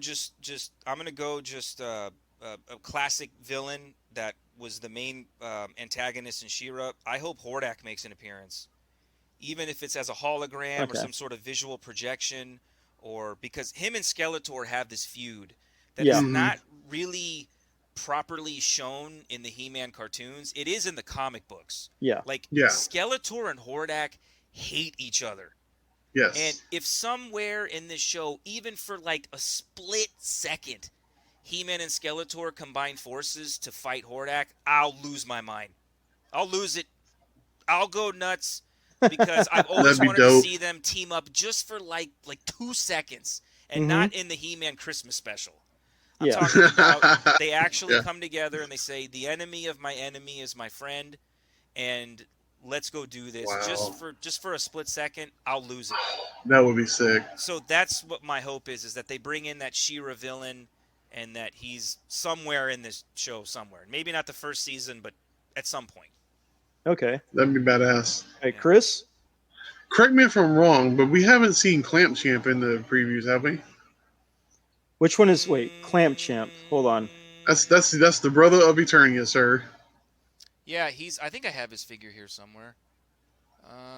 a classic villain that was the main antagonist in She-Ra. I hope Hordak makes an appearance, even if it's as a hologram or some sort of visual projection, or because him and Skeletor have this feud that is not really properly shown in the He-Man cartoons. It is in the comic books.
Yeah,
Skeletor and Hordak hate each other.
Yes.
And if somewhere in this show, even for like a split second, He-Man and Skeletor combine forces to fight Hordak, I'll lose my mind. I'll lose it. I'll go nuts because I've always wanted to see them team up just for like 2 seconds and not in the He-Man Christmas special. I'm talking about they actually come together and they say, the enemy of my enemy is my friend, and let's go do this.
Wow.
Just for a split second, I'll lose it.
That would be sick.
So that's what my hope is that they bring in that She-Ra villain and that he's somewhere in this show somewhere. Maybe not the first season, but at some point.
Okay.
That'd be badass.
Hey, Chris?
Correct me if I'm wrong, but we haven't seen Clamp Champ in the previews, have we?
Which one is Clamp Champ? Hold on.
That's the brother of Eternia, sir.
Yeah, I think I have his figure here somewhere.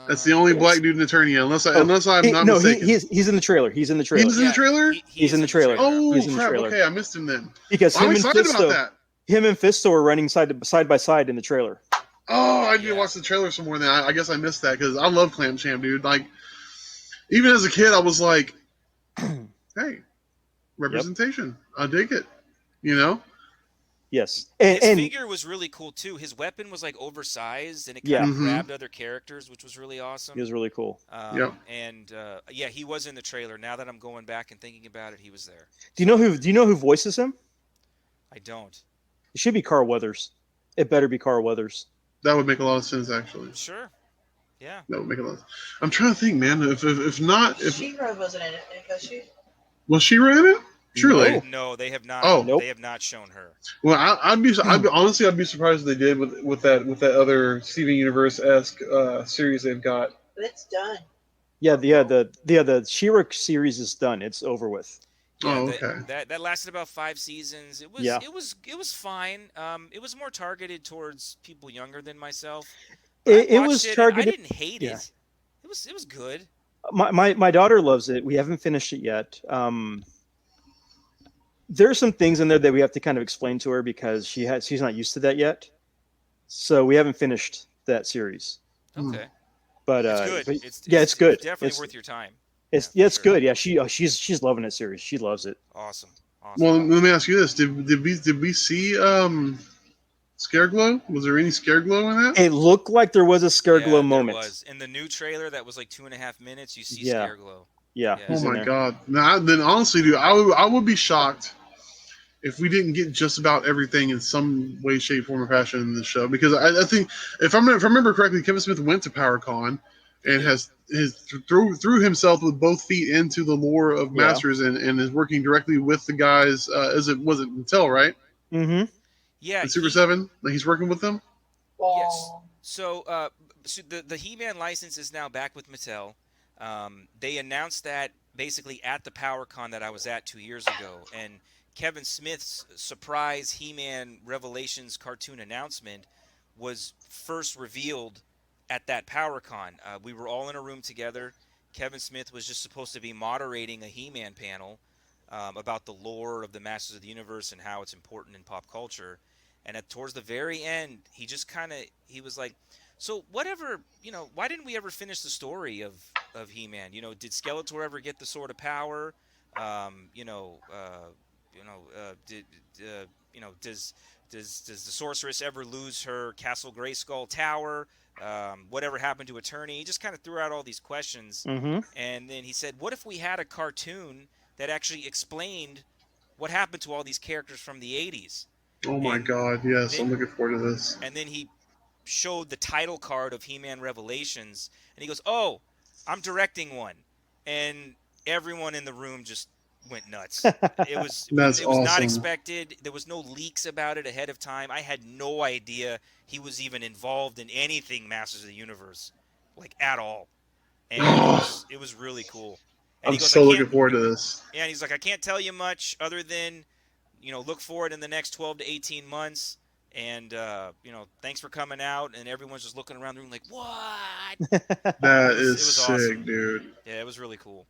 That's the only black dude in Eternia, unless I'm not mistaken.
He's in the trailer. He's in the trailer.
He's in the trailer?
He's in the trailer.
Oh,
he's in the
crap.
trailer.
Okay, I missed him then.
Because
I'm excited about that.
Him and Fisto are running side by side in the trailer.
Oh, I need to watch the trailer some more then. I guess I missed that because I love Clamp Champ, dude. Like, even as a kid, I was like, hey, representation. I dig it.
Yes.
His figure was really cool, too. His weapon was, like, oversized, and it kind of grabbed other characters, which was really awesome.
He was really cool.
And, he was in the trailer. Now that I'm going back and thinking about it, he was there.
Do you know who voices him?
I don't.
It should be Carl Weathers. It better be Carl Weathers.
That would make a lot of sense, actually.
Sure. Yeah.
That would make a lot of sense. I'm trying to think, man. If not...
She-Ra wasn't in it, because she...
Was She-Ra in it? Truly?
No, they have not.
Oh,
nope.
They have not shown her.
Well, I'd be honestly, I'd be surprised if they did with that other Steven Universe-esque series they've got.
But it's done.
Yeah, the She-Ra series is done. It's over with.
Yeah,
okay.
That lasted about 5 seasons. It was fine. It was more targeted towards people younger than myself.
It was targeted.
I didn't hate it. It was good.
My daughter loves it. We haven't finished it yet. There are some things in there that we have to kind of explain to her because she's not used to that yet. So we haven't finished that series.
Okay.
But
It's good.
but
It's
yeah, it's good.
definitely worth your time.
It's
Yeah, for
it's
sure.
good. Yeah, she's loving that series. She loves it.
Awesome.
Well, let me ask you this: Did we see Scareglow? Was there any Scareglow in that?
It looked like there was a Scareglow
Yeah,
moment.
there was. In the new trailer that was like 2.5 minutes, you see
Yeah.
Scareglow.
Yeah,
Yeah.
Oh
he's in
my
there.
god! Now, then honestly, dude, I would be shocked if we didn't get just about everything in some way, shape, form, or fashion in the show. Because I think if I remember correctly, Kevin Smith went to PowerCon and has threw himself with both feet into the lore of
Yeah.
Masters and is working directly with the guys. Was it Mattel, right?
Mm-hmm.
Yeah.
The Super Seven, like he's working with them.
Yes.
Aw.
So the He-Man license is now back with Mattel. They announced that basically at the PowerCon that I was at 2 years ago, and Kevin Smith's surprise He-Man Revelations cartoon announcement was first revealed at that PowerCon. We were all in a room together. Kevin Smith was just supposed to be moderating a He-Man panel about the lore of the Masters of the Universe and how it's important in pop culture. And towards the very end, he just he was like, "So whatever, why didn't we ever finish the story of He-Man? Did Skeletor ever get the Sword of Power? Did does the sorceress ever lose her Castle Grayskull Tower? Whatever happened to Attorney?" He just kind of threw out all these questions,
Mm-hmm.
and then he said, "What if we had a cartoon that actually explained what happened to all these characters from the '80s?"
Oh my
And
god! Yes,
then,
I'm looking forward to this.
and then he showed the title card of He-Man Revelations, and he goes, "Oh, I'm directing one," and everyone in the room just went nuts.
That's
It was not
awesome.
expected. There was no leaks about it ahead of time. I had no idea he was even involved in anything Masters of the Universe, like at all. And it was really cool. And
I'm
he goes,
so looking forward to this.
yeah, and he's like, "I can't tell you much other than, look for it in the next 12 to 18 months. And, thanks for coming out." And everyone's just looking around the room like, "What?"
That
It
is
was
sick,
awesome.
dude.
Yeah, it was really cool.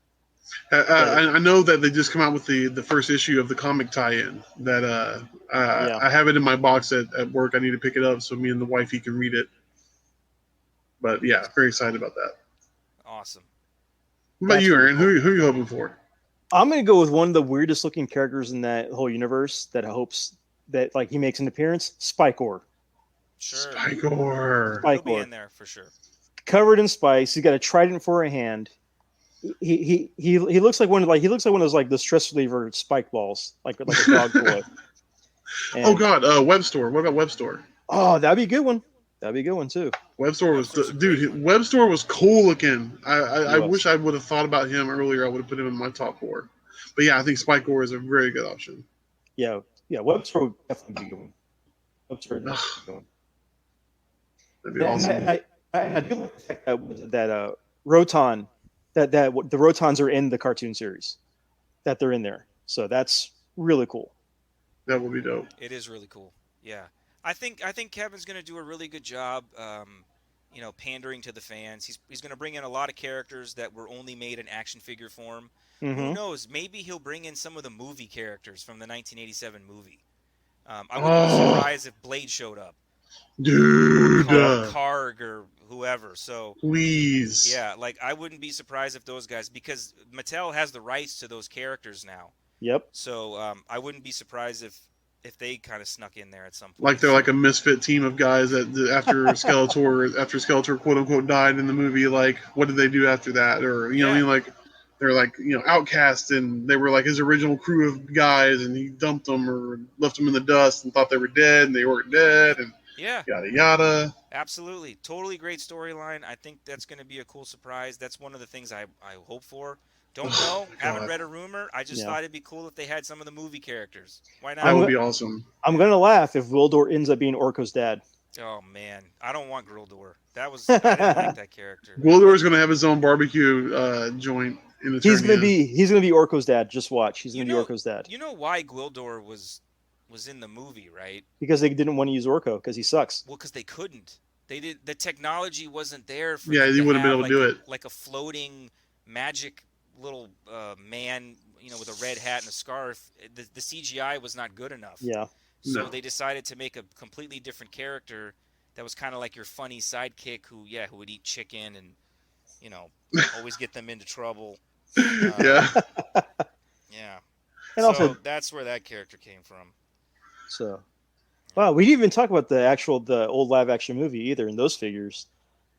I know that they just come out with the first issue of the comic tie-in. That
Yeah.
I have it in my box at work. I need to pick it up so me and the wifey can read it. But yeah, very excited about that.
Awesome.
What about
That's
you,
really
Aaron?
cool.
Who are you hoping for?
I'm gonna go with one of the weirdest looking characters in that whole universe that hopes that like he makes an appearance. Spikor.
Sure.
Spikor.
He'll be
Spikor.
in there for sure.
Covered in spice. He's got a trident for a hand. He looks like one of those like the stress reliever spike balls, like a dog toy.
Oh
And,
God, Web Store. What about Web Store?
oh, that'd be a good one. That'd be a good one too.
Web Store was
Webster's a great
dude.
one.
Web Store was cool looking. I
He was.
wish I would have thought about him earlier. I would have put him in my top 4. But yeah, I think Spikor is a very good option.
Yeah, Webster would definitely be a good one. Webster would definitely be a good one.
That'd be awesome.
I do like the fact that Roton, that the Rotons are in the cartoon series, that they're in there. So that's really cool.
That would be dope.
It is really cool. Yeah. I think Kevin's going to do a really good job, pandering to the fans. He's going to bring in a lot of characters that were only made in action figure form. Who
Mm-hmm.
knows? Maybe he'll bring in some of the movie characters from the 1987 movie. I wouldn't be surprised if Blade showed up,
Dude,
Karg or whoever. So
please.
yeah, like I wouldn't be surprised if those guys, because Mattel has the rights to those characters now.
Yep.
So I wouldn't be surprised if they kind of snuck in there at some point.
Like they're like a misfit team of guys that after Skeletor quote unquote died in the movie. Like, what did they do after that? Or
Yeah.
I mean, like they're like outcast and they were like his original crew of guys and he dumped them or left them in the dust and thought they were dead and they weren't dead and
Yeah,
yada yada.
absolutely. Totally great storyline. I think that's going to be a cool surprise. That's one of the things I hope for. Don't know. Haven't
God.
read a rumor. I just
Yeah.
thought it'd be cool if they had some of the movie characters. Why
That
not?
would be awesome.
I'm gonna laugh if Wildor ends up being Orko's dad.
Oh, man. I don't want Grildor. I didn't like that character.
Gwildor is going to have his own barbecue joint in Eternia.
He's gonna be Orko's dad. Just watch. He's gonna be Orko's dad
You know why Gwildor was in the movie, right?
because they didn't want to use Orko because he sucks.
Well, because they couldn't. The technology wasn't there for
Yeah,
them
you
to
wouldn't be
have
able to do it.
like a floating magic little man, with a red hat and a scarf. The CGI was not good enough.
Yeah.
So
No.
they decided to make a completely different character that was kind of like your funny sidekick who would eat chicken and, always get them into trouble.
Yeah.
Yeah.
And
So
also,
that's where that character came from.
so wow, we didn't even talk about the old live action movie either in those figures.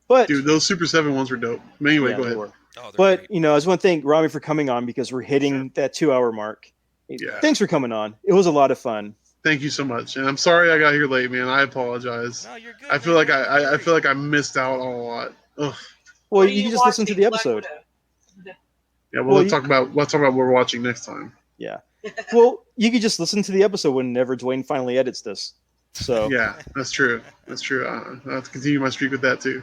But
Dude, those Super 7 ones were dope. Anyway,
yeah,
go
they
ahead.
were.
Oh, they're
But
great.
I just want to thank Ramy for coming on because we're hitting that 2-hour mark.
Yeah.
Thanks for coming on. It was a lot of fun.
Thank you so much. And I'm sorry I got here late, man. I apologize.
No, you're good.
I feel
man.
like I feel like I missed out on a lot. Ugh.
Well,
What are
you can just listen to
watching?
the
Black
episode.
Widow.
Yeah,
Well,
let's talk about what we're watching next time.
Yeah. Well, you could just listen to the episode whenever Dwayne finally edits this. So
Yeah, that's true. That's true. I'll have to continue my streak with that too.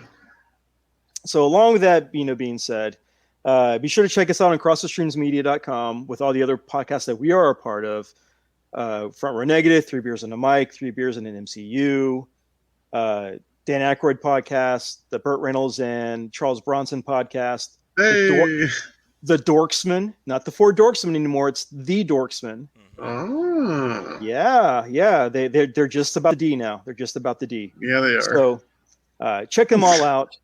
So along with that, being said, be sure to check us out on crossthestreamsmedia.com with all the other podcasts that we are a part of. Front Row Negative, 3 Beers and a Mic, 3 Beers and an MCU, Dan Aykroyd podcast, the Burt Reynolds and Charles Bronson podcast,
Hey.
the Dorksman, not the Four Dorksmen anymore. It's the Dorksman.
Ah.
Yeah. They're just about the D now. They're just about the D.
Yeah, they are.
So check them all out.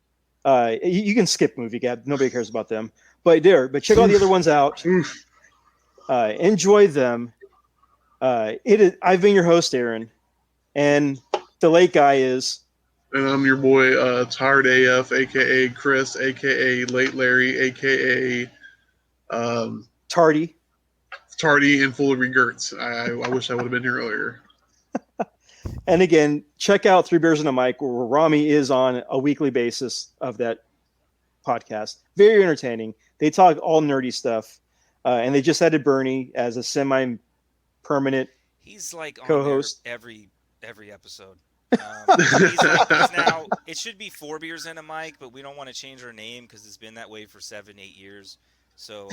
You can skip Movie Gab. Nobody cares about them. But check all the other ones out.
Oof.
Enjoy them. I've been your host, Aaron, and the late guy is.
And I'm your boy, Tired AF, aka Chris, aka Late Larry, aka
Tardy.
Tardy and full of regrets. I wish I would have been here earlier.
And again, check out 3 Beers and a Mic, where Ramy is on a weekly basis of that podcast. Very entertaining. They talk all nerdy stuff. And they just added Bernie as a semi-permanent.
He's like on
Co-host.
there every episode. He's now. It should be 4 Beers and a Mic, but we don't want to change our name because it's been that way for 7-8 years. So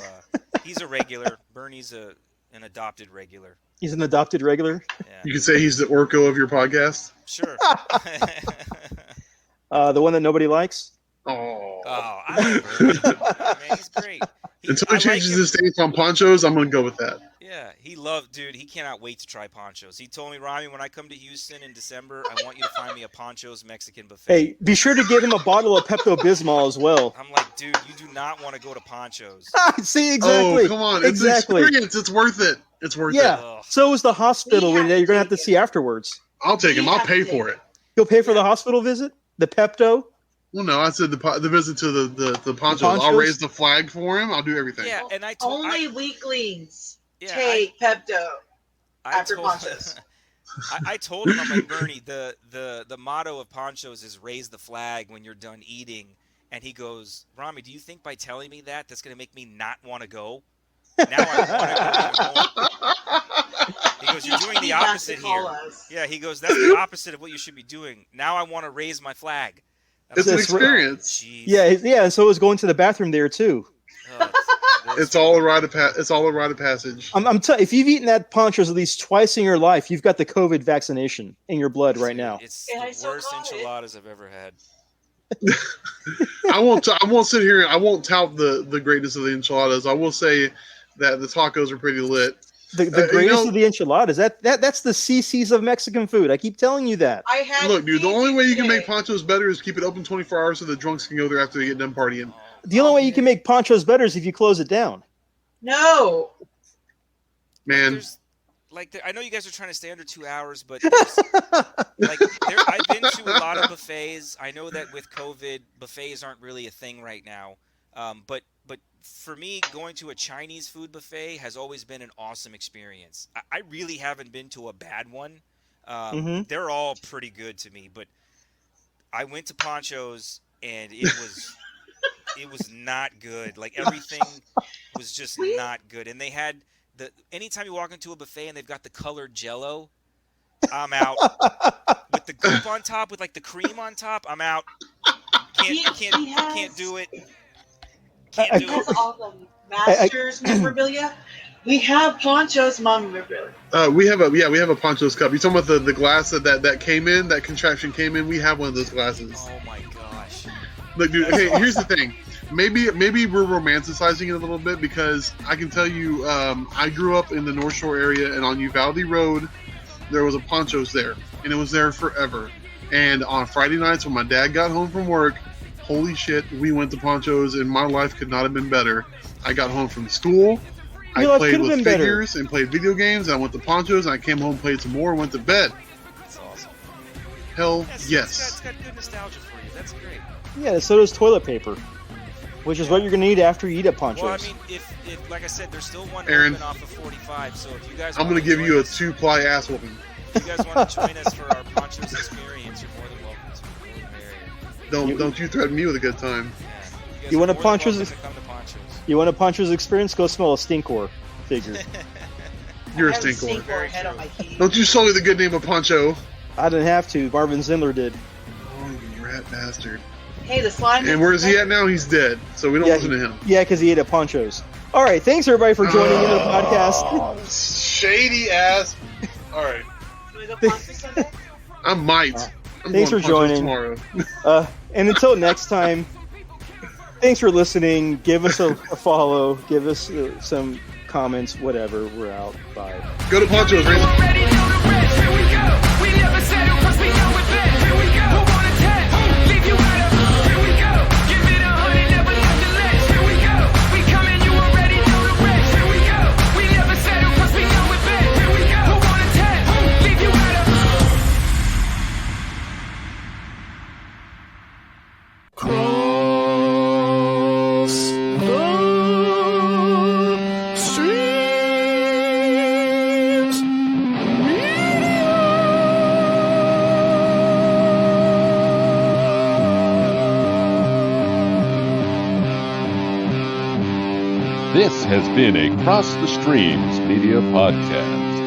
he's a regular. Bernie's an adopted regular.
He's an adopted regular.
Yeah,
You could say he's the Orko of your podcast.
sure.
The one that nobody likes.
Oh.
Oh, I like Bernie. Man, he's great.
Until
I
he
like
changes
him.
his stance on ponchos, I'm going to go with that.
Yeah, dude, he cannot wait to try ponchos. He told me, Ramy, when I come to Houston in December, I want you to find me a ponchos Mexican buffet.
Hey, be sure to get him a bottle of Pepto-Bismol as well.
I'm like, dude, you do not want to go to ponchos.
See, exactly.
Oh, come on.
Exactly.
It's an experience. It's worth it. It's worth
Yeah.
it.
Ugh.
So is the hospital
We
when
have
you're going to
to
have to
take
see afterwards.
I'll take him.
We
I'll
have
pay
to
for
take
it.
You'll pay for the hospital visit? The Pepto?
Well, no, I said the visit to the ponchos. I'll
ponchos?
raise the flag for him. I'll do everything.
Yeah, and I told
Only weaklings
yeah,
take Pepto.
I
after
told,
ponchos.
I told him, I'm like, Bernie, the motto of ponchos is raise the flag when you're done eating. And he goes, Ramy, do you think by telling me that's going to make me not want to go? Now I want to go. He goes, you're doing the
He has to
opposite
call
here.
us.
Yeah, he goes, that's the opposite of what you should be doing. Now I want to raise my flag. And
It's
I'm
an
That's
like,
right.
experience.
Jeez.
Yeah, and so is going to the bathroom there too.
Oh,
It's all a rite of passage.
If you've eaten that ponchos at least twice in your life, you've got the COVID vaccination in your blood right now.
It's
And I
the
still
worst
caught it.
enchiladas I've ever had.
I won't sit here. I won't tout the greatness of the enchiladas. I will say that the tacos are pretty lit.
The
you
greatest
know-
of the enchiladas. That's the CCs of Mexican food. I keep telling you that.
I had
Look, dude, the only way you can make
ponchos.
ponchos better is keep it open 24 hours so the drunks can go there after they get done partying.
The only way you can make ponchos better is if you close it down.
No.
Man,
I know you guys are trying to stay under 2 hours, but I've been to a lot of buffets. I know that with COVID, buffets aren't really a thing right now. But for me, going to a Chinese food buffet has always been an awesome experience. I really haven't been to a bad one.
Mhm.
They're all pretty good to me, but I went to Poncho's and it was not good. Like everything was just not good. And they had anytime you walk into a buffet and they've got the colored Jello, I'm out. With the goop on top, with like the cream on top, I'm out. Can't do it. Can't do
That's
it.
all the Masters memorabilia. We have Poncho's memorabilia.
we have a ponchos cup. You talking about the glass that came in, that contraption came in? We have one of those glasses.
Oh my gosh.
Look, dude. Okay, here's the thing. maybe we're romanticizing it a little bit because I can tell you, I grew up in the North Shore area, and on Uvalde Road, there was a Ponchos there, and it was there forever. And on Friday nights when my dad got home from work, holy shit, we went to Ponchos, and my life could not have been better. I got home from school, I played with figures and played video games. I went to Ponchos, and I came home, played some more, and went to bed.
That's awesome.
Hell
Yes.
yes.
It's got good nostalgia for you. That's great.
Yeah, so does toilet paper, which is what you're gonna need after you eat at Ponchos.
Well, I mean, if like I said, there's still one
Aaron,
open off of 45. So if you guys,
I'm going to give you a 2-ply ass whooping.
If you guys want to join us for our Ponchos experience, you're more than welcome to. The more the merrier.
Don't you threaten me with a good time.
Yeah.
You want a
guys are more than
Ponchos?
welcome to come to Ponchos.
You want a Ponchos experience? Go smell a Stinkor figure.
You're a
I have
stinkor.
Stinkor head on my feet.
Don't you sully the good name of Poncho.
I didn't have to. Marvin Zindler did.
Oh, you rat bastard.
Hey, the slime.
And where's he at now? He's dead. So we don't listen to him.
Yeah, because he ate at Ponchos. All right, thanks everybody for joining into the podcast.
Oh, shady ass. All right.
Can we go Ponchos Sunday?
I might. I'm
Thanks
going
for
to Ponchos
joining.
tomorrow.
And until next time, thanks for listening. Give us a follow. Give us some comments. Whatever. We're out. Bye.
Go to Ponchos, Razor.
Already know the rest. Here we go. We never settle 'cause we know it best. Here we go. Who want a test? Leave you out of. Here we go. Give it 100, never nothing less. Here we go. We coming, you already know the rest. Here we go. We never settle 'cause we know it best. Here we go. Who want a test? Leave you out of. Cross the streams.
This has been a Cross the Streams Media Podcast.